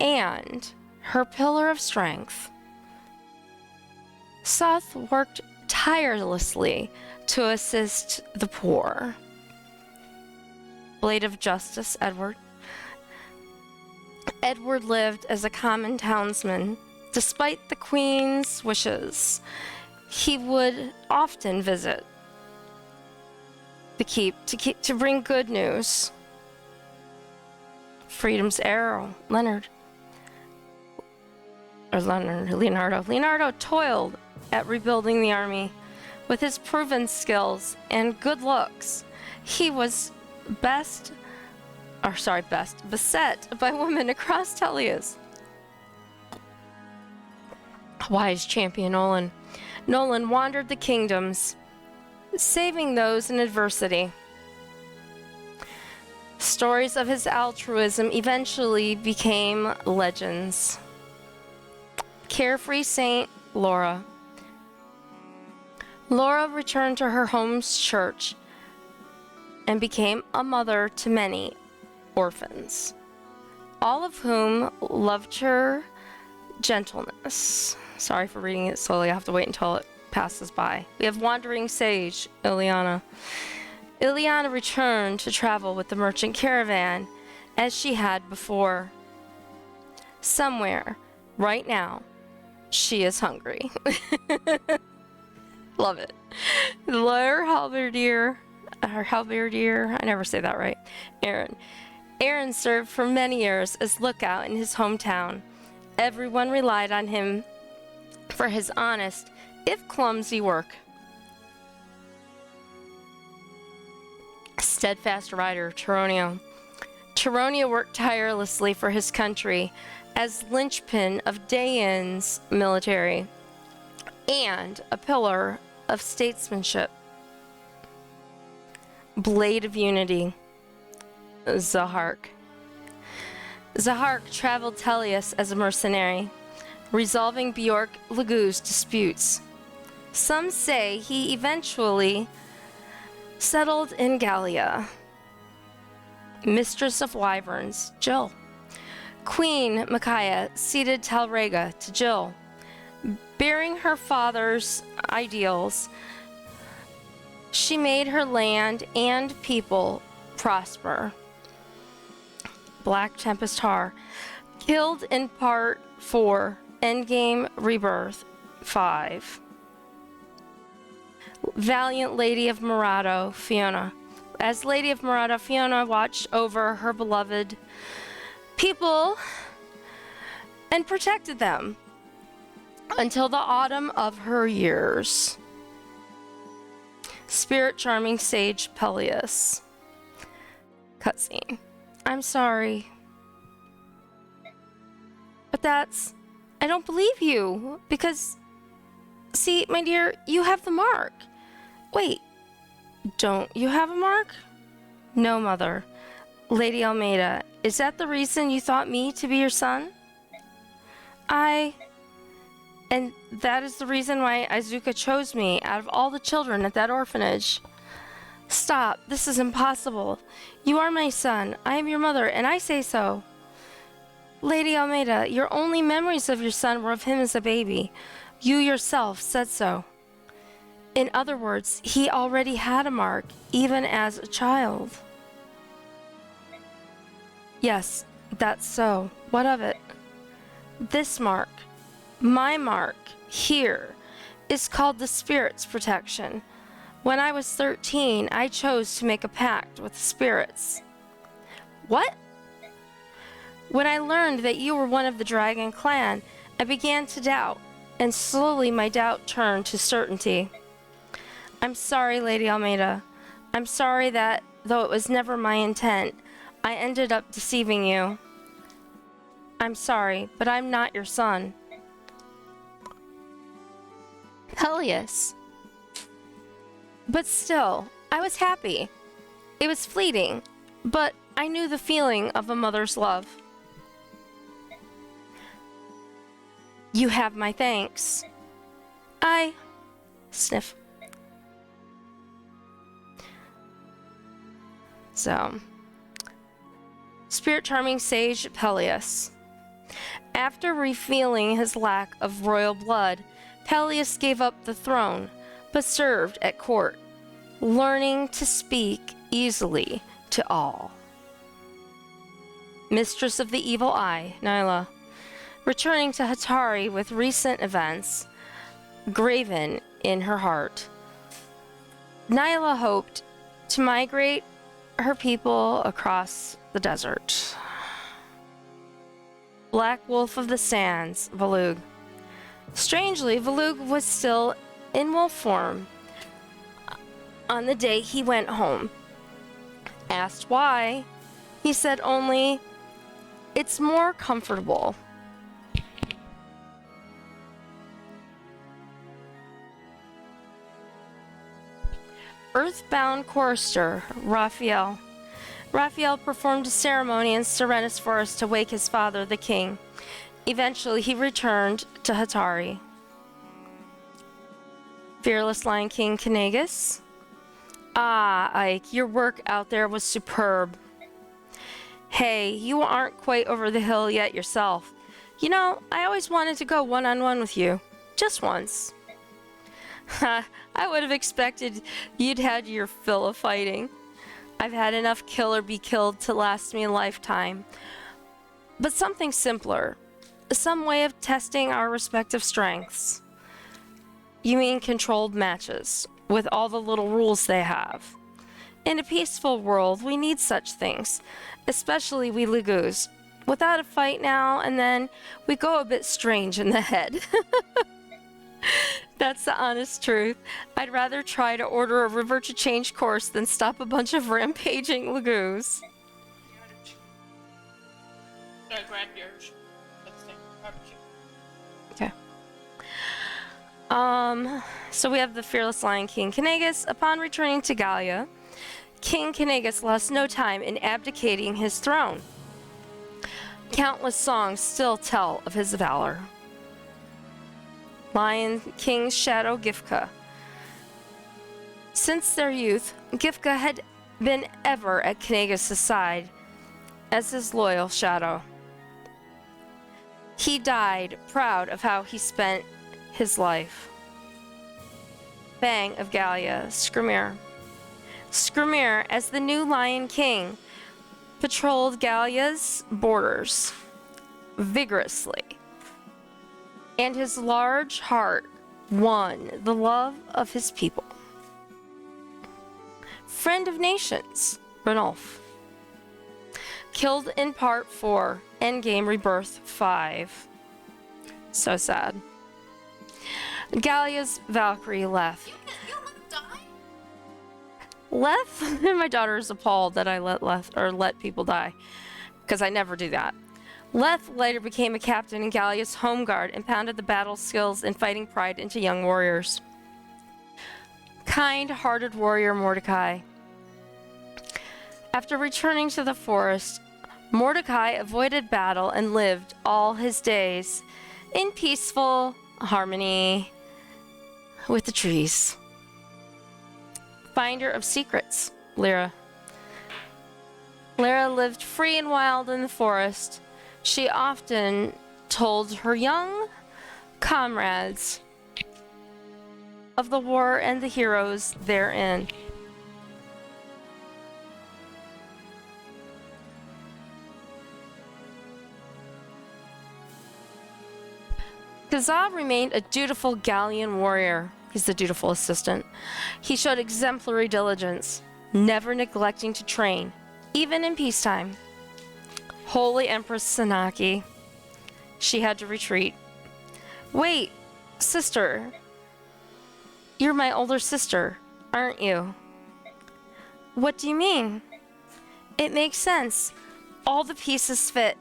and her pillar of strength. Soth worked tirelessly to assist the poor. Blade of Justice Edward. Edward lived as a common townsman. Despite the Queen's wishes, he would often visit the keep to bring good news. Freedom's arrow, Leonardo toiled at rebuilding the army. With his proven skills and good looks, he was beset by women across Tellius. Wise champion Nolan. Nolan wandered the kingdoms, saving those in adversity. Stories of his altruism eventually became legends. Carefree Saint Laura. Laura returned to her home's church and became a mother to many orphans, all of whom loved her gentleness. Sorry for reading it slowly. I have to wait until it passes by. We have wandering sage, Ileana. Ileana returned to travel with the merchant caravan as she had before. Somewhere, right now, she is hungry. Love it. Lair Halberdier, I never say that right, Aaron. Aaron served for many years as lookout in his hometown. Everyone relied on him for his honest, if clumsy work. Steadfast rider, Tironio. Tironio worked tirelessly for his country as linchpin of Dayan's military and a pillar of statesmanship. Blade of Unity, Zahark. Zahark traveled Tellius as a mercenary, resolving Bjork Lagoo's disputes. Some say he eventually settled in Gallia. Mistress of Wyverns, Jill. Queen Micaiah ceded Talrega to Jill. Bearing her father's ideals, she made her land and people prosper. Black Tempest Har, killed in Part 4, Endgame Rebirth 5. Valiant Lady of Murado, Fiona. As Lady of Murado, Fiona watched over her beloved people and protected them until the autumn of her years. Spirit Charming Sage Peleus. Cutscene. I'm sorry. But I don't believe you, because, see, my dear, you have the mark. Wait, don't you have a mark? No, Mother. Lady Almeida, is that the reason you thought me to be your son? And that is the reason why Izuka chose me out of all the children at that orphanage. Stop, this is impossible. You are my son, I am your mother, and I say so. Lady Almeida, your only memories of your son were of him as a baby. You yourself said so. In other words, he already had a mark, even as a child. Yes, that's so. What of it? This mark, my mark, here, is called the Spirit's protection. When I was 13, I chose to make a pact with the spirits. What? When I learned that you were one of the Dragon Clan, I began to doubt, and slowly my doubt turned to certainty. I'm sorry, Lady Almeida. I'm sorry that, though it was never my intent, I ended up deceiving you. I'm sorry, but I'm not your son. Peleus. But still, I was happy. It was fleeting, but I knew the feeling of a mother's love. You have my thanks. I sniff. So, Spirit Charming Sage Peleus. After revealing his lack of royal blood, Peleus gave up the throne, but served at court, learning to speak easily to all. Mistress of the Evil Eye, Nyla, returning to Hatari with recent events graven in her heart. Nyla hoped to migrate her people across the desert. Black Wolf of the Sands, Valug. Strangely, Valug was still in wolf form on the day he went home. Asked why, he said only, "It's more comfortable." Earthbound chorister, Raphael. Raphael performed a ceremony in Serenus Forest to wake his father, the king. Eventually, he returned to Hatari. Fearless Lion King Kanagus. Ah, Ike, your work out there was superb. Hey, you aren't quite over the hill yet yourself. You know, I always wanted to go one-on-one with you. Just once. I would have expected you'd had your fill of fighting. I've had enough kill or be killed to last me a lifetime. But something simpler. Some way of testing our respective strengths. You mean controlled matches, with all the little rules they have. In a peaceful world, we need such things, especially we Lugus. Without a fight now and then, we go a bit strange in the head. That's the honest truth. I'd rather try to order a river to change course than stop a bunch of rampaging Lugus. Grab yours. Okay. So we have the Fearless Lion King Kanagus. Upon returning to Gallia, King Kanagus lost no time in abdicating his throne. Countless songs still tell of his valor. Lion King's shadow Gifka. Since their youth, Gifka had been ever at Kanagus' side as his loyal shadow. He died proud of how he spent his life. Bang of Gallia, Skrimir. Skrimir, as the new Lion King, patrolled Gallia's borders vigorously, and his large heart won the love of his people. Friend of Nations, Ranulf. Killed in Part 4, Endgame Rebirth 5. So sad. Gallia's Valkyrie left. Leth, my daughter is appalled that I let people die, because I never do that. Leth later became a captain in Gallia's home guard and pounded the battle skills and fighting pride into young warriors. Kind-hearted warrior Mordecai. After returning to the forest, Mordecai avoided battle and lived all his days in peaceful harmony with the trees. Finder of secrets, Lyra. Lyra lived free and wild in the forest. She often told her young comrades of the war and the heroes therein. Kazab remained a dutiful Gallian warrior. He's the dutiful assistant. He showed exemplary diligence, never neglecting to train, even in peacetime. Holy Empress Sanaki. She had to retreat. Wait, sister. You're my older sister, aren't you? What do you mean? It makes sense. All the pieces fit.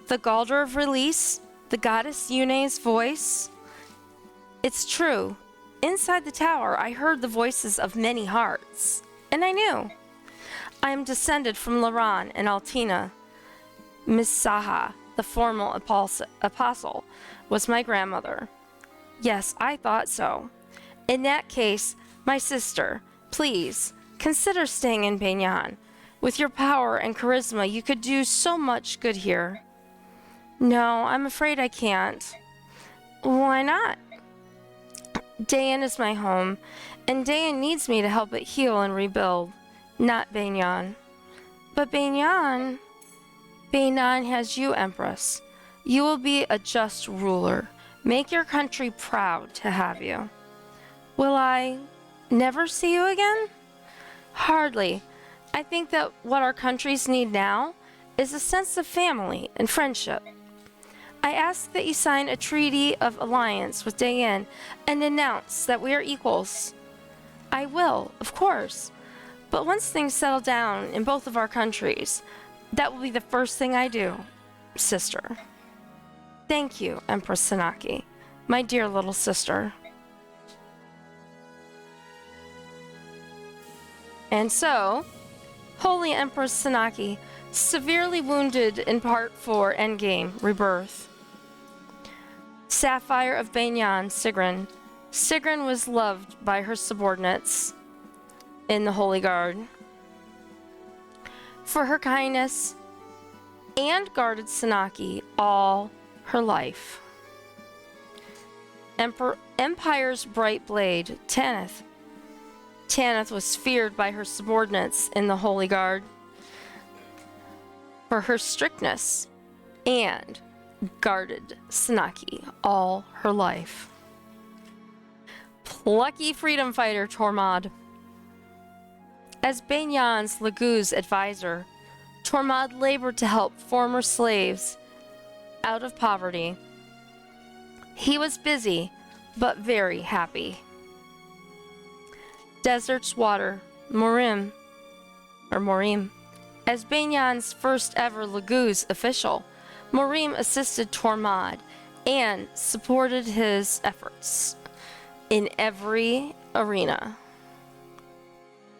The Galder of Release, the goddess Yune's voice. It's true. Inside the tower, I heard the voices of many hearts, and I knew. I am descended from Laran and Altina. Miss Saha, the formal apostle, was my grandmother. Yes, I thought so. In that case, my sister, please, consider staying in Banyan. With your power and charisma, you could do so much good here. No, I'm afraid I can't. Why not? Dayan is my home, and Dayan needs me to help it heal and rebuild, not Banyan. But Banyan has you, Empress. You will be a just ruler. Make your country proud to have you. Will I never see you again? Hardly. I think that what our countries need now is a sense of family and friendship. I ask that you sign a treaty of alliance with Dayan and announce that we are equals. I will, of course. But once things settle down in both of our countries, that will be the first thing I do, sister. Thank you, Empress Sanaki, my dear little sister. And so, Holy Empress Sanaki, severely wounded in Part 4 Endgame, Rebirth. Sapphire of Banyan, Sigrun. Sigrun was loved by her subordinates in the Holy Guard for her kindness and guarded Sanaki all her life. Empire's bright blade, Tanith. Tanith was feared by her subordinates in the Holy Guard for her strictness and guarded Sanaki all her life. Plucky freedom fighter Tormod. As Banyan's Lagoo's advisor, Tormod labored to help former slaves out of poverty. He was busy, but very happy. Desert's Water, Morim. As Banyan's first ever Lagoo's official, Morim assisted Tormod and supported his efforts in every arena.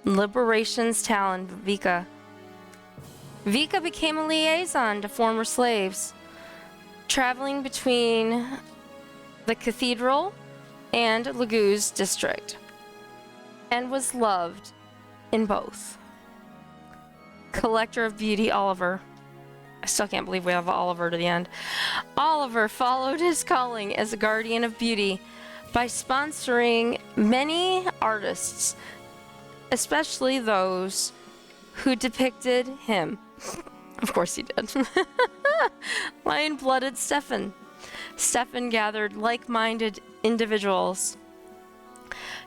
Liberation's Talon, Vika. Vika became a liaison to former slaves, traveling between the cathedral and Lagoo's district, and was loved in both. Collector of Beauty, Oliver. I still can't believe we have Oliver to the end. Oliver followed his calling as a guardian of beauty by sponsoring many artists, especially those who depicted him. Of course he did. Lion-blooded Stefan. Stefan gathered like-minded individuals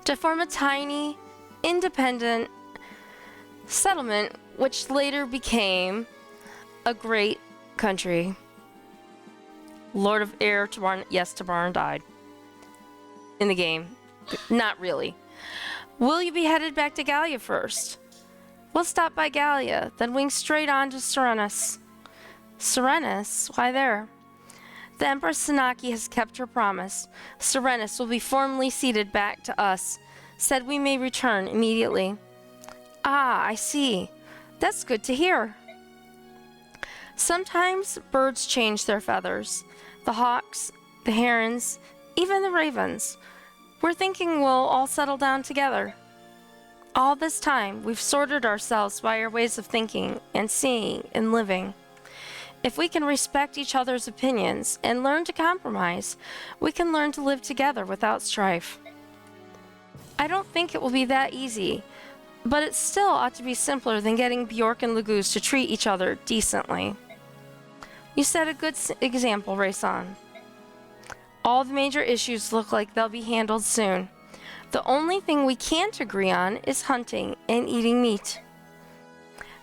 to form a tiny, independent settlement which later became a great country. Lord of Air, Tabarn. Yes, Tabarn died in the game. Not really. Will you be headed back to Gallia first? We'll stop by Gallia, then wing straight on to Serenus. Serenus? Why there? The Empress Sanaki has kept her promise. Serenus will be formally ceded back to us. Said we may return immediately. Ah, I see. That's good to hear. Sometimes birds change their feathers. The hawks, the herons, even the ravens. We're thinking we'll all settle down together. All this time, we've sorted ourselves by our ways of thinking and seeing and living. If we can respect each other's opinions and learn to compromise, we can learn to live together without strife. I don't think it will be that easy, but it still ought to be simpler than getting Bjork and Laguz to treat each other decently. You set a good example, Rayson. All the major issues look like they'll be handled soon. The only thing we can't agree on is hunting and eating meat.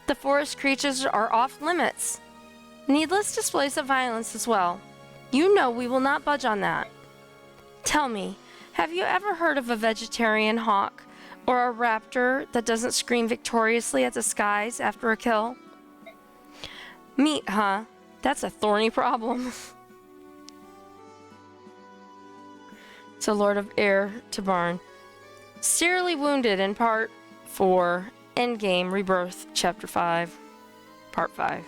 The forest creatures are off limits. Needless displays of violence as well. You know we will not budge on that. Tell me, have you ever heard of a vegetarian hawk or a raptor that doesn't scream victoriously at the skies after a kill? Meat, huh? That's a thorny problem. To Lord of Air to Barn. Severely wounded in Part 4, Endgame Rebirth, Chapter 5, Part 5.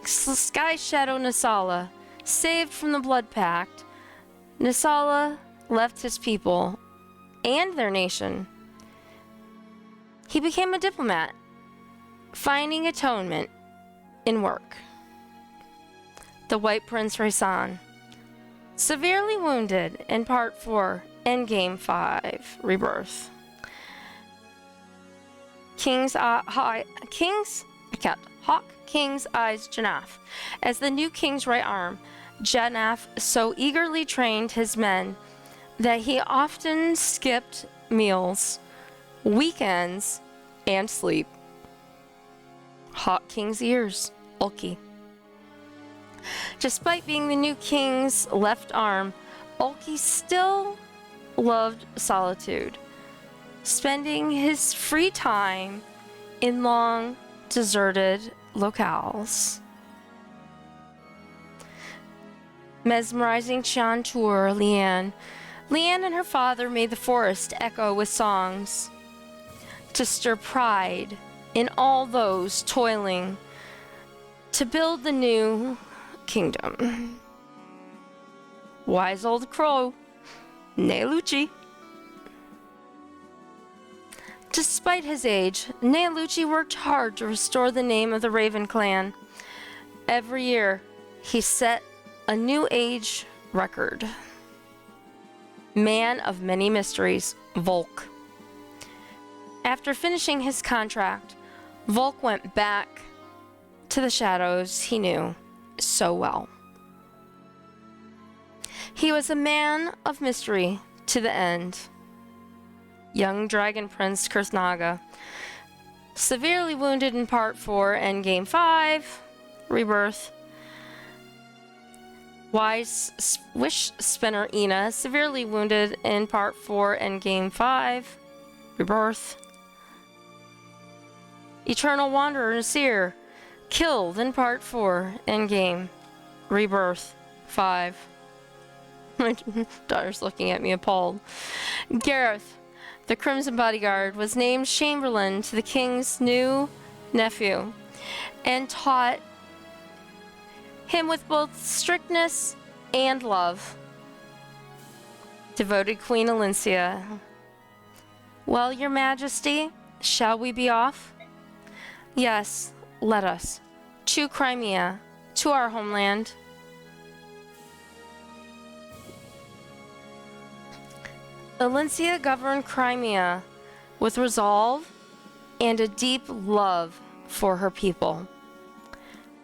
Sky Shadow Nasala, saved from the Blood Pact, Nasala left his people and their nation. He became a diplomat, finding atonement in work. The White Prince Raysan, severely wounded in Part 4, Endgame 5, Rebirth. King's Eyes Janaf. As the new king's right arm, Janaf so eagerly trained his men that he often skipped meals, weekends, and sleep. Hawk King's ears, Ulki. Despite being the new king's left arm, Ulki still loved solitude, spending his free time in long, deserted locales. Mesmerizing chanteur Leanne. Leanne and her father made the forest echo with songs to stir pride in all those toiling to build the new kingdom. Wise old crow, Nelucci. Despite his age, Nelucci worked hard to restore the name of the Raven clan. Every year, he set a new age record. Man of many mysteries, Volk. After finishing his contract, Volk went back to the shadows he knew so well. He was a man of mystery to the end. Young Dragon Prince Kursnaga, severely wounded in Part 4, Endgame 5, Rebirth. Wise Wish Spinner Ina, severely wounded in Part 4, Endgame 5, Rebirth. Eternal Wanderer Nasir, killed in Part 4, Endgame, Rebirth 5. My daughter's looking at me appalled. Gareth, the Crimson Bodyguard, was named Chamberlain to the king's new nephew and taught him with both strictness and love. Devoted Queen Alencia. Well, Your Majesty, shall we be off? Yes, let us. To Crimea, to our homeland. Alencia governed Crimea with resolve and a deep love for her people.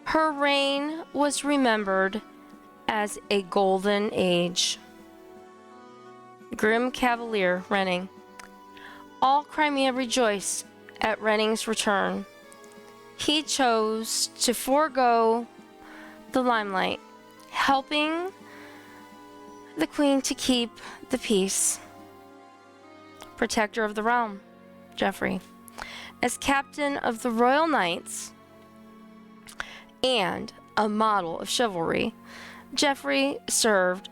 Her reign was remembered as a golden age. Grim Cavalier Renning. All Crimea rejoiced at Renning's return. He chose to forego the limelight, helping the queen to keep the peace. Protector of the realm, Geoffrey. As captain of the Royal Knights and a model of chivalry, Geoffrey served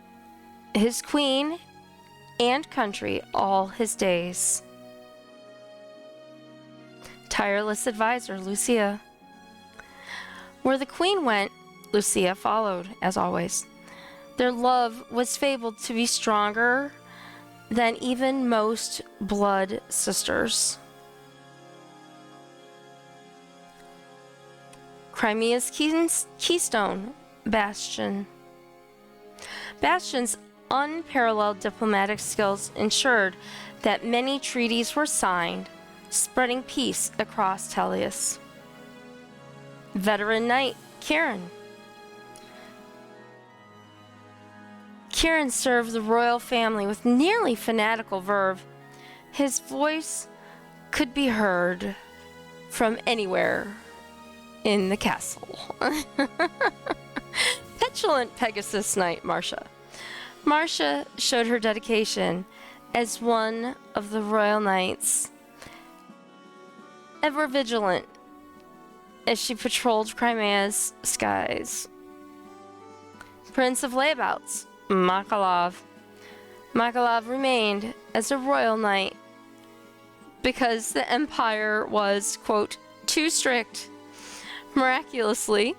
his queen and country all his days. Tireless advisor, Lucia. Where the queen went, Lucia followed, as always. Their love was fabled to be stronger than even most blood sisters. Crimea's keystone, Bastion. Bastion's unparalleled diplomatic skills ensured that many treaties were signed, spreading peace across Tellius. Veteran knight, Kieran. Kieran served the royal family with nearly fanatical verve. His voice could be heard from anywhere in the castle. Petulant Pegasus Knight, Marcia. Marcia showed her dedication as one of the royal knights, ever vigilant as she patrolled Crimea's skies. Prince of Layabouts, Makalov. Makalov remained as a royal knight because the empire was, quote, too strict. Miraculously,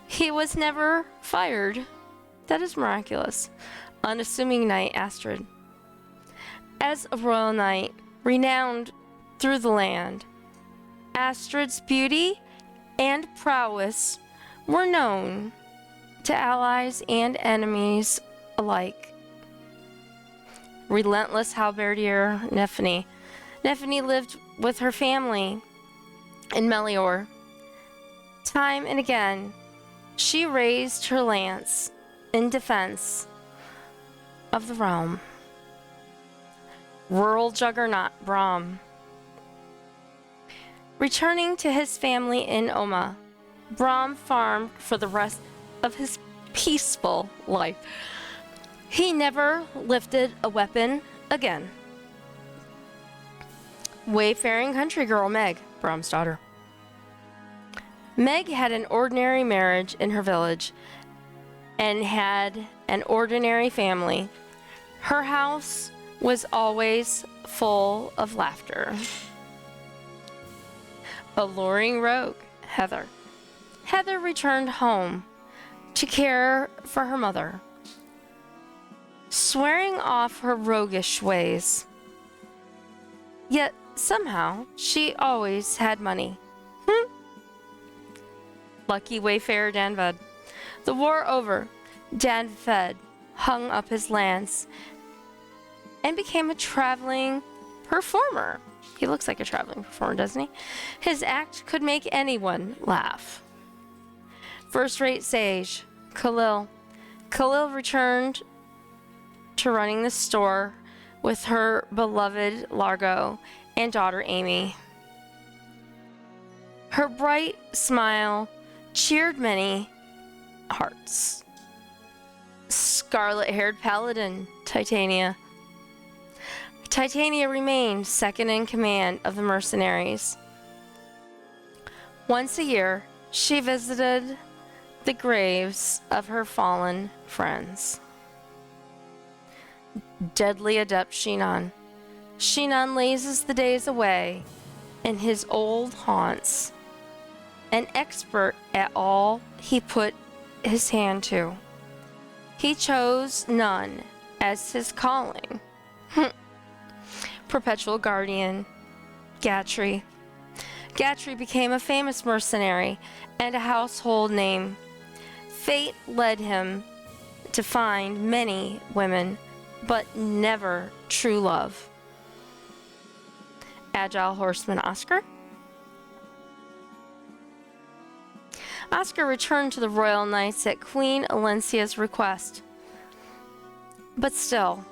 he was never fired. That is miraculous. Unassuming knight, Astrid. As a royal knight, renowned through the land, Astrid's beauty and prowess were known to allies and enemies alike. Relentless halberdier Nephany. Nephany lived with her family in Melior. Time and again, she raised her lance in defense of the realm. Rural juggernaut Brahm. Returning to his family in Oma, Brahm farmed for the rest of his peaceful life. He never lifted a weapon again. Wayfaring country girl Meg, Brahm's daughter. Meg had an ordinary marriage in her village and had an ordinary family. Her house was always full of laughter. Alluring rogue, Heather. Heather returned home to care for her mother, swearing off her roguish ways. Yet somehow she always had money. Lucky wayfarer Danved. The war over, Danved hung up his lance and became a traveling performer. He looks like a traveling performer, doesn't he? His act could make anyone laugh. First-rate sage, Khalil. Khalil returned to running the store with her beloved Largo and daughter Amy. Her bright smile cheered many hearts. Scarlet-haired paladin, Titania. Titania remained second in command of the mercenaries. Once a year, she visited the graves of her fallen friends. Deadly adept Shinan. Shinan lazes the days away in his old haunts, an expert at all he put his hand to. He chose none as his calling. Perpetual guardian, Gatry. Gatry became a famous mercenary and a household name. Fate led him to find many women, but never true love. Agile horseman Oscar. Oscar returned to the Royal Knights at Queen Alencia's request, but still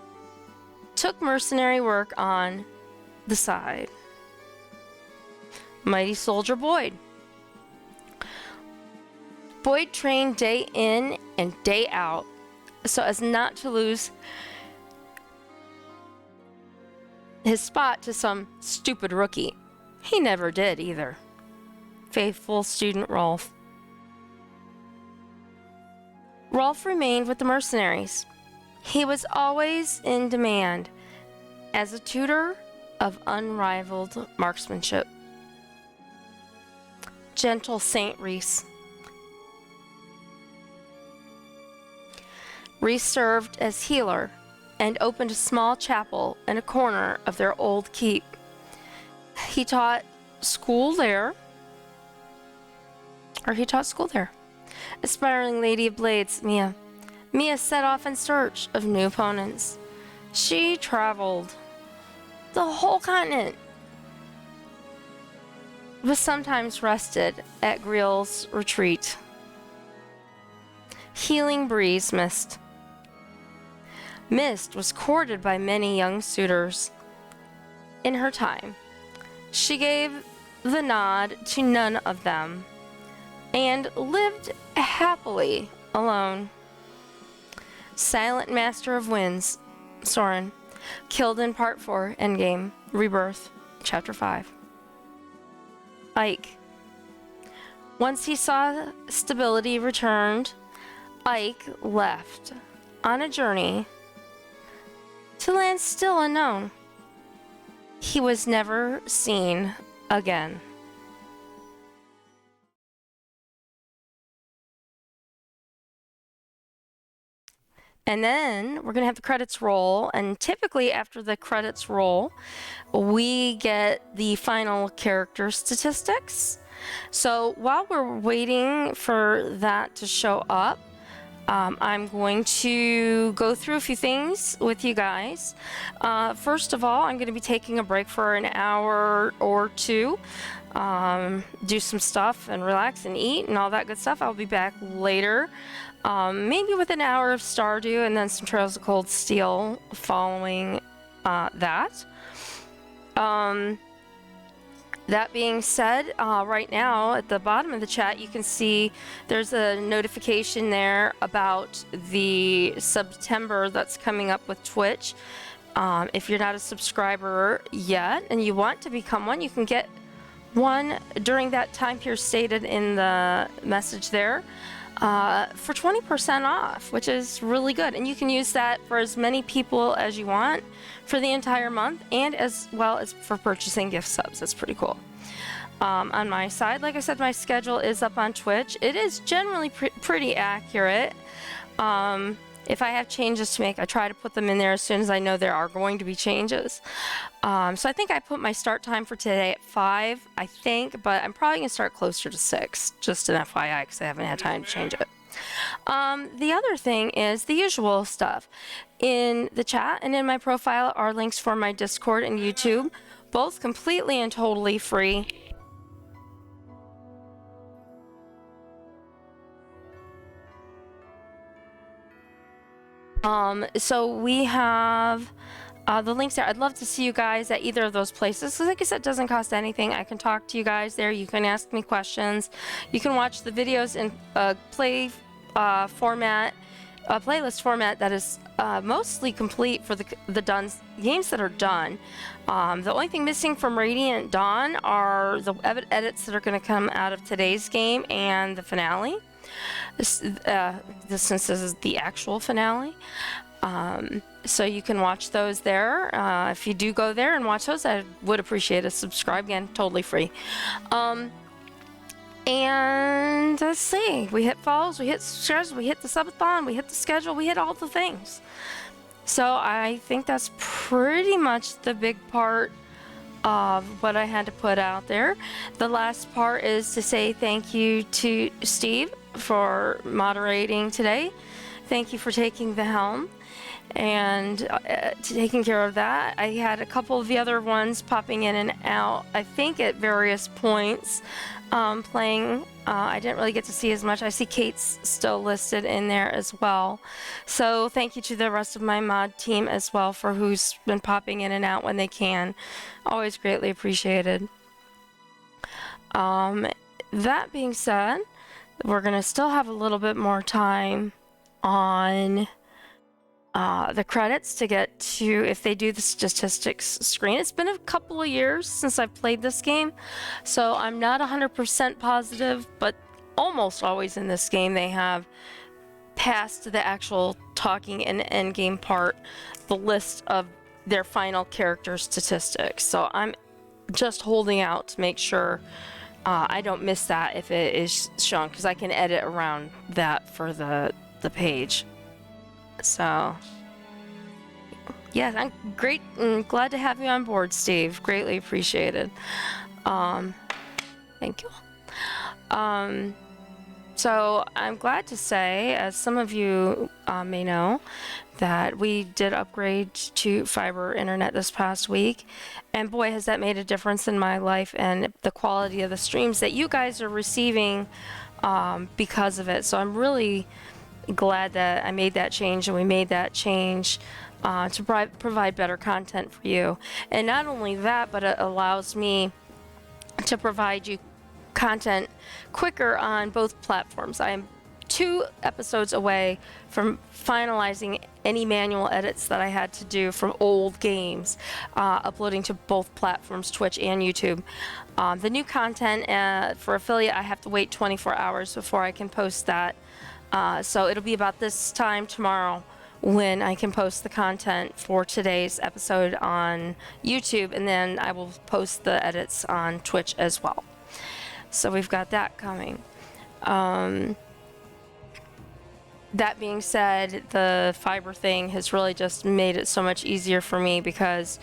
took mercenary work on the side. Mighty soldier Boyd. Boyd trained day in and day out so as not to lose his spot to some stupid rookie. He never did either. Faithful student Rolf. Rolf remained with the mercenaries. He was always in demand as a tutor of unrivaled marksmanship. Gentle Saint Reese. Reese served as healer and opened a small chapel in a corner of their old keep. He taught school there. Aspiring Lady of Blades, Mia. Mia set off in search of new opponents. She traveled the whole continent, but sometimes rested at Greel's retreat. Healing Breeze Mist. Mist was courted by many young suitors. In her time, she gave the nod to none of them and lived happily alone. Silent Master of Winds, Soren, killed in Part 4, Endgame, Rebirth, Chapter 5. Ike. Once he saw stability returned, Ike left on a journey to lands still unknown. He was never seen again. And then we're going to have the credits roll, and typically after the credits roll, we get the final character statistics. So while we're waiting for that to show up, I'm going to go through a few things with you guys. First of all, I'm going to be taking a break for an hour or two, do some stuff and relax and eat and all that good stuff. I'll be back later, maybe with an hour of Stardew and then some Trails of Cold Steel following that. That being said, right now at the bottom of the chat, you can see there's a notification there about the September that's coming up with Twitch. If you're not a subscriber yet and you want to become one, you can get one during that time period stated in the message there for 20% off, which is really good. And you can use that for as many people as you want for the entire month, and as well as for purchasing gift subs. That's pretty cool. On my side, like I said, my schedule is up on Twitch. It is generally pretty accurate. If I have changes to make, I try to put them in there as soon as I know there are going to be changes. So I think I put my start time for today at 5, I think, but I'm probably going to start closer to 6, just an FYI, because I haven't had time to change it. The other thing is the usual stuff. In the chat and in my profile are links for my Discord and YouTube, both completely and totally free. So we have the links there. I'd love to see you guys at either of those places. So like I said, it doesn't cost anything. I can talk to you guys there. You can ask me questions. You can watch the videos in playlist format that is mostly complete for the done games that are done. The only thing missing from Radiant Dawn are the edits that are going to come out of today's game and the finale. Since this is the actual finale. So you can watch those there. If you do go there and watch those, I would appreciate a subscribe. Again, totally free. And let's see, we hit follows, we hit shares, we hit the subathon, we hit the schedule, we hit all the things. So I think that's pretty much the big part of what I had to put out there. The last part is to say thank you to Steve for moderating today. Thank you for taking the helm and taking care of that. I had a couple of the other ones popping in and out, I think at various points, playing. I didn't really get to see as much. I see Kate's still listed in there as well. So thank you to the rest of my mod team as well for who's been popping in and out when they can. Always greatly appreciated. That being said, we're gonna still have a little bit more time on the credits to get to if they do the statistics screen. It's been a couple of years since I've played this game, so I'm not 100% positive, but almost always in this game they have past the actual talking and end game part the list of their final character statistics. So I'm just holding out to make sure I don't miss that if it is shown, because I can edit around that for the page. So yeah, I'm great and glad to have you on board, Steve. Greatly appreciated. Thank you. So I'm glad to say, as some of you may know, that we did upgrade to fiber internet this past week, and boy has that made a difference in my life and the quality of the streams that you guys are receiving because of it. So I'm really glad that I made that change, and we made that change to provide better content for you. And not only that, but it allows me to provide you content quicker on both platforms. I am 2 episodes away from finalizing any manual edits that I had to do from old games, uploading to both platforms, Twitch and YouTube. The new content for affiliate, I have to wait 24 hours before I can post that. So it'll be about this time tomorrow when I can post the content for today's episode on YouTube, and then I will post the edits on Twitch as well. So we've got that coming. That being said, the fiber thing has really just made it so much easier for me, because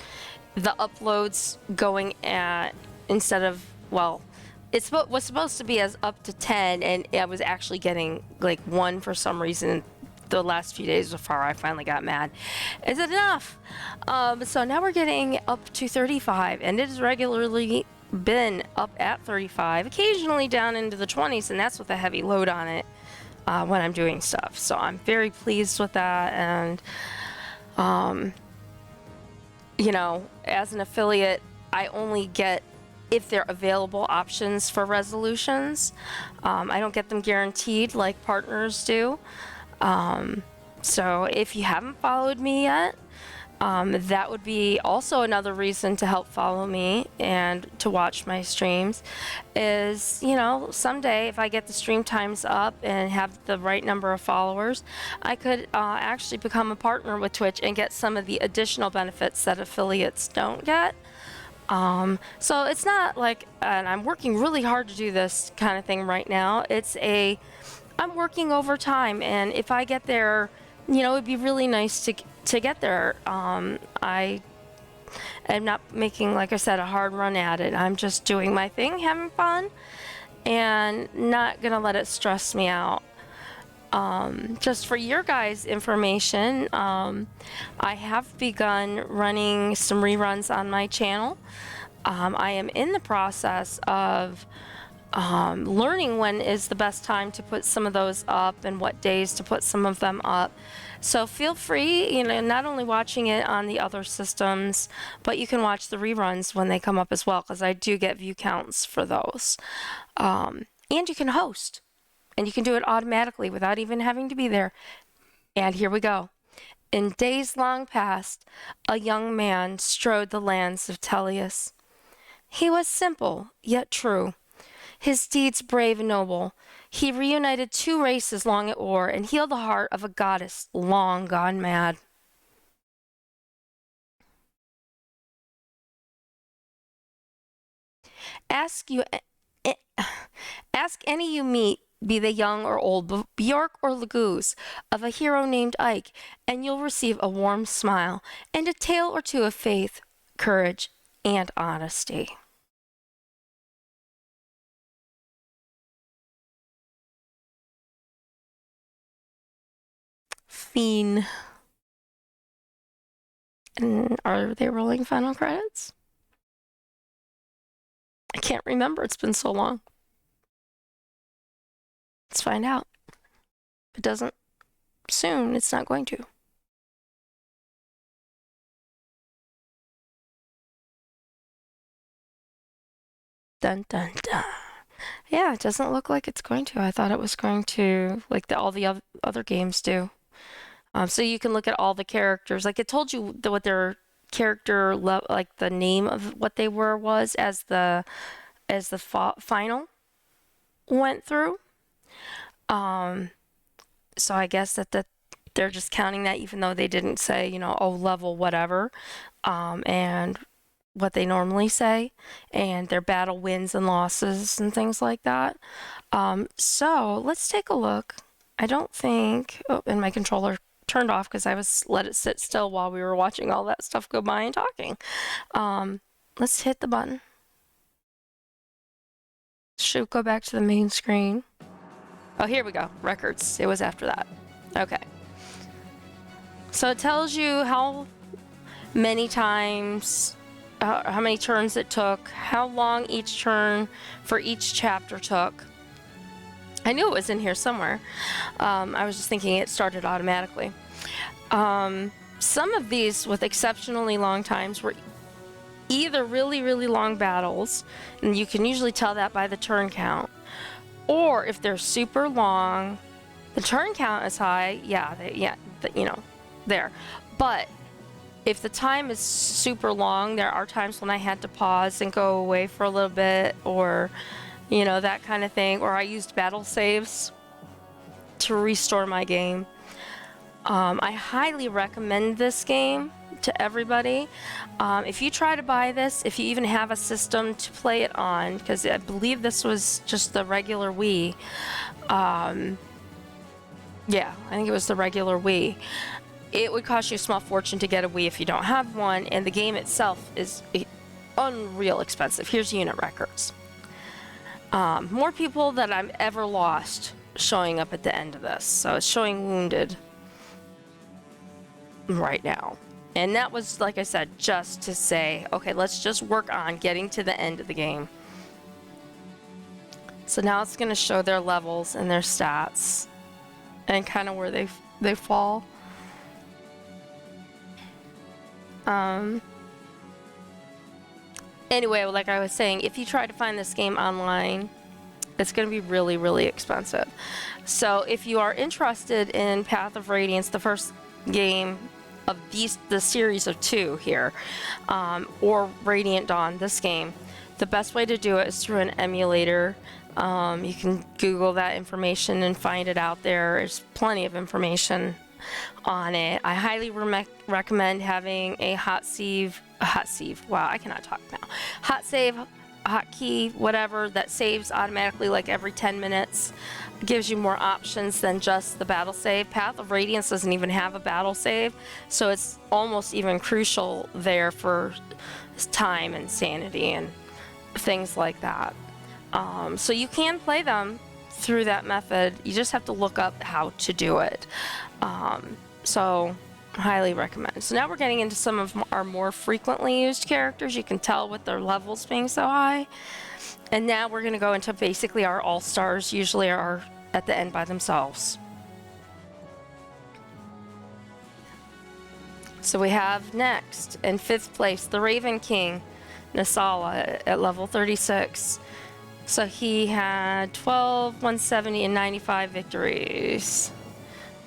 the uploads going at, instead of, well, it was supposed to be as up to 10, and I was actually getting like 1 for some reason the last few days before I finally got mad. Is it enough? So now we're getting up to 35, and it has regularly been up at 35, occasionally down into the 20s, and that's with a heavy load on it when I'm doing stuff. So I'm very pleased with that, and you know, as an affiliate, I only get if they're available options for resolutions. I don't get them guaranteed like partners do. So if you haven't followed me yet, that would be also another reason to help follow me and to watch my streams. Is, you know, someday if I get the stream times up and have the right number of followers, I could actually become a partner with Twitch and get some of the additional benefits that affiliates don't get. So it's not like, and I'm working really hard to do this kind of thing right now. I'm working overtime, and if I get there, you know, it'd be really nice to get there. I am not making, like I said, a hard run at it. I'm just doing my thing, having fun, and not gonna let it stress me out. Just for your guys' information, I have begun running some reruns on my channel. I am in the process of learning when is the best time to put some of those up and what days to put some of them up. So feel free, you know, not only watching it on the other systems, but you can watch the reruns when they come up as well, because I do get view counts for those. And you can host, and you can do it automatically without even having to be there. And here we go. In days long past, a young man strode the lands of Teleus. He was simple, yet true. His deeds brave and noble. He reunited 2 races long at war and healed the heart of a goddess long gone mad. Ask any you meet, be they young or old, Bjork or Lagoose, of a hero named Ike, and you'll receive a warm smile and a tale or two of faith, courage, and honesty. Fiend. And are they rolling final credits? I can't remember. It's been so long. Let's find out. If it doesn't soon, it's not going to. Dun dun dun. Yeah, it doesn't look like it's going to. I thought it was going to, like all the other games do. So you can look at all the characters. Like it told you what their character like the name of what they was as the final went through. So I guess that they're just counting that, even though they didn't say, you know, oh, level whatever, and what they normally say, and their battle wins and losses and things like that. So let's take a look. I don't think, oh, and my controller turned off because I was let it sit still while we were watching all that stuff go by and talking. Let's hit the button. Should go back to the main screen. Oh, here we go. Records. It was after that. Okay. So it tells you how many times, how many turns it took, how long each turn for each chapter took. I knew it was in here somewhere. I was just thinking it started automatically. Some of these with exceptionally long times were either really, really long battles, and you can usually tell that by the turn count, or if they're super long, the turn count is high, you know, there. But if the time is super long, there are times when I had to pause and go away for a little bit, or, you know, that kind of thing, or I used battle saves to restore my game. I highly recommend this game to everybody. If you try to buy this, if you even have a system to play it on, because I believe this was just the regular Wii. Yeah, I think it was the regular Wii. It would cost you a small fortune to get a Wii if you don't have one, and the game itself is unreal expensive. Here's unit records. More people than I've ever lost showing up at the end of this. So it's showing wounded right now. And that was, like I said, just to say, okay, let's just work on getting to the end of the game. So now it's going to show their levels and their stats and kind of where they fall. Anyway, like I was saying, if you try to find this game online, it's going to be really, really expensive. So if you are interested in Path of Radiance, the first game of the series of 2 here, or Radiant Dawn, this game, the best way to do it is through an emulator. You can Google that information and find it out there. There's plenty of information on it. I highly recommend having a hot save, wow, I cannot talk now. Hot save, hotkey, whatever, that saves automatically like every 10 minutes. Gives you more options than just the battle save. Path of Radiance doesn't even have a battle save, so it's almost even crucial there for time and sanity and things like that. So you can play them through that method. You just have to look up how to do it. So highly recommend. So now we're getting into some of our more frequently used characters. You can tell with their levels being so high. And now we're going to go into basically our all-stars, usually are at the end by themselves. So we have next, in 5th place, the Raven King, Nasala, at level 36. So he had 12, 170, and 95 victories.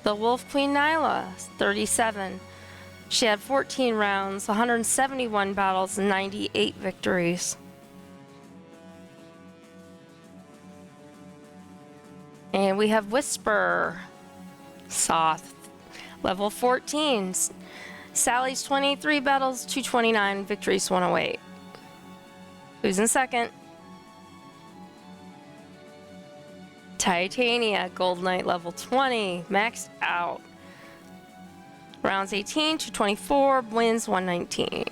The Wolf Queen Nyla, 37. She had 14 rounds, 171 battles, and 98 victories. And we have Whisper, Soth, level 14. Sally's 23 battles, 229 victories, 108. Who's in second? Titania, Gold Knight, level 20, maxed out. Rounds 18 to 24, wins 119.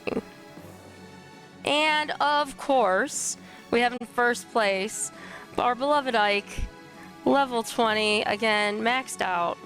And of course, we have in first place our beloved Ike, level 20, again, maxed out.